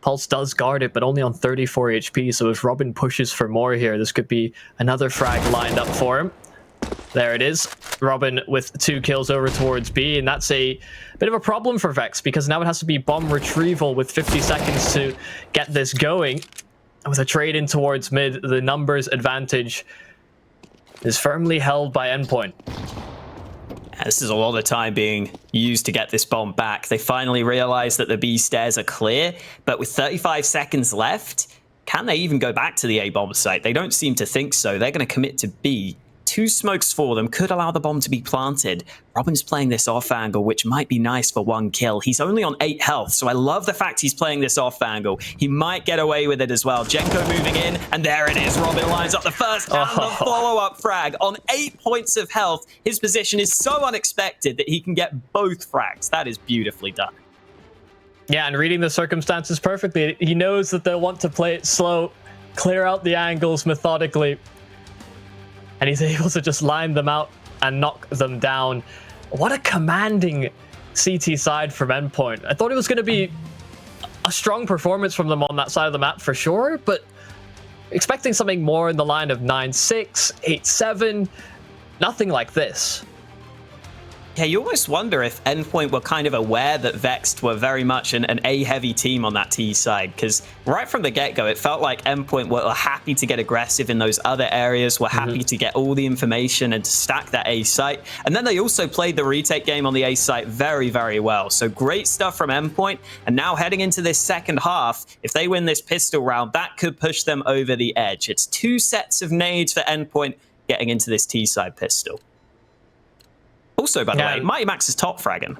Pulse does guard it, but only on 34 HP, so if Robin pushes for more here, this could be another frag lined up for him. There it is. Robin with 2 kills over towards B, and that's a bit of a problem for Vex because now it has to be bomb retrieval with 50 seconds to get this going. And with a trade in towards mid, the numbers advantage is firmly held by Endpoint. This is a lot of time being used to get this bomb back. They finally realize that the B stairs are clear, but with 35 seconds left, can they even go back to the A bomb site? They don't seem to think so. They're going to commit to B. 2 smokes for them could allow the bomb to be planted. Robin's playing this off angle, which might be nice for 1 kill. He's only on 8 health, so I love the fact he's playing this off angle. He might get away with it as well. Jenko moving in, and there it is. Robin lines up the first and the follow-up frag. On 8 points of health, his position is so unexpected that he can get both frags. That is beautifully done. Yeah, and reading the circumstances perfectly, he knows that they'll want to play it slow, clear out the angles methodically, and he's able to just line them out and knock them down. What a commanding CT side from Endpoint. I thought it was going to be a strong performance from them on that side of the map for sure, but expecting something more in the line of 9-6, 8-7, nothing like this. Yeah, you almost wonder if Endpoint were kind of aware that Vexed were very much an A-heavy team on that T side, because right from the get-go, it felt like Endpoint were happy to get aggressive in those other areas, were happy to get all the information and to stack that A site. And then they also played the retake game on the A site very, very well. So great stuff from Endpoint. And now heading into this second half, if they win this pistol round, that could push them over the edge. It's 2 sets of nades for Endpoint getting into this T side pistol. Also, by the way, Mighty Max is top fragging.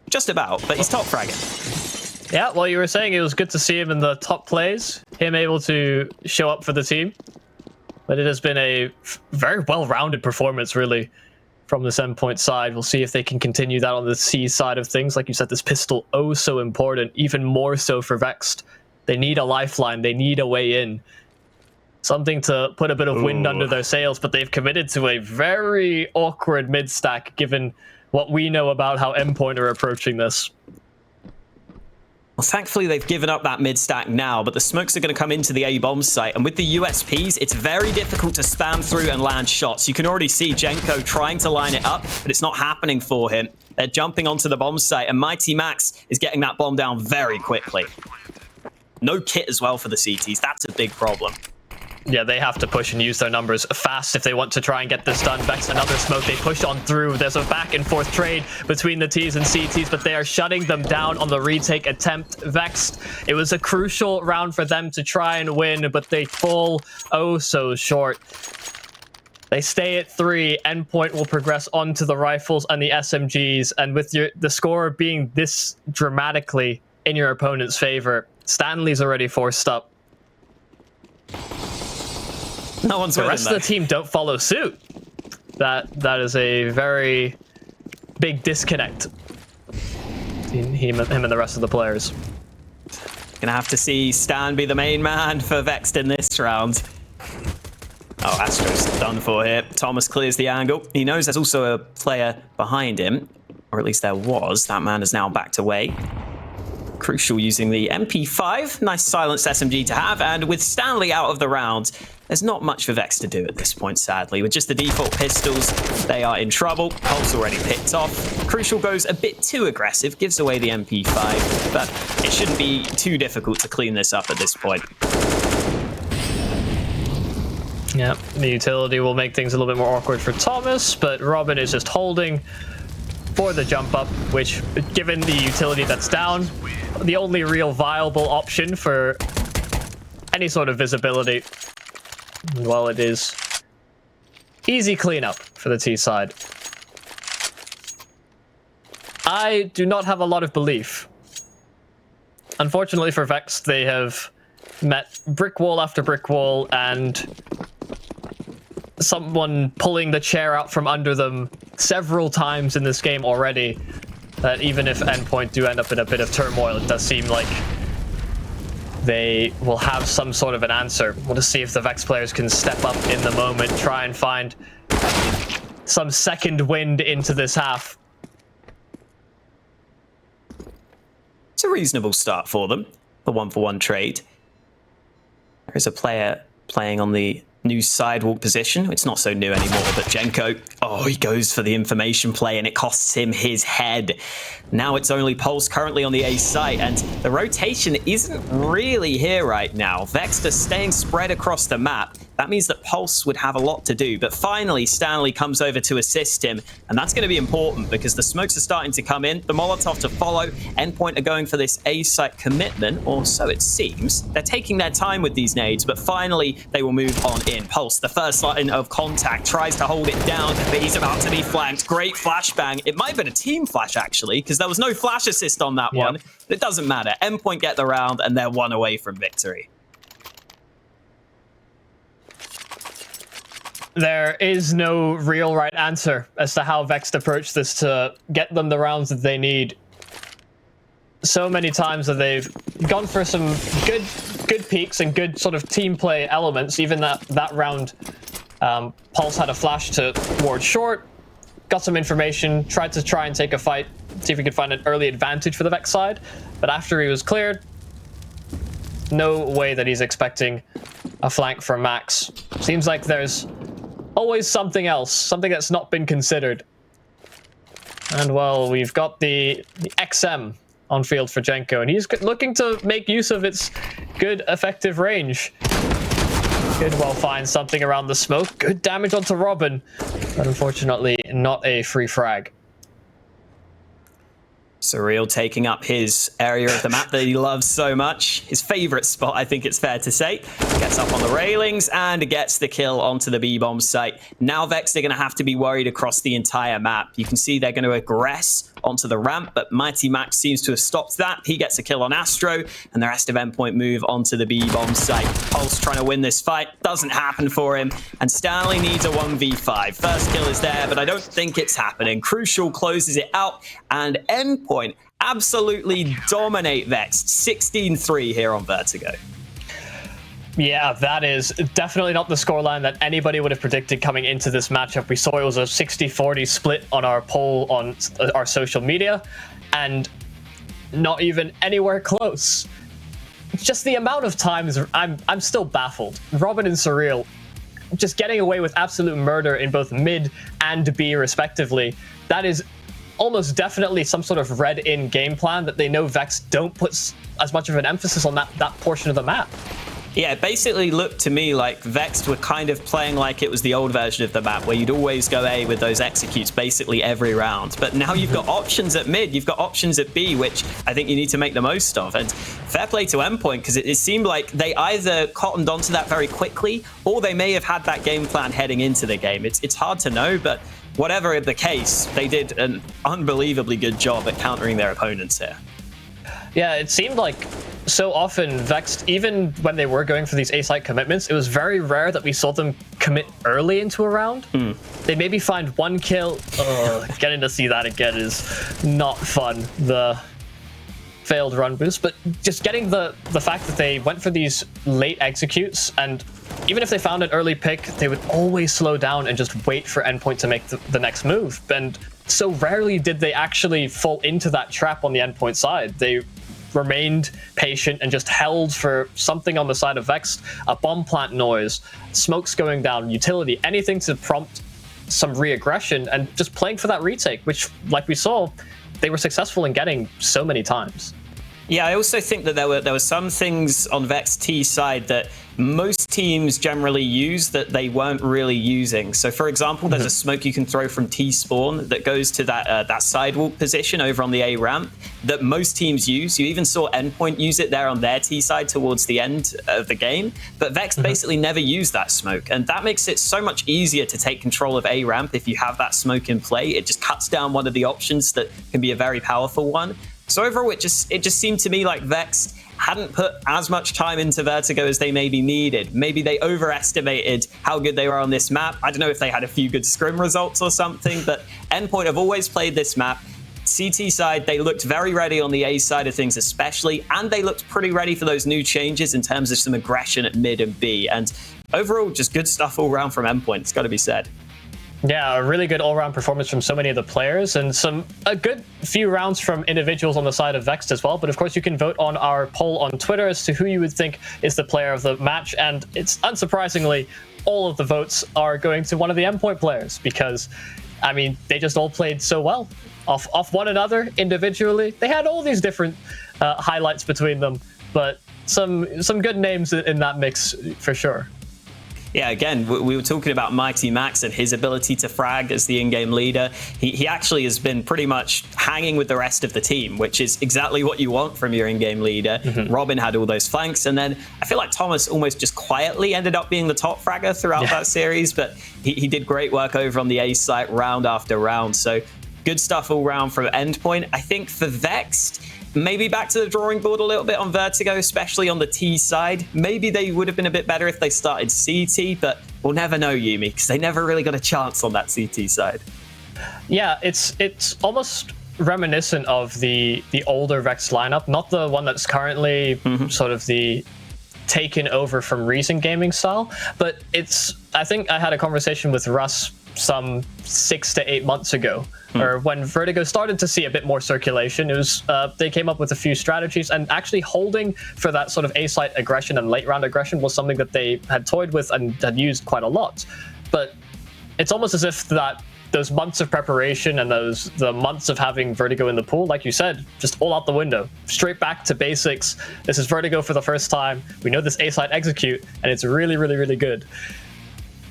Just about, but he's top fragging. Yeah, well, you were saying it was good to see him in the top plays, him able to show up for the team. But it has been a very well-rounded performance, really, from this Endpoint side. We'll see if they can continue that on the C side of things. Like you said, this pistol, oh so important, even more so for Vexed. They need a lifeline. They need a way in. Something to put a bit of wind under their sails, but they've committed to a very awkward mid-stack, given what we know about how Endpoint are approaching this. Well, thankfully, they've given up that mid-stack now, but the smokes are going to come into the A-bomb site, and with the USPs, it's very difficult to spam through and land shots. You can already see Jenko trying to line it up, but it's not happening for him. They're jumping onto the bomb site, and Mighty Max is getting that bomb down very quickly. No kit as well for the CTs. That's a big problem. Yeah, they have to push and use their numbers fast if they want to try and get this done. Vex, another smoke, they push on through. There's a back and forth trade between the Ts and CTs, but they are shutting them down on the retake attempt. Vexed, it was a crucial round for them to try and win, but they fall oh so short. They stay at 3. Endpoint will progress onto the rifles and the SMGs, and with the score being this dramatically in your opponent's favor, Stanley's already forced up. No one's the rest of the team don't follow suit. That is a very big disconnect between him and the rest of the players. Gonna have to see Stan be the main man for Vexed in this round. Oh, Astro's done for here. Thomas clears the angle. He knows there's also a player behind him, or at least there was. That man is now backed away. Crucial using the MP5. Nice silenced SMG to have, and with Stanley out of the round, there's not much for Vex to do at this point, sadly. With just the default pistols, they are in trouble. Pulse already picked off. Crucial goes a bit too aggressive, gives away the MP5, but it shouldn't be too difficult to clean this up at this point. Yeah, the utility will make things a little bit more awkward for Thomas, but Robin is just holding for the jump up, which, given the utility that's down, the only real viable option for any sort of visibility. Well, it is easy cleanup for the T side. I do not have a lot of belief. Unfortunately for Vex, they have met brick wall after brick wall and someone pulling the chair out from under them several times in this game already, that even if Endpoint do end up in a bit of turmoil, it does seem like they will have some sort of an answer. We'll just see if the Vex players can step up in the moment, try and find some second wind into this half. It's a reasonable start for them, the 1-for-1 trade. There is a player playing on the new sidewalk position. It's not so new anymore, but Jenko, Oh, he goes for the information play and it costs him his head. Now it's only Pulse currently on the A site, and the rotation isn't really here right now. Vexed are staying spread across the map. That means that Pulse would have a lot to do, but finally Stanley comes over to assist him, and that's going to be important because the smokes are starting to come in, the Molotov to follow. Endpoint are going for this A site commitment, or so it seems. They're taking their time with these nades, but finally they will move on in. Pulse, the first line of contact, tries to hold it down, but he's about to be flanked. Great flashbang. It might have been a team flash actually, because there was no flash assist on that one. It doesn't matter. Endpoint get the round, and they're one away from victory. There is no real right answer as to how Vexed approach this to get them the rounds that they need. So many times that they've gone for some good peaks and good sort of team play elements. Even that round, Pulse had a flash towards short, got some information, tried and take a fight, see if he could find an early advantage for the Vex side. But after he was cleared, no way that he's expecting a flank from Max. Seems like there's always something else, something that's not been considered. And well, we've got the XM on field for Jenko, and he's looking to make use of its good effective range. Could well find something around the smoke. Good damage onto Robin, but unfortunately not a free frag. Surreal taking up his area of the map that he loves so much. His favorite spot, I think it's fair to say. Gets up on the railings and gets the kill onto the B-bomb site. Now Vex are going to have to be worried across the entire map. You can see they're going to aggress onto the ramp, but Mighty Max seems to have stopped that. He gets a kill on Astro, and the rest of Endpoint move onto the B-bomb site. Pulse trying to win this fight. Doesn't happen for him, and Stanley needs a 1v5. First kill is there, but I don't think it's happening. Crucial closes it out, and Endpoint absolutely dominate Vex. 16-3 here on Vertigo. Yeah, that is definitely not the scoreline that anybody would have predicted coming into this matchup. We saw it was a 60-40 split on our poll on our social media, and not even anywhere close. Just the amount of times I'm still baffled. Robin and Surreal just getting away with absolute murder in both mid and B respectively. That is almost definitely some sort of read-in game plan that they know Vex don't put as much of an emphasis on that portion of the map. Yeah, it basically looked to me like Vexed were kind of playing like it was the old version of the map, where you'd always go A with those executes basically every round. But now you've got options at mid, you've got options at B, which I think you need to make the most of. And fair play to Endpoint, because it seemed like they either cottoned onto that very quickly, or they may have had that game plan heading into the game. It's hard to know, but whatever the case, they did an unbelievably good job at countering their opponents here. Yeah, it seemed like so often Vexed, even when they were going for these A-site commitments, it was very rare that we saw them commit early into a round. They maybe find one kill. Getting to see that again is not fun. The failed run boost, but just getting the fact that they went for these late executes, and even if they found an early pick, they would always slow down and just wait for Endpoint to make the next move. And so rarely did they actually fall into that trap on the Endpoint side. They remained patient and just held for something on the side of Vex, a bomb plant noise, smokes going down, utility, anything to prompt some re-aggression, and just playing for that retake, which, like we saw, they were successful in getting so many times. Yeah, I also think that there were some things on Vex T side that most teams generally use that they weren't really using. So, for example, there's a smoke you can throw from T spawn that goes to that sidewalk position over on the A ramp that most teams use. You even saw Endpoint use it there on their T side towards the end of the game. But Vex basically never used that smoke, and that makes it so much easier to take control of A ramp if you have that smoke in play. It just cuts down one of the options that can be a very powerful one. So overall, it just seemed to me like Vex hadn't put as much time into Vertigo as they maybe needed. Maybe they overestimated how good they were on this map. I don't know if they had a few good scrim results or something, but Endpoint have always played this map. CT side, they looked very ready on the A side of things especially, and they looked pretty ready for those new changes in terms of some aggression at mid and B. And overall, just good stuff all around from Endpoint, it's got to be said. Yeah, a really good all-round performance from so many of the players, and a good few rounds from individuals on the side of Vexed as well. But of course, you can vote on our poll on Twitter as to who you would think is the player of the match, and it's unsurprisingly all of the votes are going to one of the endpoint players because, I mean, they just all played so well off one another individually. They had all these different highlights between them, but some good names in that mix for sure. Yeah, again, we were talking about Mighty Max and his ability to frag as the in-game leader. He actually has been pretty much hanging with the rest of the team, which is exactly what you want from your in-game leader. Robin had all those flanks, and then I feel like Thomas almost just quietly ended up being the top fragger throughout that series, but he did great work over on the A site round after round. So good stuff all round from Endpoint. I think for Vexed, maybe back to the drawing board a little bit on Vertigo, especially on the T side. Maybe they would have been a bit better if they started CT, but we'll never know, Yumi, because they never really got a chance on that CT side. Yeah, it's almost reminiscent of the older Vex lineup, not the one that's currently sort of the taken over from recent gaming style, but I think I had a conversation with Russ some 6 to 8 months ago, or when Vertigo started to see a bit more circulation. It was they came up with a few strategies, and actually holding for that sort of A-site aggression and late round aggression was something that they had toyed with and had used quite a lot. But it's almost as if that those months of preparation and the months of having Vertigo in the pool, like you said, just all out the window, straight back to basics. This is Vertigo for the first time. We know this A-site execute, and it's really, really, really good.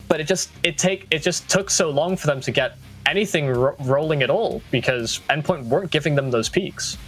But it just took so long for them to get anything rolling at all because Endpoint weren't giving them those peaks.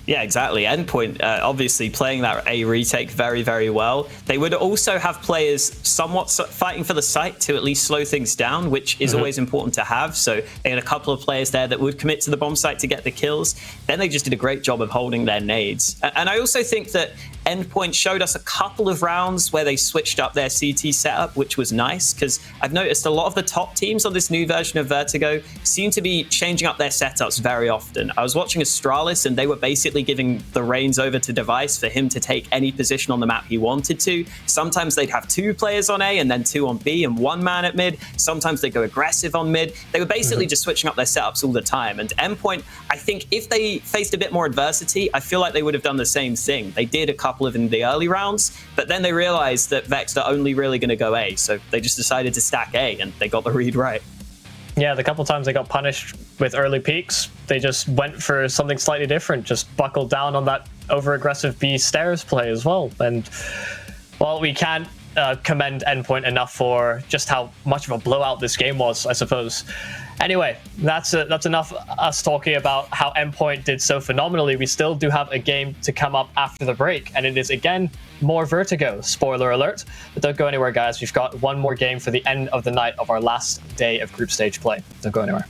Yeah, exactly. Endpoint obviously playing that A retake very, very well. They would also have players somewhat fighting for the site to at least slow things down, which is always important to have. So they had a couple of players there that would commit to the bomb site to get the kills. Then they just did a great job of holding their nades. And I also think that Endpoint showed us a couple of rounds where they switched up their CT setup, which was nice, because I've noticed a lot of the top teams on this new version of Vertigo seem to be changing up their setups very often. I was watching Astralis, and they were basically giving the reins over to Device for him to take any position on the map he wanted to. Sometimes they'd have 2 players on A and then 2 on B and 1 man at mid. Sometimes they'd go aggressive on mid. They were basically just switching up their setups all the time. And Endpoint, I think if they faced a bit more adversity, I feel like they would have done the same thing. They did a couple of in the early rounds, but then they realized that Vex are only really going to go A, so they just decided to stack A, and they got the read right. Yeah, the couple times they got punished with early peaks, they just went for something slightly different, just buckled down on that over-aggressive B stairs play as well. And, well, we can't commend Endpoint enough for just how much of a blowout this game was, I suppose. Anyway, that's enough us talking about how Endpoint did so phenomenally. We still do have a game to come up after the break, and it is, again, more Vertigo. Spoiler alert. But don't go anywhere, guys. We've got one more game for the end of the night of our last day of group stage play. Don't go anywhere.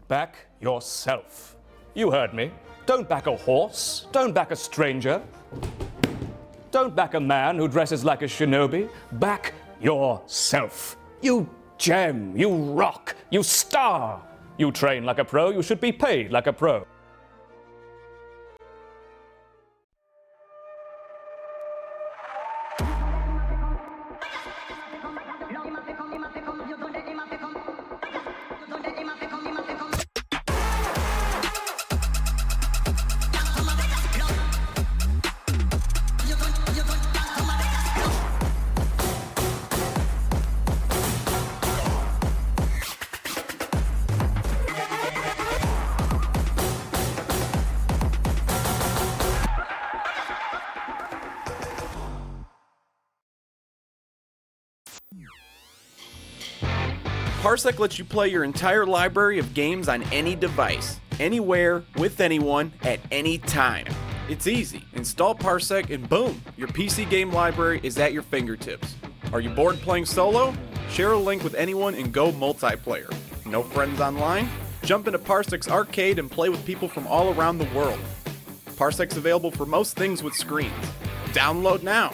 Back yourself. You heard me. Don't back a horse. Don't back a stranger. Don't back a man who dresses like a shinobi. Back yourself. You gem. You rock. You star. You train like a pro. You should be paid like a pro. Parsec lets you play your entire library of games on any device, anywhere, with anyone, at any time. It's easy. Install Parsec and boom, your PC game library is at your fingertips. Are you bored playing solo? Share a link with anyone and go multiplayer. No friends online? Jump into Parsec's arcade and play with people from all around the world. Parsec's available for most things with screens. Download now.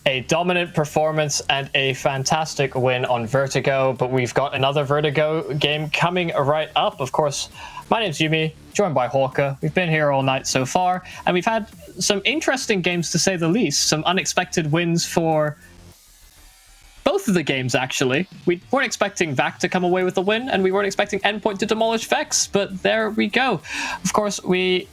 A dominant performance and a fantastic win on Vertigo, but we've got another Vertigo game coming right up. Of course, my name's Yumi, joined by Hawker. We've been here all night so far, and we've had some interesting games to say the least. Some unexpected wins for both of the games, actually. We weren't expecting VAC to come away with a win, and we weren't expecting Endpoint to demolish Vex, but there we go. Of course, we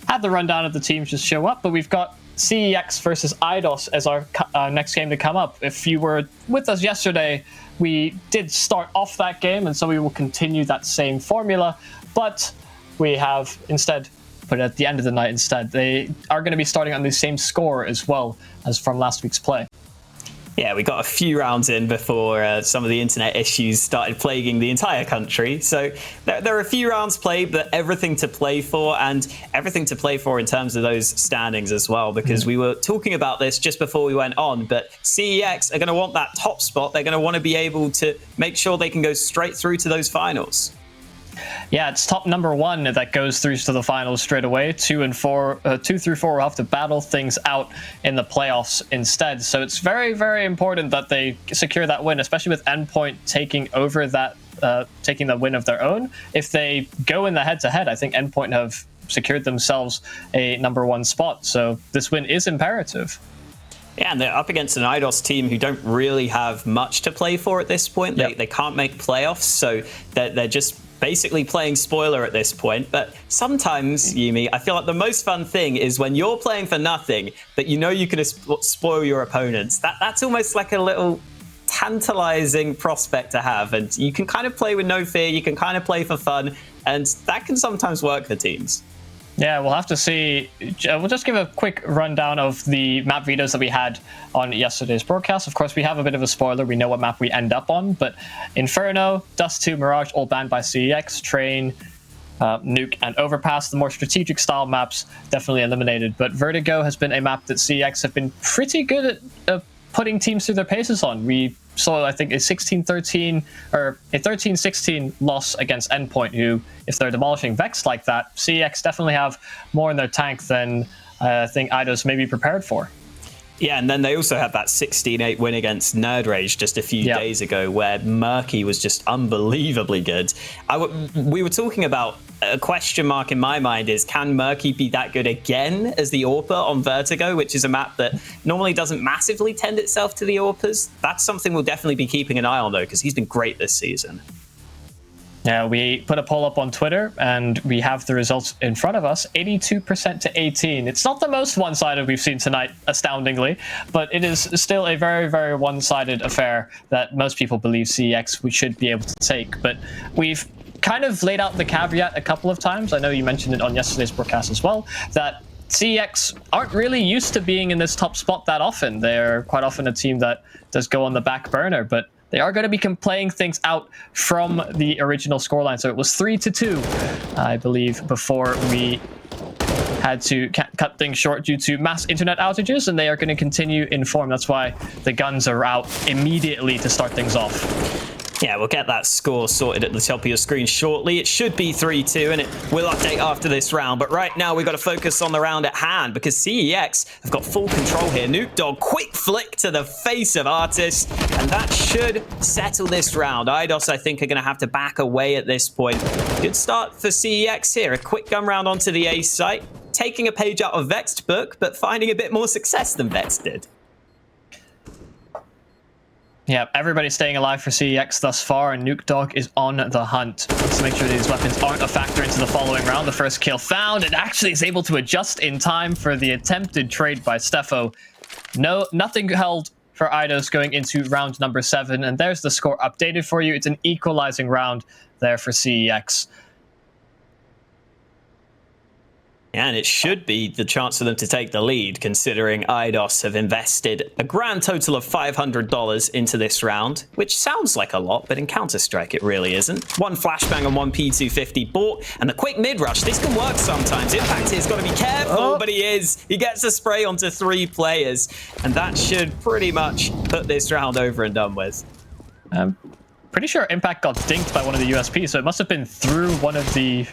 had the rundown of the teams just show up, but we've got CEX versus IDOS as our next game to come up. If you were with us yesterday, we did start off that game, and so we will continue that same formula, but we have instead put it at the end of the night instead. They are going to be starting on the same score as well as from last week's play. Yeah, we got a few rounds in before some of the internet issues started plaguing the entire country. So there are a few rounds played, but everything to play for, and everything to play for in terms of those standings as well, because we were talking about this just before we went on, but CEX are going to want that top spot. They're going to want to be able to make sure they can go straight through to those finals. Yeah, it's top number one that goes through to the finals straight away. 2 through 4 will have to battle things out in the playoffs instead. So it's very, very important that they secure that win, especially with Endpoint taking over that, taking the win of their own. If they go in the head-to-head, I think Endpoint have secured themselves a number one spot. So this win is imperative. Yeah, and they're up against an IDOS team who don't really have much to play for at this point. They can't make playoffs, so they're just basically playing spoiler at this point. But sometimes, Yumi, I feel like the most fun thing is when you're playing for nothing, but you know you can spoil your opponents. That's almost like a little tantalizing prospect to have, and you can kind of play with no fear, you can kind of play for fun, and that can sometimes work for teams. Yeah, we'll have to see. We'll just give a quick rundown of the map vetoes that we had on yesterday's broadcast. Of course, we have a bit of a spoiler. We know what map we end up on, but Inferno, Dust 2, Mirage, all banned by CEX, Train, Nuke, and Overpass. The more strategic style maps definitely eliminated, but Vertigo has been a map that CEX have been pretty good at putting teams through their paces on. We saw, I think, a 16-13 or a 13-16 loss against Endpoint, who, if they're demolishing Vex like that, CEX definitely have more in their tank than I think IDOS may be prepared for. Yeah, and then they also had that 16-8 win against Nerd Rage just a few days ago, where Murky was just unbelievably good. We were talking about a question mark in my mind is, can Murky be that good again as the AWPer on Vertigo, which is a map that normally doesn't massively tend itself to the AWPers? That's something we'll definitely be keeping an eye on, though, because he's been great this season. Yeah, we put a poll up on Twitter, and we have the results in front of us, 82% to 18. It's not the most one-sided we've seen tonight, astoundingly, but it is still a very, very one-sided affair that most people believe CEX we should be able to take. But we've kind of laid out the caveat a couple of times. I know you mentioned it on yesterday's broadcast as well, that CEX aren't really used to being in this top spot that often. They're quite often a team that does go on the back burner, but they are going to be playing things out from the original scoreline. So it was 3-2, I believe, before we had to cut things short due to mass internet outages, and they are going to continue in form. That's why the guns are out immediately to start things off. Yeah, we'll get that score sorted at the top of your screen shortly. It should be 3-2, and it will update after this round. But right now, we've got to focus on the round at hand, because CEX have got full control here. Nuke Dog, quick flick to the face of Artist, and that should settle this round. IDOS, I think, are going to have to back away at this point. Good start for CEX here. A quick gun round onto the A site, taking a page out of Vexed book, but finding a bit more success than Vexed did. Yeah, everybody's staying alive for CEX thus far, and Nuke Dog is on the hunt. Let's make sure these weapons aren't a factor into the following round. The first kill found, and actually is able to adjust in time for the attempted trade by Steffo. Nothing held for IDOS going into round number 7, and there's the score updated for you. It's an equalizing round there for CEX. And it should be the chance for them to take the lead, considering IDOS have invested a grand total of $500 into this round, which sounds like a lot, but in Counter-Strike it really isn't. One flashbang and one P250 bought, and the quick mid-rush. This can work sometimes. Impact here's got to be careful, but he is. He gets a spray onto 3 players, and that should pretty much put this round over and done with. Pretty sure Impact got dinked by one of the USPs, so it must have been through one of the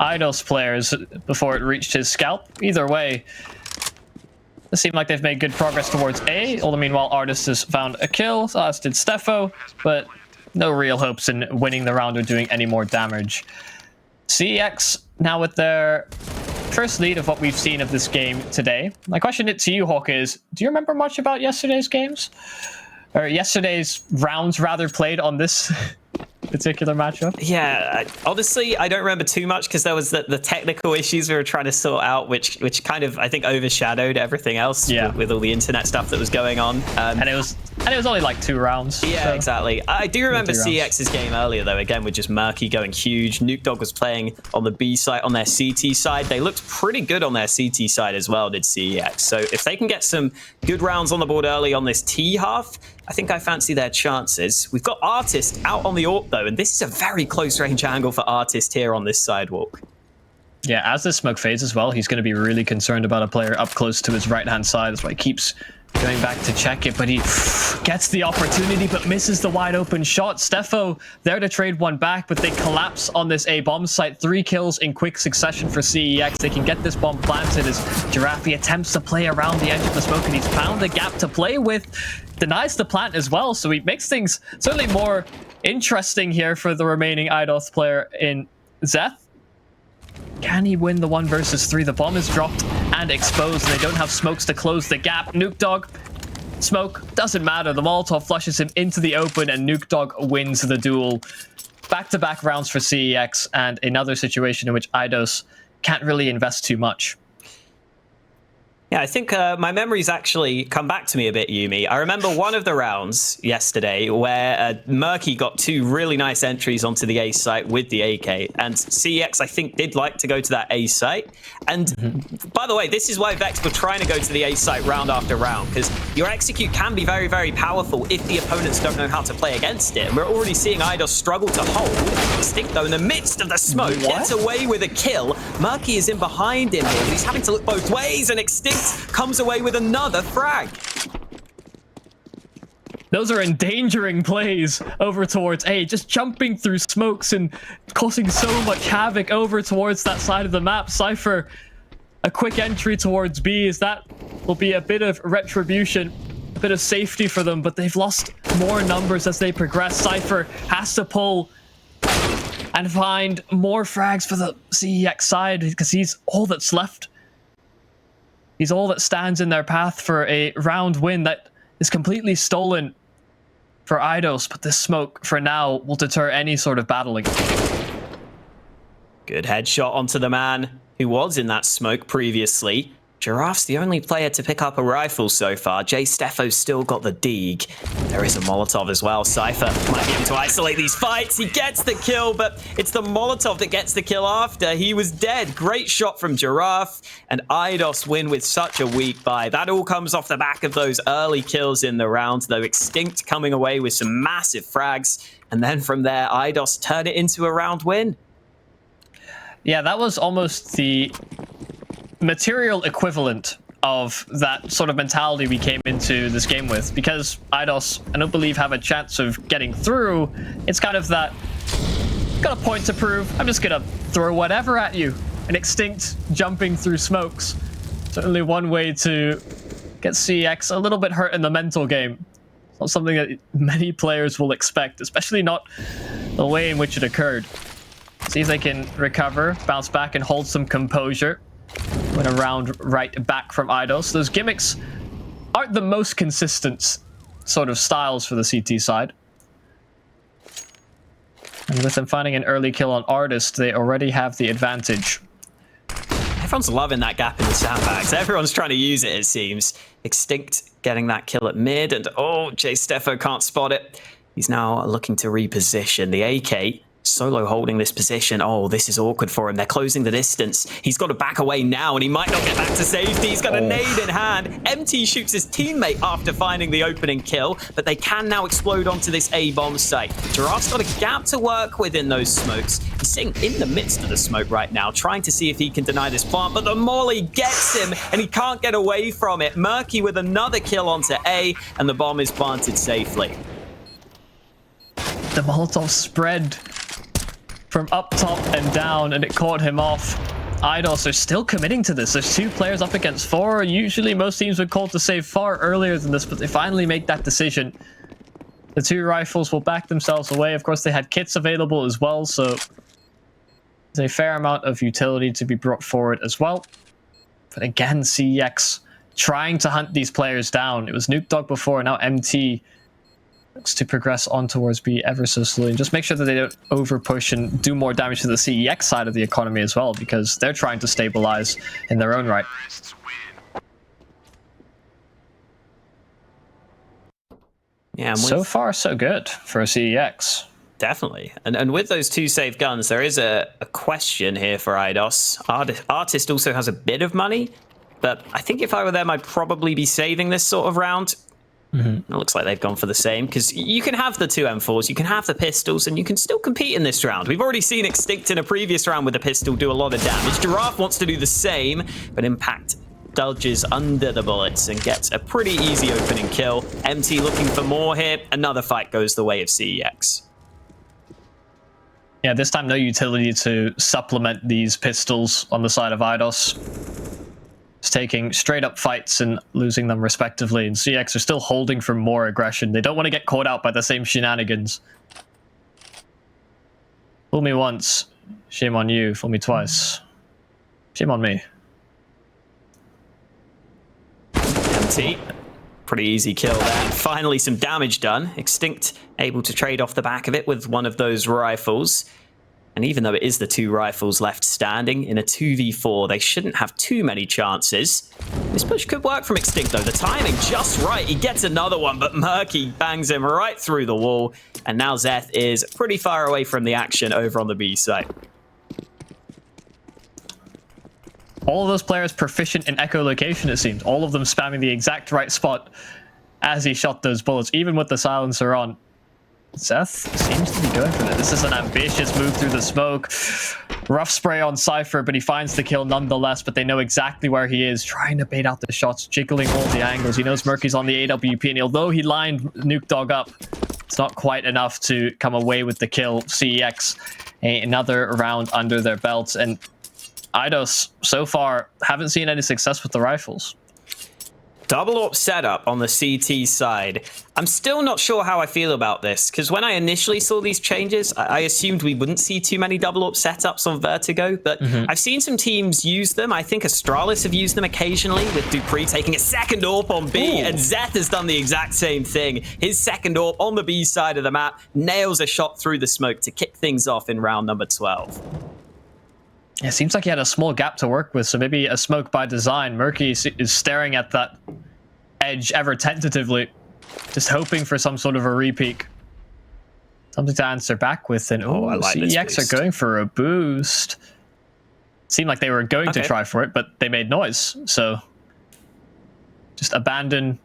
IDOS players before it reached his scalp. Either way, it seemed like they've made good progress towards A, although meanwhile Artist has found a kill, as did Steffo, but no real hopes in winning the round or doing any more damage. CEX now with their first lead of what we've seen of this game today. My question to you, Hawk, is, do you remember much about yesterday's games? Or yesterday's rounds, rather, played on this particular matchup? Yeah, honestly, I don't remember too much, because there was the technical issues we were trying to sort out, which kind of, I think, overshadowed everything else with all the internet stuff that was going on. And it was only like 2 rounds. Yeah, so. Exactly. I do remember CEX's game earlier, though, again, with just Murky going huge. Nuke Dog was playing on the B side, on their CT side. They looked pretty good on their CT side as well, did CEX. So if they can get some good rounds on the board early on this T half, I think I fancy their chances. We've got Artist out on the AWP, though, and this is a very close range angle for Artist here on this sidewalk. Yeah, as this smoke fades as well, he's going to be really concerned about a player up close to his right-hand side. That's why he keeps going back to check it, but he gets the opportunity but misses the wide open shot. Steffo there to trade one back, but they collapse on this A bomb site. 3 kills in quick succession for CEX. They can get this bomb planted as Giraffe attempts to play around the edge of the smoke, and he's found a gap to play with. Denies the plant as well, so he makes things certainly more interesting here for the remaining IDOS player in Zeth. Can he win the 1 versus 3? The bomb is dropped and exposed, and they don't have smokes to close the gap. Nuke Dog Smoke, doesn't matter. The Molotov flushes him into the open, and Nuke Dog wins the duel. Back-to-back rounds for CEX, and another situation in which Eidos can't really invest too much. Yeah, I think my memories actually come back to me a bit, Yumi. I remember one of the rounds yesterday where Murky got 2 really nice entries onto the A site with the AK, and CEX, I think, did like to go to that A site. And by the way, this is why Vex were trying to go to the A site round after round, because your execute can be very, very powerful if the opponents don't know how to play against it. And we're already seeing Eidos struggle to hold. Extinct, though, in the midst of the smoke, gets away with a kill. Murky is in behind him here, but he's having to look both ways, and Extinct comes away with another frag. Those are endangering plays over towards A, just jumping through smokes and causing so much havoc over towards that side of the map. Cypher, a quick entry towards B, as that will be a bit of retribution, a bit of safety for them, but they've lost more numbers as they progress. Cypher has to pull and find more frags for the CEX side, because he's all that's left. He's all that stands in their path for a round win that is completely stolen for Eidos, but this smoke, for now, will deter any sort of battling. Good headshot onto the man who was in that smoke previously. Giraffe's the only player to pick up a rifle so far. Jay Steffo's still got the Deeg. There is a Molotov as well. Cypher might be able to isolate these fights. He gets the kill, but it's the Molotov that gets the kill after. He was dead. Great shot from Giraffe, and Eidos win with such a weak buy. That all comes off the back of those early kills in the round, though Extinct coming away with some massive frags. And then from there, Eidos turn it into a round win. Yeah, that was almost the material equivalent of that sort of mentality we came into this game with, because Eidos, I don't believe, have a chance of getting through. It's kind of that, got a point to prove, I'm just gonna throw whatever at you. An Extinct jumping through smokes. Certainly one way to get CX a little bit hurt in the mental game. It's not something that many players will expect, especially not the way in which it occurred. See if they can recover, bounce back, and hold some composure. Went around right back from Eidos. Those gimmicks aren't the most consistent sort of styles for the CT side. And with them finding an early kill on Artist, they already have the advantage. Everyone's loving that gap in the sandbags. Everyone's trying to use it, it seems. Extinct getting that kill at mid, and oh, Jay Steffo can't spot it. He's now looking to reposition. The AK Solo holding this position. Oh, this is awkward for him. They're closing the distance. He's got to back away now, and he might not get back to safety. He's got a nade in hand. MT shoots his teammate after finding the opening kill, but they can now explode onto this A-bomb site. Giraffe's got a gap to work with in those smokes. He's sitting in the midst of the smoke right now, trying to see if he can deny this plant, but the molly gets him, and he can't get away from it. Murky with another kill onto A, and the bomb is planted safely. The Molotov spread from up top and down, and it caught him off. Eidos are still committing to this. There's 2 players up against 4. Usually most teams would call to save far earlier than this, but they finally make that decision. The 2 rifles will back themselves away. Of course, they had kits available as well, so there's a fair amount of utility to be brought forward as well. But again, CEX trying to hunt these players down. It was Nuke Dog before, now MT looks to progress on towards B ever so slowly, and just make sure that they don't over push and do more damage to the CEX side of the economy as well, because they're trying to stabilize in their own right. Yeah, so far so good for CEX. Definitely. And with those 2 saved guns, there is a question here for Eidos. Artist also has a bit of money, but I think if I were them, I'd probably be saving this sort of round. It looks like they've gone for the same, because you can have the 2 M4s, you can have the pistols, and you can still compete in this round. We've already seen Extinct in a previous round with a pistol do a lot of damage. Giraffe wants to do the same, but Impact dodges under the bullets and gets a pretty easy opening kill. MT looking for more here. Another fight goes the way of CEX. Yeah, this time no utility to supplement these pistols on the side of Eidos. It's taking straight up fights and losing them respectively, and CX are still holding for more aggression. They don't want to get caught out by the same shenanigans. Fool me once, shame on you. Fool me twice, shame on me. MT Pretty easy kill there. Finally, some damage done. Extinct able to trade off the back of it with one of those rifles. And even though it is the 2 rifles left standing in a 2v4, they shouldn't have too many chances. This push could work from Extinct, though. The timing just right. He gets another one, but Murky bangs him right through the wall. And now Zeth is pretty far away from the action over on the B site. All of those players proficient in echolocation, it seems. All of them spamming the exact right spot as he shot those bullets, even with the silencer on. Zeth seems to be going for it. This is an ambitious move through the smoke. Rough spray on Cypher, but he finds the kill nonetheless, but they know exactly where he is, trying to bait out the shots, jiggling all the angles. He knows Murky's on the AWP, and although he lined Nuke Dog up, it's not quite enough to come away with the kill. CEX, another round under their belts, and Eidos, so far, haven't seen any success with the rifles. Double AWP setup on the CT side. I'm still not sure how I feel about this, because when I initially saw these changes, I assumed we wouldn't see too many double AWP setups on Vertigo, but I've seen some teams use them. I think Astralis have used them occasionally, with Dupree taking a second AWP on B, and Zeth has done the exact same thing. His second AWP on the B side of the map nails a shot through the smoke to kick things off in round number 12. Yeah, it seems like he had a small gap to work with, so maybe a smoke by design. Murky is staring at that edge ever tentatively, just hoping for some sort of a repeak. Something to answer back with, and I like this CEX boost. are going for a boost. Seemed like they were going to try for it, but they made noise, so just abandon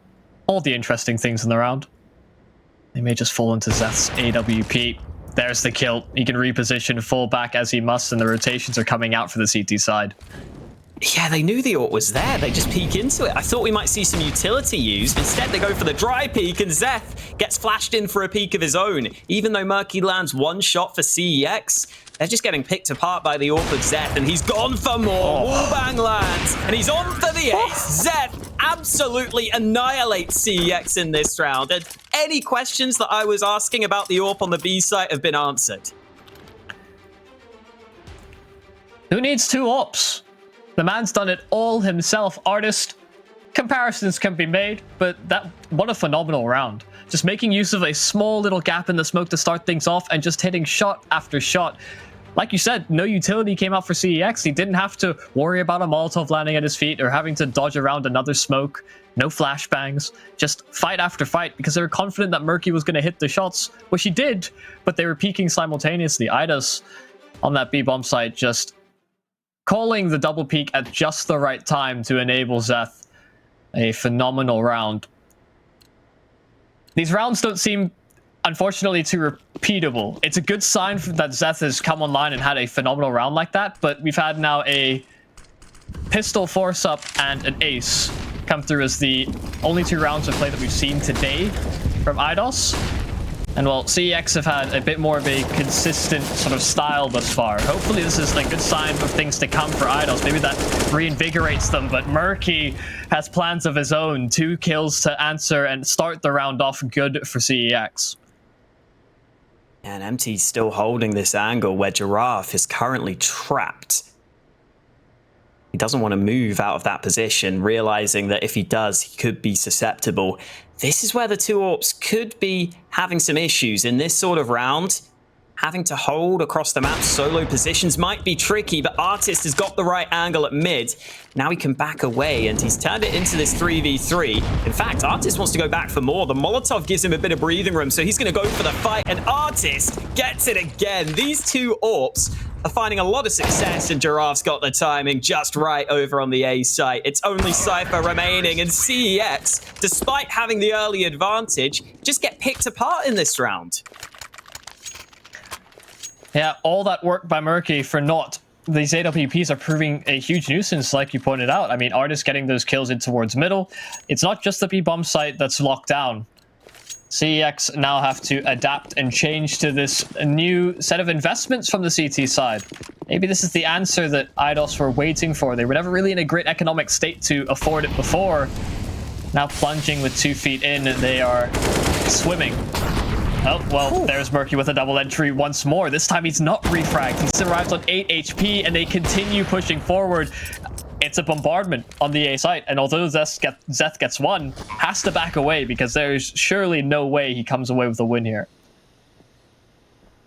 all the interesting things in the round. They may just fall into Zeth's AWP. There's the kill. He can reposition, fall back as he must, and the rotations are coming out for the CT side. Yeah, they knew the AWP was there. They just peek into it. I thought we might see some utility used. Instead, they go for the dry peek, and Zeth gets flashed in for a peek of his own. Even though Murky lands one shot for CEX, they're just getting picked apart by the AWP of Zeth, and he's gone for more. Wallbang lands, and he's on for the ace. Zeth absolutely annihilates CEX in this round. And any questions that I was asking about the AWP on the B site have been answered. Who needs 2 AWPs? The man's done it all himself. Artist, comparisons can be made, but what a phenomenal round. Just making use of a small little gap in the smoke to start things off and just hitting shot after shot. Like you said, no utility came out for CEX. He didn't have to worry about a Molotov landing at his feet or having to dodge around another smoke. No flashbangs. Just fight after fight because they were confident that Murky was going to hit the shots, which he did, but they were peaking simultaneously. Eidos on that B-bomb site just calling the double peak at just the right time to enable Zeth. A phenomenal round. These rounds don't seem, unfortunately, too repeatable. It's a good sign that Zeth has come online and had a phenomenal round like that, but we've had now a pistol force-up and an ace come through as the only 2 rounds of play that we've seen today from Eidos. And well, CEX have had a bit more of a consistent sort of style thus far. Hopefully this is a good sign of things to come for Eidos. Maybe that reinvigorates them, but Murky has plans of his own. 2 kills to answer and start the round off good for CEX. And MT's still holding this angle where Giraffe is currently trapped. He doesn't want to move out of that position, realizing that if he does, he could be susceptible. This is where the 2 AWPs could be having some issues in this sort of round. Having to hold across the map solo positions might be tricky, but Artist has got the right angle at mid. Now he can back away, and he's turned it into this 3v3. In fact, Artist wants to go back for more. The Molotov gives him a bit of breathing room, so he's going to go for the fight, and Artist gets it again. These 2 AWPs are finding a lot of success, and Giraffe's got the timing just right over on the A site. It's only Cypher remaining, and CEX, despite having the early advantage, just get picked apart in this round. Yeah, all that work by Murky for naught. These AWPs are proving a huge nuisance, like you pointed out. I mean, Artist getting those kills in towards middle. It's not just the B-bomb site that's locked down. CEX now have to adapt and change to this new set of investments from the CT side. Maybe this is the answer that Eidos were waiting for. They were never really in a great economic state to afford it before. Now plunging with 2 feet in, they are swimming. Oh, well, there's Murky with a double entry once more. This time he's not refragged. He survives on 8 HP, and they continue pushing forward. it's a bombardment on the A site, and although Zeth gets one, has to back away because there's surely no way he comes away with a win here.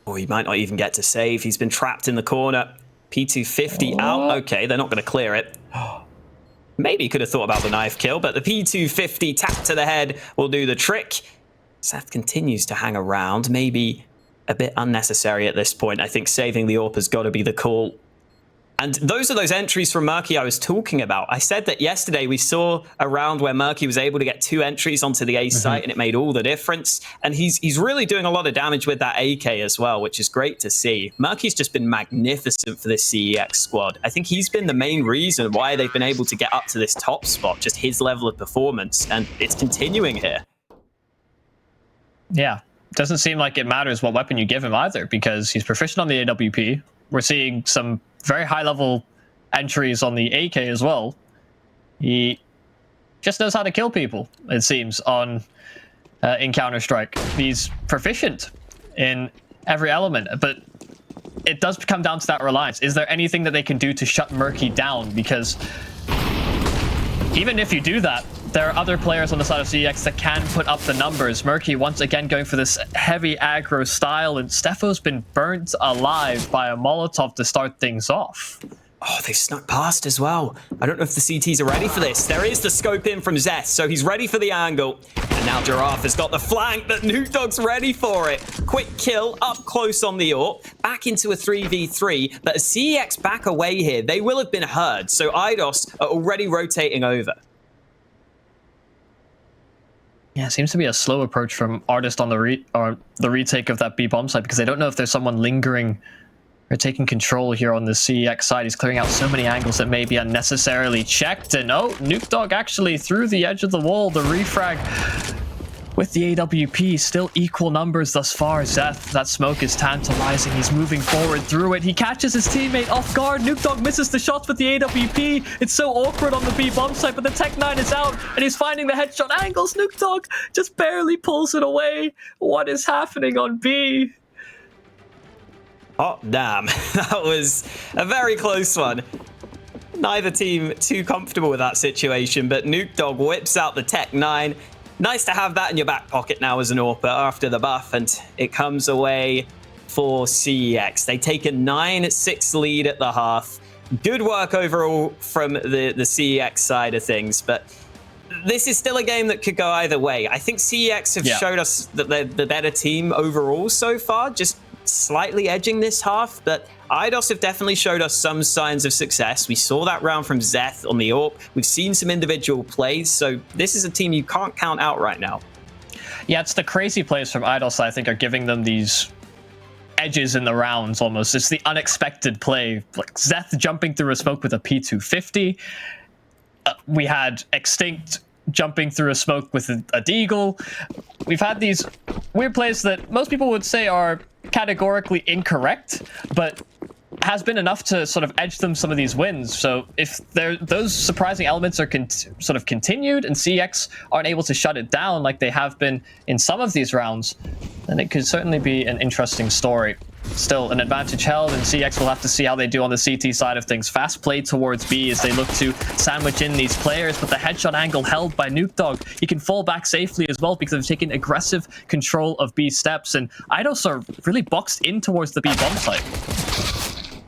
Oh, he might not even get to save. He's been trapped in the corner. P250 out. Okay, they're not going to clear it. Maybe could have thought about the knife kill, but the P250 tap to the head will do the trick. Zeth continues to hang around, maybe a bit unnecessary at this point. I think saving the AWP has got to be the call. And those are those entries from Murky I was talking about. I said that yesterday we saw a round where Murky was able to get 2 entries onto the A site, and it made all the difference. And he's really doing a lot of damage with that AK as well, which is great to see. Murky's just been magnificent for this CEX squad. I think he's been the main reason why they've been able to get up to this top spot, just his level of performance, and it's continuing here. Yeah, doesn't seem like it matters what weapon you give him either, because he's proficient on the AWP. We're seeing some very high-level entries on the AK as well. He just knows how to kill people, it seems, on in Counter-Strike. He's proficient in every element, but it does come down to that reliance. Is there anything that they can do to shut Murky down? Because even if you do that, there are other players on the side of CEX that can put up the numbers. Murky once again going for this heavy aggro style, and Stefo's been burnt alive by a Molotov to start things off. Oh, they snuck past as well. I don't know if the CTs are ready for this. There is the scope in from Zeth, so he's ready for the angle. And now Giraffe has got the flank, but Nuke Dog's ready for it. Quick kill up close on the AWP, back into a 3v3. But as CEX back away here, they will have been heard. So IDOS are already rotating over. Yeah, it seems to be a slow approach from Artist on the retake of that B bomb site, because they don't know if there's someone lingering or taking control here on the CEX side. He's clearing out so many angles that may be unnecessarily checked, and oh, Nuke Dog actually through the edge of the wall. The refrag with the AWP, still equal numbers thus far. Zeth, that smoke is tantalizing. He's moving forward through it. He catches his teammate off guard. Nuke Dog misses the shots with the AWP. It's so awkward on the B bomb site, but the Tech-9 is out, and he's finding the headshot angles. Nuke Dog just barely pulls it away. What is happening on B? Oh, damn. That was a very close one. Neither team too comfortable with that situation, but Nuke Dog whips out the Tech-9. Nice to have that in your back pocket now as an AWPer after the buff, and it comes away for CEX. They take a 9-6 lead at the half. Good work overall from the CEX side of things, but this is still a game that could go either way. I think CEX have showed us that they're the better team overall so far, just slightly edging this half, but IDOS have definitely showed us some signs of success. We saw that round from Zeth on the AWP. We've seen some individual plays, so this is a team you can't count out right now. Yeah, it's the crazy plays from IDOS I think are giving them these edges in the rounds almost. It's the unexpected play, like Zeth jumping through a smoke with a P250. We had Extinct jumping through a smoke with a Deagle. We've had these weird plays that most people would say are categorically incorrect, but has been enough to sort of edge them some of these wins. So if those surprising elements are sort of continued and CX aren't able to shut it down like they have been in some of these rounds, then it could certainly be an interesting story. Still an advantage held, and CX will have to see how they do on the CT side of things. Fast play towards B as they look to sandwich in these players, but the headshot angle held by Nuke Dog. He can fall back safely as well because they've taken aggressive control of B steps, and IDOS are really boxed in towards the B bomb site.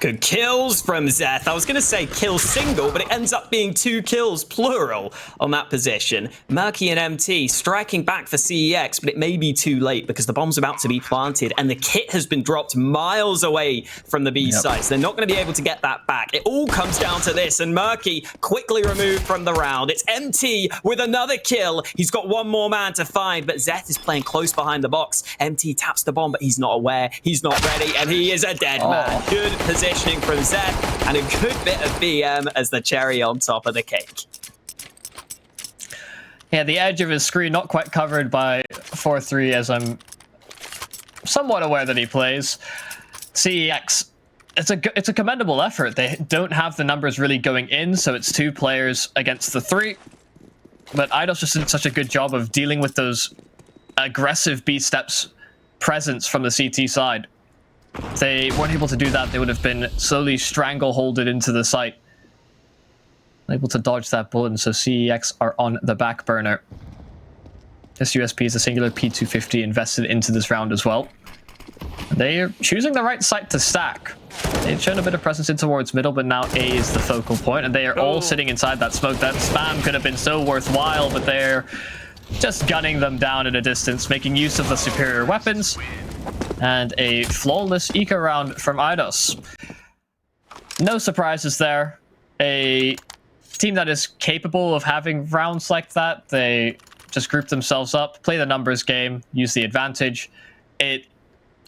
Good kills from Zeth. I was going to say kill single, but it ends up being 2 kills plural on that position. Murky and MT striking back for CEX, but it may be too late because the bomb's about to be planted and the kit has been dropped miles away from the B site. So they're not going to be able to get that back. It all comes down to this, and Murky quickly removed from the round. It's MT with another kill. He's got one more man to find, but Zeth is playing close behind the box. MT taps the bomb, but he's not aware. He's not ready, and he is a dead man. Good positioning from Zeth, and a good bit of BM as the cherry on top of the cake. Yeah, the edge of his screen not quite covered by 4-3, as I'm somewhat aware that he plays. CEX, it's a commendable effort. They don't have the numbers really going in, so it's 2 players against the 3. But IDOS just did such a good job of dealing with those aggressive B steps presence from the CT side. If they weren't able to do that, they would have been slowly strangleholded into the site. able to dodge that bullet, and so CEX are on the back burner. This USP is a singular P250 invested into this round as well. They're choosing the right site to stack. They've shown a bit of presence in towards middle, but now A is the focal point, and they are all sitting inside that smoke. That spam could have been so worthwhile, but they're just gunning them down at a distance, making use of the superior weapons, and a flawless eco round from Eidos. No surprises there. A team that is capable of having rounds like that. They just group themselves up, play the numbers game, use the advantage.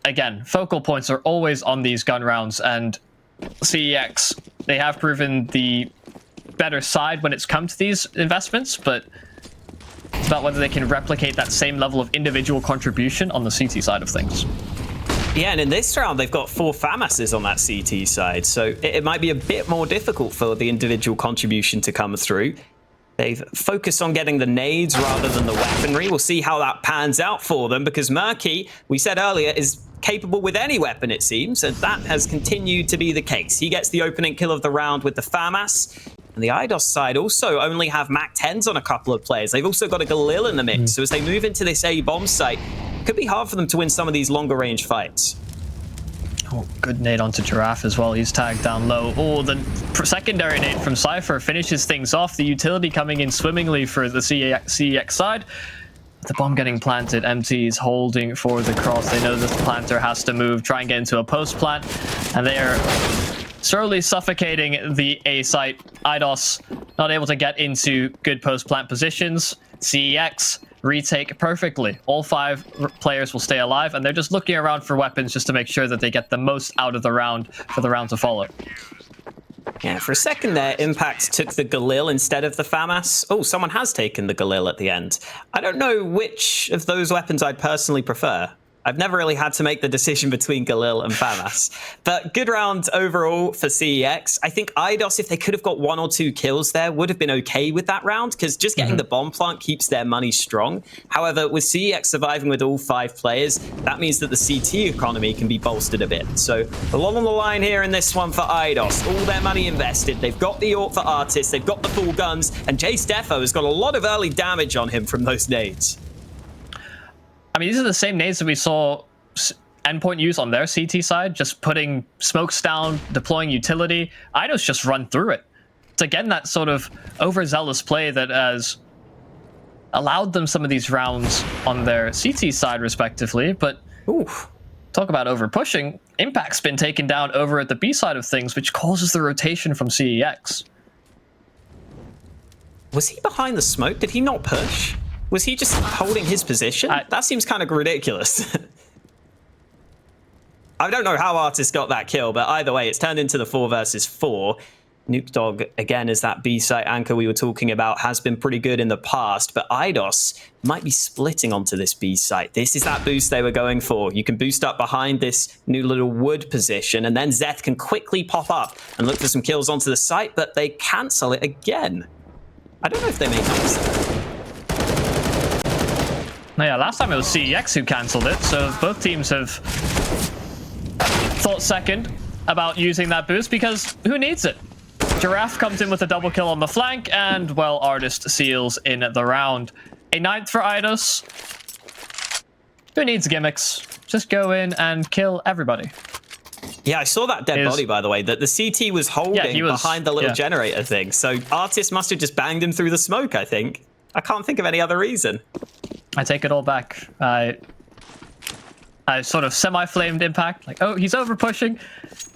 Again, focal points are always on these gun rounds, and CEX, they have proven the better side when it's come to these investments, but it's about whether they can replicate that same level of individual contribution on the CT side of things. Yeah, and in this round, they've got 4 FAMASs on that CT side, so it might be a bit more difficult for the individual contribution to come through. They've focused on getting the nades rather than the weaponry. We'll see how that pans out for them, because Murky, we said earlier, is capable with any weapon, it seems, and that has continued to be the case. He gets the opening kill of the round with the FAMAS, and the Eidos side also only have MAC-10s on a couple of players. They've also got a Galil in the mix, so as they move into this A-bomb site, it could be hard for them to win some of these longer range fights. Oh, good nade onto Giraffe as well. He's tagged down low. Oh, the secondary nade from Cypher finishes things off. The utility coming in swimmingly for the CEX side. The bomb getting planted. MT is holding for the cross. They know this planter has to move, try and get into a post plant, and they are slowly suffocating the A site. Eidos not able to get into good post plant positions. CEX retake perfectly. All 5 players will stay alive, and they're just looking around for weapons just to make sure that they get the most out of the round for the round to follow. Yeah, for a second there, Impact took the Galil instead of the FAMAS. Oh, someone has taken the Galil at the end. I don't know which of those weapons I'd personally prefer. I've never really had to make the decision between Galil and FAMAS. But good round overall for CEX. I think Eidos, if they could have got 1 or 2 kills there, would have been okay with that round, because just getting the bomb plant keeps their money strong. However, with CEX surviving with all 5 players, that means that the CT economy can be bolstered a bit. So a lot on the line here in this one for Eidos. All their money invested. They've got the AWP for Artist. They've got the full guns. And Jace Defo has got a lot of early damage on him from those nades. I mean, these are the same nades that we saw Endpoint use on their CT side, just putting smokes down, deploying utility. Eidos just run through it. It's again that sort of overzealous play that has allowed them some of these rounds on their CT side, respectively. But talk about over pushing. Impact's been taken down over at the B side of things, which causes the rotation from CEX. Was he behind the smoke? Did he not push? Was he just holding his position? That seems kind of ridiculous. I don't know how Artist got that kill, but either way, it's turned into the 4 versus 4. Nuke Dog, again, as that B-site anchor we were talking about, has been pretty good in the past, but Eidos might be splitting onto this B-site. This is that boost they were going for. You can boost up behind this new little wood position, and then Zeth can quickly pop up and look for some kills onto the site, but they cancel it again. I don't know if they made notice. Yeah, last time it was CEX who cancelled it, so both teams have thought second about using that boost, because who needs it? Giraffe comes in with a double kill on the flank, and, well, Artist seals in the round. A 9th for Eidos. Who needs gimmicks? Just go in and kill everybody. Yeah, I saw that dead body, by the way, that the CT was holding behind the little generator thing. So Artist must have just banged him through the smoke, I think. I can't think of any other reason. I take it all back. I sort of semi-flamed Impact. Like, oh, he's over-pushing.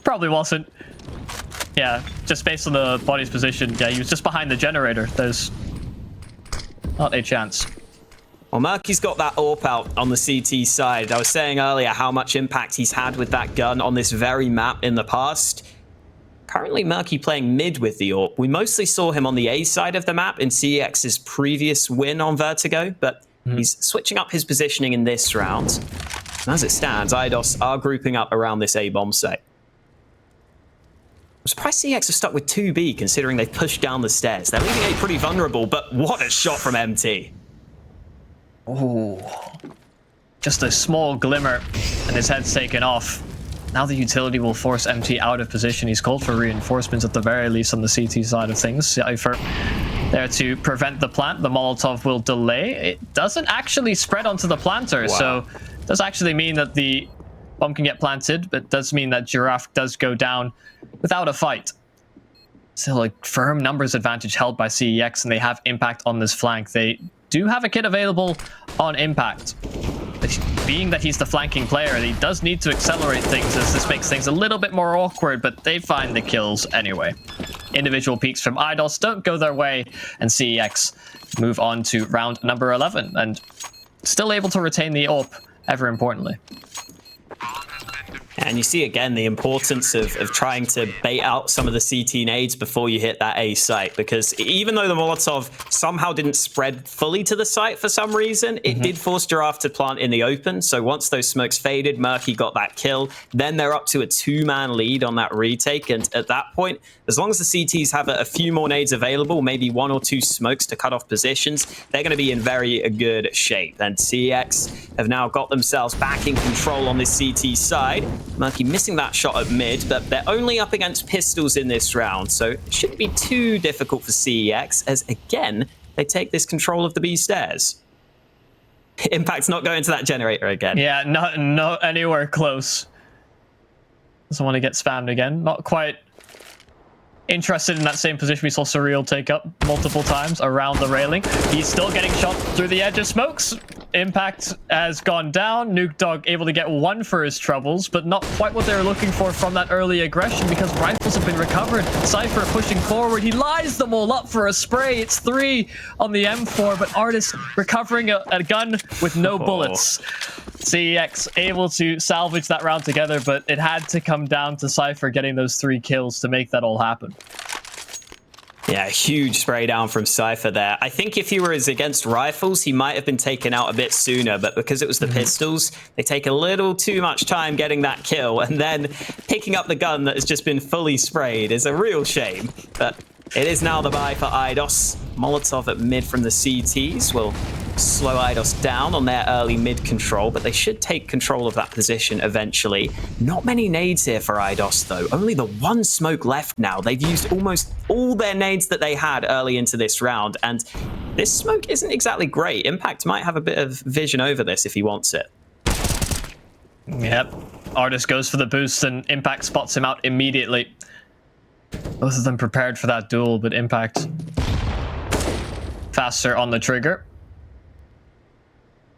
Probably wasn't. Yeah, just based on the body's position. Yeah, he was just behind the generator. There's not a chance. Well, Murky's got that AWP out on the CT side. I was saying earlier how much impact he's had with that gun on this very map in the past. Currently, Murky playing mid with the AWP. We mostly saw him on the A side of the map in CEX's previous win on Vertigo, but he's switching up his positioning in this round. And as it stands, Eidos are grouping up around this A-bomb site. I'm surprised CEX have stuck with 2B, considering they've pushed down the stairs. They're leaving A pretty vulnerable, but what a shot from MT. Oh, just a small glimmer, and his head's taken off. Now the utility will force MT out of position. He's called for reinforcements at the very least on the CT side of things. Cypher there to prevent the plant. The Molotov will delay. It doesn't actually spread onto the planter, so it does actually mean that the bomb can get planted, but it does mean that Giraffe does go down without a fight. Still a firm numbers advantage held by CEX, and they have Impact on this flank. They do have a kit available on Impact. But being that he's the flanking player, he does need to accelerate things, as this makes things a little bit more awkward, but they find the kills anyway. Individual peaks from IDOS don't go their way, and CEX move on to round number 11, and still able to retain the AWP, ever importantly. And you see again the importance of trying to bait out some of the CT nades before you hit that A site, because even though the Molotov somehow didn't spread fully to the site for some reason, it did force Giraffe to plant in the open. So once those smokes faded, Murky got that kill. Then they're up to a 2-man lead on that retake. And at that point, as long as the CTs have a few more nades available, maybe 1 or 2 smokes to cut off positions, they're going to be in very good shape. And CX have now got themselves back in control on this CT side. Murky missing that shot at mid, but they're only up against pistols in this round, so it shouldn't be too difficult for CEX, as again, they take this control of the B stairs. Impact's not going to that generator again. Yeah, not anywhere close. Doesn't want to get spammed again. Not quite interested in that same position we saw Surreal take up multiple times around the railing. He's still getting shot through the edge of smokes. Impact has gone down. Nuke Dog able to get 1 for his troubles, but not quite what they were looking for from that early aggression, because rifles have been recovered. Cypher pushing forward. He lies them all up for a spray. It's 3 on the M4, but Artist recovering a gun with no bullets. CEX able to salvage that round together, but it had to come down to Cypher getting those 3 kills to make that all happen. Yeah, huge spray down from Cypher there. I think if he was against rifles, he might have been taken out a bit sooner, but because it was the pistols, they take a little too much time getting that kill, and then picking up the gun that has just been fully sprayed is a real shame. But it is now the buy for IDOS. Molotov at mid from the CTs will slow IDOS down on their early mid control, but they should take control of that position eventually. Not many nades here for IDOS, though. Only the 1 smoke left now. They've used almost all their nades that they had early into this round, and this smoke isn't exactly great. Impact might have a bit of vision over this if he wants it. Yep. Artist goes for the boost, and Impact spots him out immediately. Both of them prepared for that duel, but Impact faster on the trigger.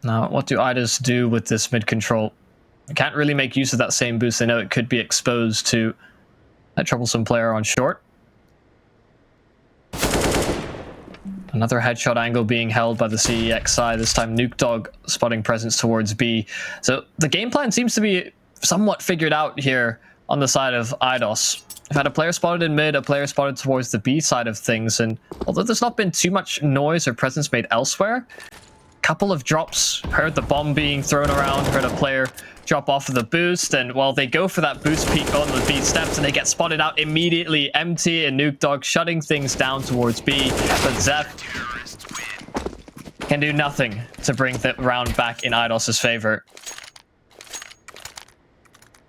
Now, what do IDOS do with this mid-control? They can't really make use of that same boost. They know it could be exposed to that troublesome player on short. Another headshot angle being held by the CEX side. This time, Nuke Dog spotting presence towards B. So the game plan seems to be somewhat figured out here on the side of IDOS. I've had a player spotted in mid, a player spotted towards the B side of things, and although there's not been too much noise or presence made elsewhere, couple of drops, heard the bomb being thrown around, heard a player drop off of the boost, and well, they go for that boost peak on the B steps, and they get spotted out immediately. MT and Nuke Dog shutting things down towards B, but Zeph can do nothing to bring the round back in IDOS's favor.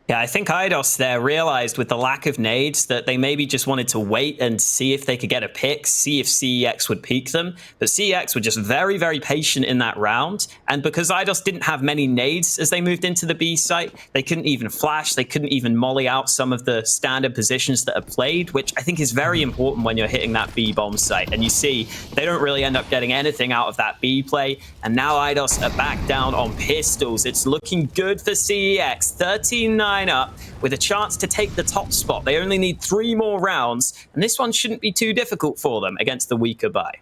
Yeah, I think IDOS there realized with the lack of nades that they maybe just wanted to wait and see if they could get a pick, see if CEX would peek them. But CEX were just very, very patient in that round. And because IDOS didn't have many nades as they moved into the B site, they couldn't even flash, they couldn't even molly out some of the standard positions that are played, which I think is very important when you're hitting that B bomb site. And you see, they don't really end up getting anything out of that B play. And now IDOS are back down on pistols. It's looking good for CEX. 13-9 up with a chance to take the top spot. They only need 3 more rounds, and this one shouldn't be too difficult for them against the weaker buy.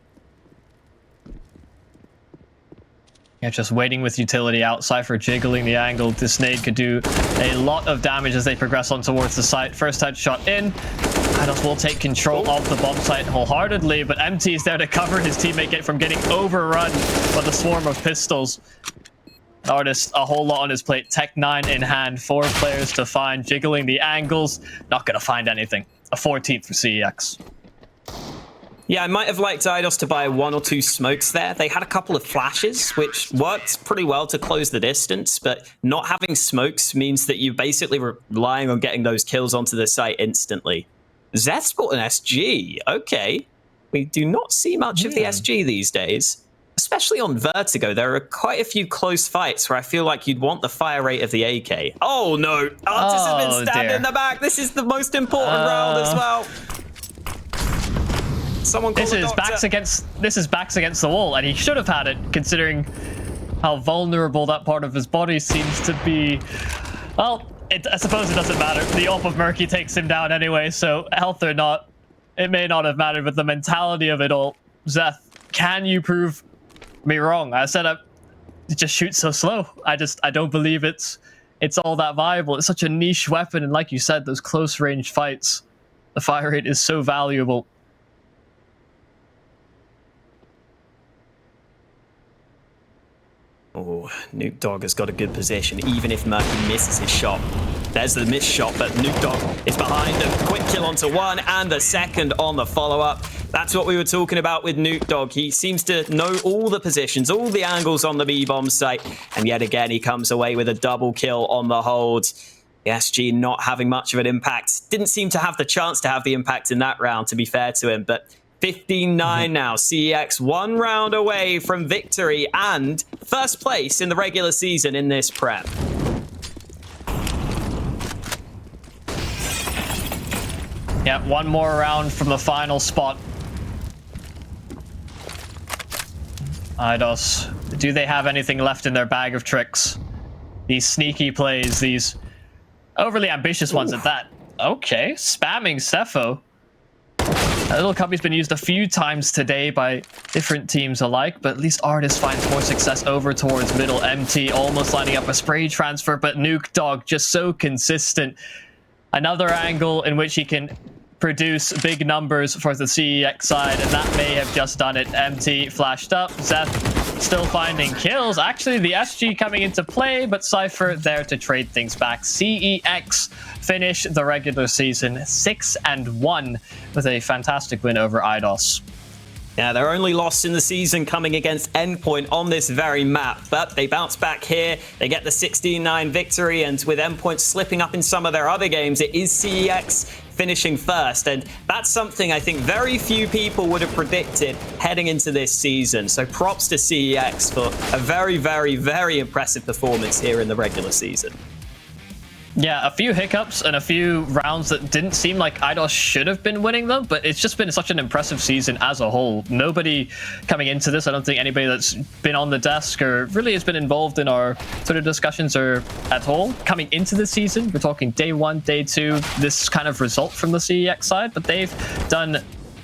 Yeah, just waiting with utility out. Cypher jiggling the angle. This nade could do a lot of damage as they progress on towards the site. First headshot in. IDOS will take control of the bomb site wholeheartedly, but MT is there to cover his teammate from getting overrun by the swarm of pistols. Artist, a whole lot on his plate. Tech 9 in hand. 4 players to find. Jiggling the angles. Not going to find anything. A 14th for CEX. Yeah, I might have liked Eidos to buy 1 or 2 smokes there. They had a couple of flashes, which worked pretty well to close the distance, but not having smokes means that you're basically relying on getting those kills onto the site instantly. Zeth's bought an SG. Okay. We do not see much of the SG these days, especially on Vertigo. There are quite a few close fights where I feel like you'd want the fire rate of the AK. Oh, no. Artis has been stabbed in the back. This is the most important round as well. Someone call the doctor. This is backs against the wall, and he should have had it, considering how vulnerable that part of his body seems to be. Well, I suppose it doesn't matter. The AWP of Murky takes him down anyway, so health or not, it may not have mattered, but the mentality of it all. Zeth, can you prove me wrong? I said it just shoots so slow. I don't believe it's all that viable. It's such a niche weapon, and like you said, those close range fights, the fire rate is so valuable. Oh, Nuke Dog has got a good position, even if Murky misses his shot. There's the missed shot, but Nuke Dog is behind him. Quick kill onto one, and the second on the follow-up. That's what we were talking about with Nuke Dog. He seems to know all the positions, all the angles on the B-bomb site, and yet again, he comes away with a double kill on the hold. The SG not having much of an impact. Didn't seem to have the chance to have the impact in that round, to be fair to him, but 15-9 now. CEX 1 round away from victory and first place in the regular season in this prep. Yeah, 1 more round from the final spot. Eidos, do they have anything left in their bag of tricks? These sneaky plays, these overly ambitious ones at that. Okay, spamming Cepho. That little cubby's been used a few times today by different teams alike, but at least Artis finds more success over towards middle. MT almost lining up a spray transfer, but Nuke Dog just so consistent. Another angle in which he can produce big numbers for the CEX side, and that may have just done it. MT flashed up. Zeth still finding kills. Actually, the SG coming into play, but Cypher there to trade things back. CEX finish the regular season 6-1 with a fantastic win over Eidos. Yeah, their only loss in the season coming against Endpoint on this very map, but they bounce back here. They get the 16-9 victory, and with Endpoint slipping up in some of their other games, it is CEX finishing first, and that's something I think very few people would have predicted heading into this season. So props to CEX for a very, very, very impressive performance here in the regular season. Yeah, a few hiccups and a few rounds that didn't seem like Eidos should have been winning them, but it's just been such an impressive season as a whole. Nobody coming into this, I don't think anybody that's been on the desk or really has been involved in our sort of discussions or at all coming into the season. We're talking day 1, day 2, this kind of result from the CEX side, but they've done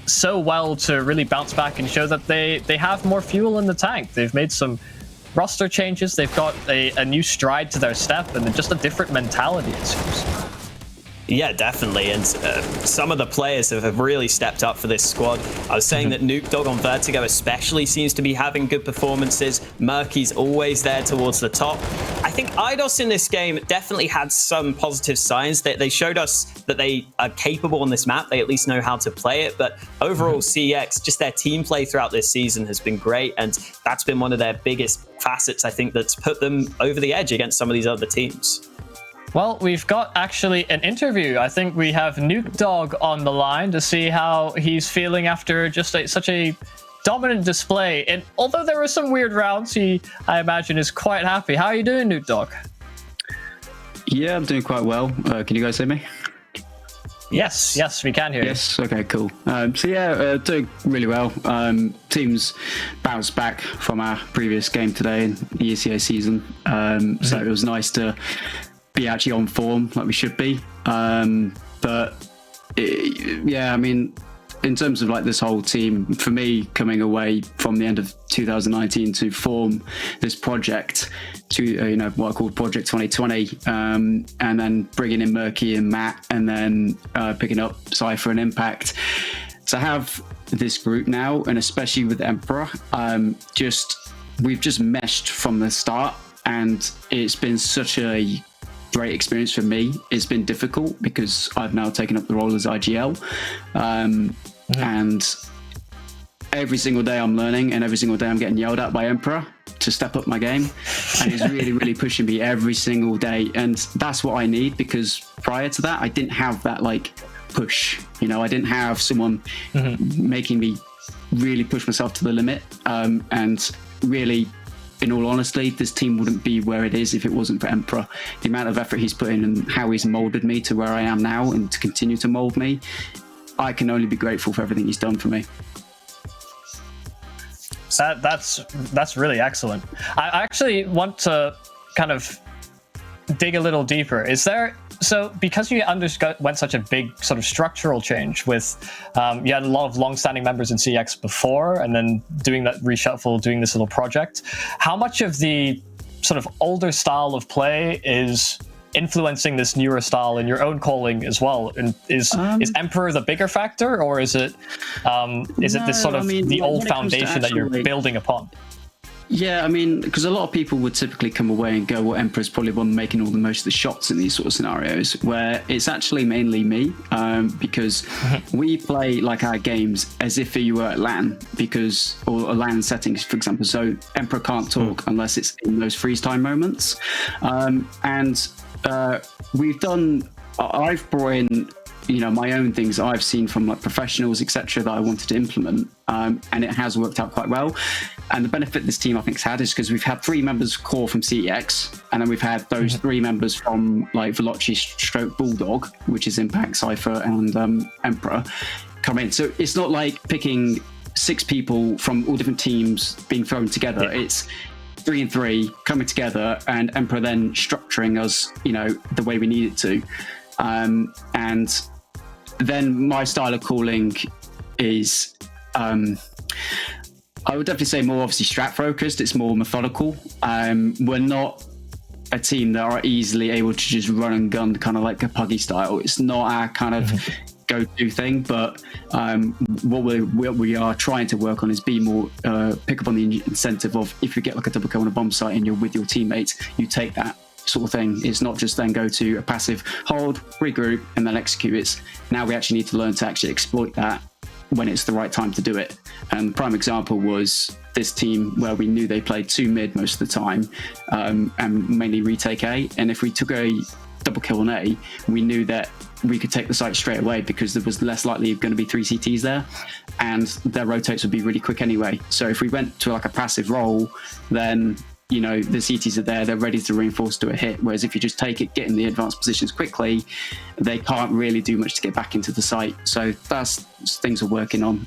so well to really bounce back and show that they have more fuel in the tank. They've made some roster changes, they've got a new stride to their step, and just a different mentality, it seems. Yeah, definitely, and some of the players have really stepped up for this squad. I was saying that Nuke Dog on Vertigo especially seems to be having good performances. Murky's always there towards the top. I think Eidos in this game definitely had some positive signs. They showed us that they are capable on this map. They at least know how to play it, but overall CEX, just their team play throughout this season has been great, and that's been one of their biggest facets, I think, that's put them over the edge against some of these other teams. Well, we've got actually an interview. I think we have Nuke Dog on the line to see how he's feeling after just such a dominant display. And although there were some weird rounds, he, I imagine, is quite happy. How are you doing, Nuke Dog? Yeah, I'm doing quite well. Can you guys hear me? Yes, we can hear you. Yes, okay, cool. Doing really well. Teams bounced back from our previous game today in the ECA season. So it was nice to be actually on form like we should be. In terms of like this whole team, for me, coming away from the end of 2019 to form this project to what I call Project 2020, and then bringing in Murky and Matt, and then picking up Cypher and Impact, to have this group now, and especially with Emperor, we've just meshed from the start, and it's been such a great experience for me. It's been difficult because I've now taken up the role as IGL, and every single day I'm learning, and every single day I'm getting yelled at by Emperor to step up my game, and he's really, really pushing me every single day, and that's what I need, because prior to that I didn't have that like push. I didn't have someone making me really push myself to the limit, and really, in all honesty, this team wouldn't be where it is if it wasn't for Emperor. The amount of effort he's put in and how he's molded me to where I am now, and to continue to mold me, I can only be grateful for everything he's done for me. So that's really excellent. I actually want to kind of dig a little deeper. So because you went such a big sort of structural change with, you had a lot of long-standing members in CX before, and then doing that reshuffle, doing this little project, how much of the sort of older style of play is influencing this newer style in your own calling as well? And is Emperor the bigger factor, or is it this sort of the old foundation that you're building upon? Yeah, because a lot of people would typically come away and go, well, Emperor's probably one making all the most of the shots in these sort of scenarios, where it's actually mainly me, because we play like our games as if you were at LAN, or a LAN settings, for example. So Emperor can't talk unless it's in those freeze time moments. I've brought in my own things that I've seen from like professionals, etc., that I wanted to implement, and it has worked out quite well. And the benefit this team I think has had is because we've had 3 members core from CEX, and then we've had those 3 members from like Veloci stroke Bulldog, which is Impact, Cypher, and Emperor, come in. So it's not like picking 6 people from all different teams being thrown together. Yeah. It's 3 and 3 coming together, and Emperor then structuring us, the way we need it to. And then my style of calling is, I would definitely say more obviously strat focused. It's more methodical. We're not a team that are easily able to just run and gun kind of like a Puggy style. It's not our kind of go-to thing, but what we are trying to work on is be more pick up on the incentive of, if you get like a double kill on a bomb site and you're with your teammates, you take that sort of thing. It's not just then go to a passive hold, regroup, and then execute. It's now we actually need to learn to actually exploit that when it's the right time to do it. And the prime example was this team where we knew they played 2 mid most of the time, and mainly retake A. And if we took a double kill on A, we knew that we could take the site straight away, because there was less likely going to be 3 CTs there, and their rotates would be really quick anyway. So if we went to like a passive role, then the CTs are there, they're ready to reinforce to a hit. Whereas if you just take it, get in the advanced positions quickly, they can't really do much to get back into the site. So that's things we're working on.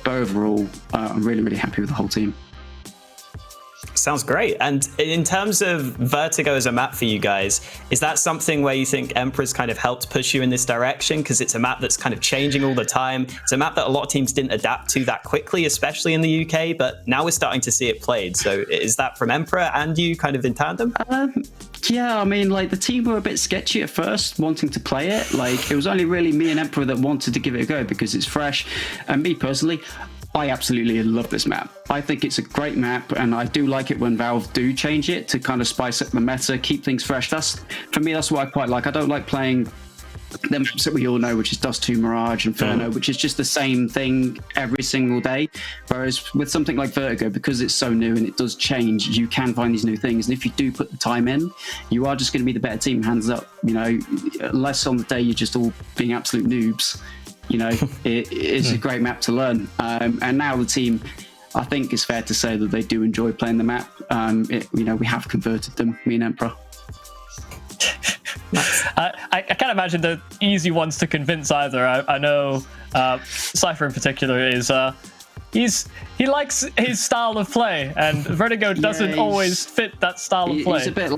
But overall, I'm really, really happy with the whole team. Sounds great. And in terms of Vertigo as a map for you guys, is that something where you think Emperor's kind of helped push you in this direction? Because it's a map that's kind of changing all the time. It's a map that a lot of teams didn't adapt to that quickly, especially in the UK, but now we're starting to see it played. So is that from Emperor and you kind of in tandem? Yeah, the team were a bit sketchy at first, wanting to play it. Like, it was only really me and Emperor that wanted to give it a go because it's fresh. And me personally, I absolutely love this map. I think it's a great map, and I do like it when Valve do change it to kind of spice up the meta, keep things fresh. For me, that's what I quite like. I don't like playing the maps that we all know, which is Dust 2, Mirage, Inferno, which is just the same thing every single day. Whereas with something like Vertigo, because it's so new and it does change, you can find these new things. And if you do put the time in, you are just going to be the better team, hands up. Less on the day you're just all being absolute noobs. It's a great map to learn. And now the team, I think it's fair to say that they do enjoy playing the map. We have converted them, me and Emperor. I can't imagine the easy ones to convince either. I know Cypher in particular is he likes his style of play, and Vertigo doesn't always fit that style of play. He's a bit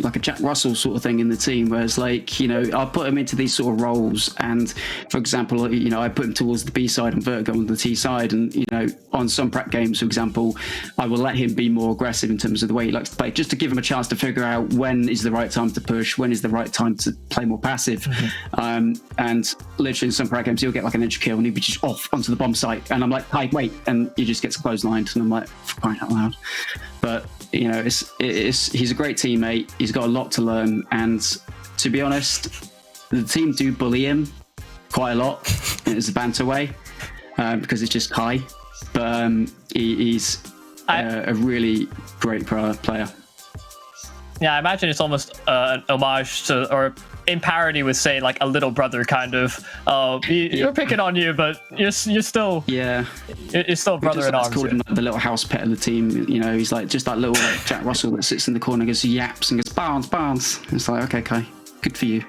like a Jack Russell sort of thing in the team, where it's like, I'll put him into these sort of roles, and for example, I put him towards the B side and Vertigo on the T side, and on some prep games, for example, I will let him be more aggressive in terms of the way he likes to play, just to give him a chance to figure out when is the right time to push, when is the right time to play more passive. And literally in some prep games, he'll get like an inch kill and he'll be just off onto the bomb site, and I'm like, hey, wait, and he just gets clotheslined, and I'm like, for crying out loud. But he's a great teammate. He's got a lot to learn, and to be honest, the team do bully him quite a lot in a banter way. because it's just Kai. But he's a really great player. Yeah, I imagine it's almost an homage to, or in parody with, say, like a little brother kind of. Oh, you're picking on you, but you're still you're still brother in arms. Called him like the little house pet of the team. You know, he's like just that little like Jack Russell that sits in the corner, goes yaps and goes Barnes. It's like, okay, Kai, good for you.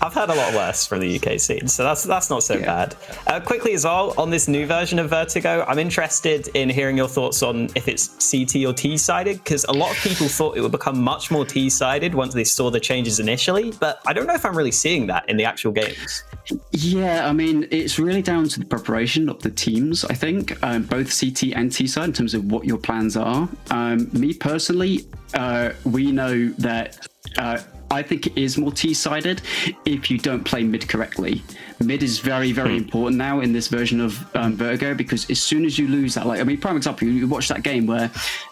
I've heard a lot worse from the UK scene, so that's not so bad. Quickly as well, on this new version of Vertigo, I'm interested in hearing your thoughts on if it's CT or T-sided, because a lot of people thought it would become much more T-sided once they saw the changes initially, but I don't know if I'm really seeing that in the actual games. Yeah, I mean, it's really down to the preparation of the teams, I think, both CT and T-side in terms of what your plans are. Me personally, we know that I think it is more T-sided if you don't play mid correctly. Mid is very, very important now in this version of Vertigo, because as soon as you lose that, like, I mean, prime example, you watch that game where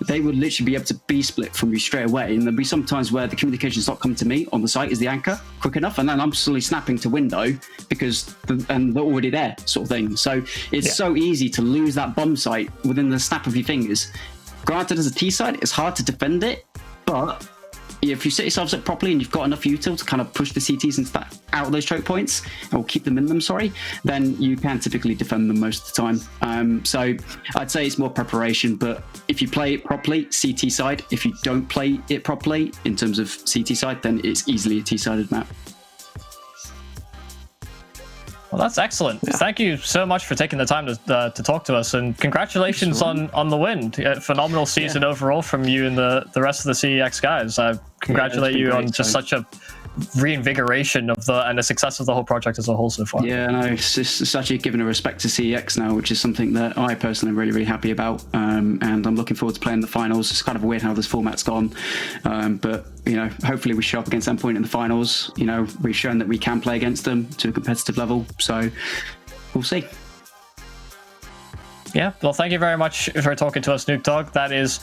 they would literally be able to B-split from you straight away, and there'll be some times where the communication's not coming to me on the site as the anchor quick enough, and then I'm slowly snapping to window because and they're already there, sort of thing. So it's so easy to lose that bomb site within the snap of your fingers. Granted, as a T-side, it's hard to defend it, but if you set yourselves up properly and you've got enough util to kind of push the CTs into out of those choke points, or keep them in them, then you can typically defend them most of the time. So I'd say it's more preparation, but if you play it properly, CT side. If you don't play it properly in terms of CT side, then it's easily a T-sided map. Well, that's excellent. Yeah. Thank you so much for taking the time to talk to us, and congratulations on the win. Phenomenal season overall from you and the rest of the CEX guys. I congratulate you on just such a reinvigoration of the success of the whole project as a whole so far. Yeah, no, it's actually given a respect to CEX now, which is something that I personally am really, really happy about. And I'm looking forward to playing the finals. It's kind of weird how this format's gone, but you know, hopefully we show up against Endpoint in the finals. You know, we've shown that we can play against them to a competitive level, so we'll see. Yeah, well, thank you very much for talking to us, Nuke Dog. That is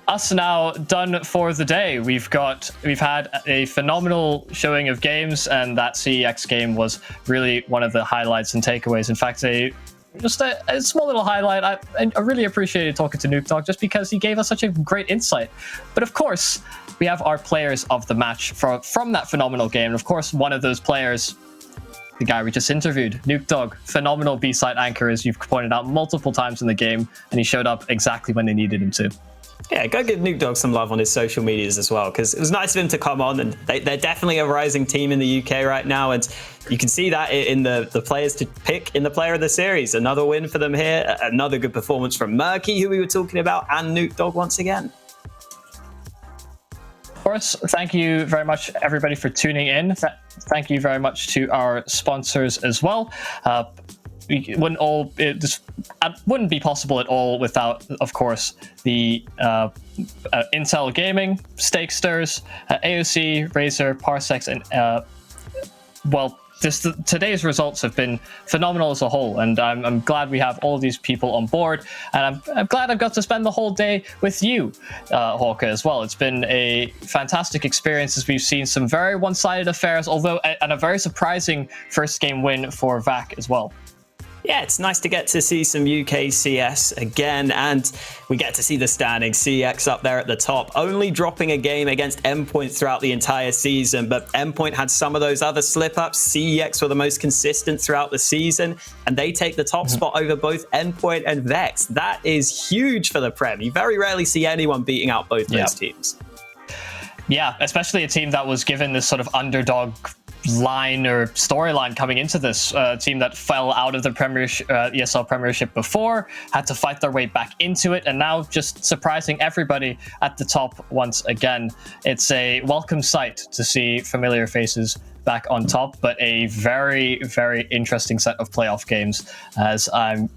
us now done for the day. We've had a phenomenal showing of games, and that CEX game was really one of the highlights and takeaways. In fact, just a small little highlight. I really appreciated talking to Nuke Dog just because he gave us such a great insight. But of course, we have our players of the match from that phenomenal game. And of course, one of those players, the guy we just interviewed, Nuke Dog, phenomenal B-side anchor, as you've pointed out multiple times in the game, and he showed up exactly when they needed him to. Yeah, go give Nuke Dog some love on his social medias as well, because it was nice of him to come on, and they're definitely a rising team in the UK right now, and you can see that in the players to pick in the player of the series. Another win for them here, another good performance from Murky, who we were talking about, and Nuke Dog once again. Of course, thank you very much, everybody, for tuning in. Thank you very much to our sponsors as well. It wouldn't be possible at all without, of course, the Intel Gaming, Stakesters, AOC, Razer, Parsecs, and today's results have been phenomenal as a whole, and I'm glad we have all these people on board, and I'm glad I've got to spend the whole day with you, Hawker, as well. It's been a fantastic experience, as we've seen some very one-sided affairs, and a very surprising first game win for VAC as well. Yeah, it's nice to get to see some UK CS again, and we get to see the standings. CX up there at the top, only dropping a game against Endpoint throughout the entire season, but Endpoint had some of those other slip-ups. CEX were the most consistent throughout the season, and they take the top spot over both Endpoint and Vex. That is huge for the Prem. You very rarely see anyone beating out both those teams. Yeah, especially a team that was given this sort of underdog line or storyline coming into this team that fell out of the ESL Premiership before, had to fight their way back into it, and now just surprising everybody at the top once again. It's a welcome sight to see familiar faces back on top, but a very, very interesting set of playoff games, as I'm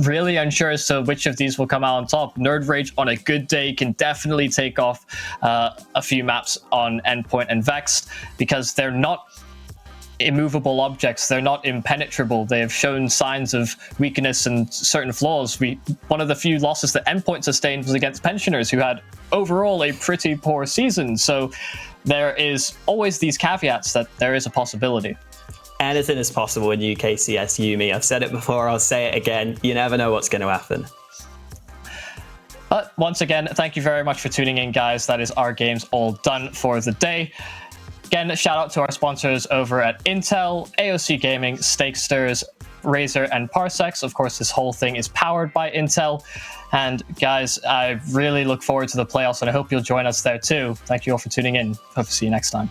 really unsure as to which of these will come out on top. Nerd Rage on a good day can definitely take off a few maps on Endpoint and Vexed, because they're not immovable objects. They're not impenetrable. They have shown signs of weakness and certain flaws. One of the few losses that Endpoint sustained was against Pensioners, who had overall a pretty poor season. So there is always these caveats that there is a possibility. Anything is possible in UKCS Yumi. I've said it before, I'll say it again. You never know what's going to happen. But once again, thank you very much for tuning in, guys. That is our games all done for the day. Again, shout out to our sponsors over at Intel, AOC Gaming, Stakesters, Razer, and Parsecs. Of course, this whole thing is powered by Intel. And guys, I really look forward to the playoffs, and I hope you'll join us there too. Thank you all for tuning in. Hope to see you next time.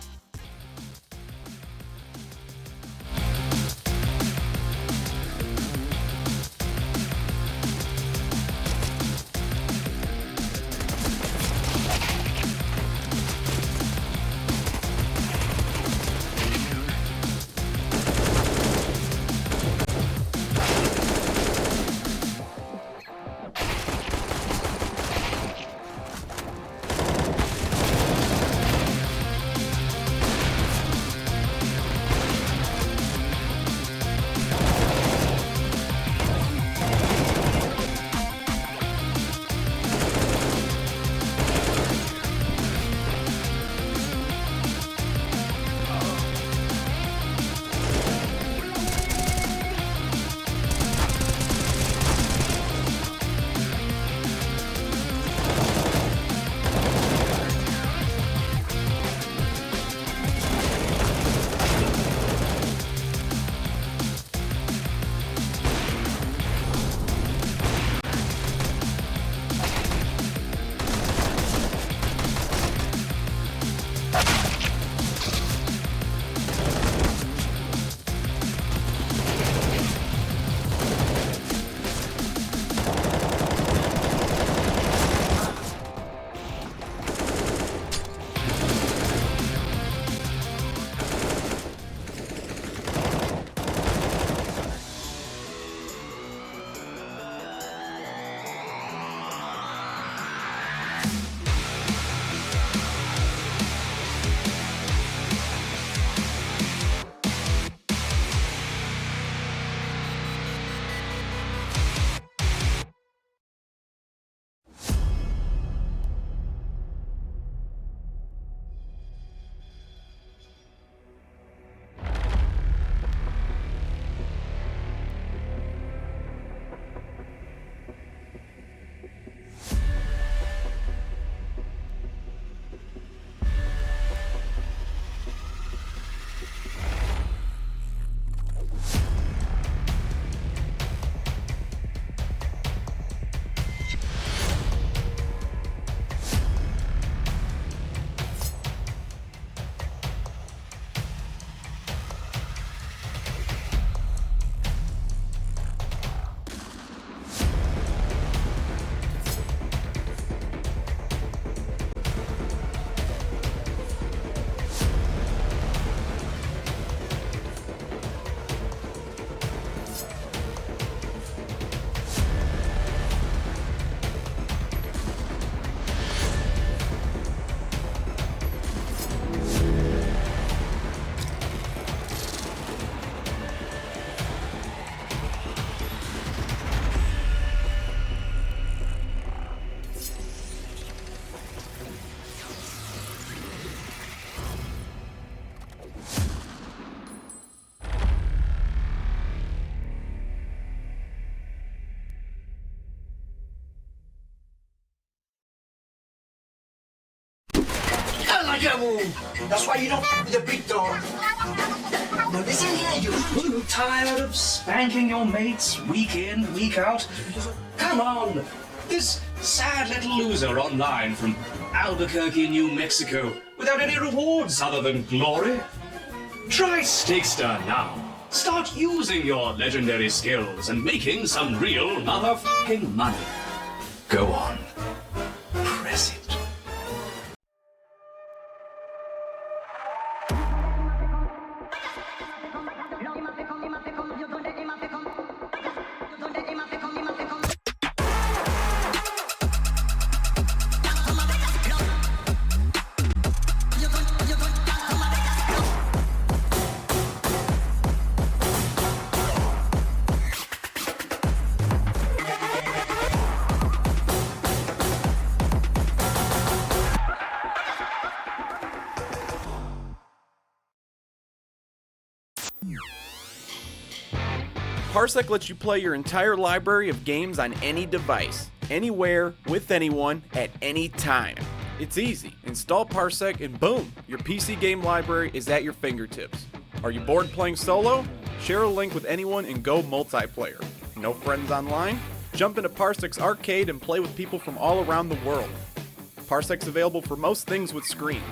That's why you don't with the big dog. Now listen here, you tired of spanking your mates week in, week out? Come on, this sad little loser online from Albuquerque, New Mexico, without any rewards other than glory? Try Stakester now. Start using your legendary skills and making some real motherfucking money. Go on. Press it. Parsec lets you play your entire library of games on any device, anywhere, with anyone, at any time. It's easy. Install Parsec and boom, your PC game library is at your fingertips. Are you bored playing solo? Share a link with anyone and go multiplayer. No friends online? Jump into Parsec's arcade and play with people from all around the world. Parsec's available for most things with screens.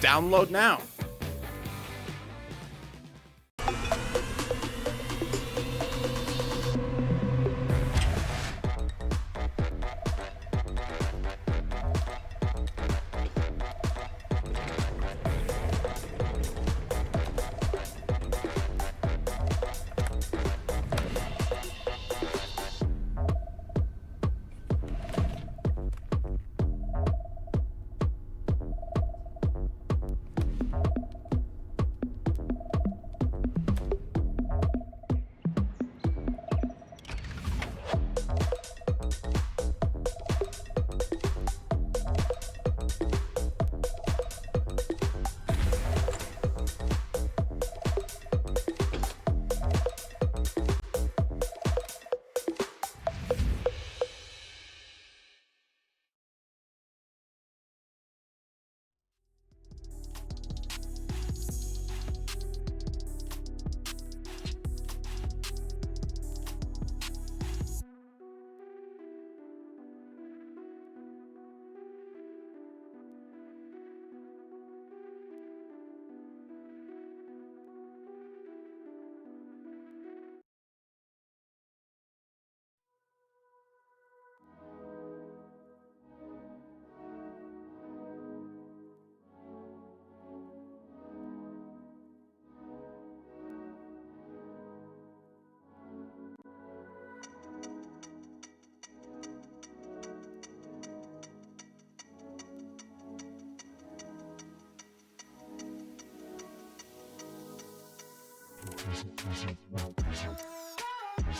Download now.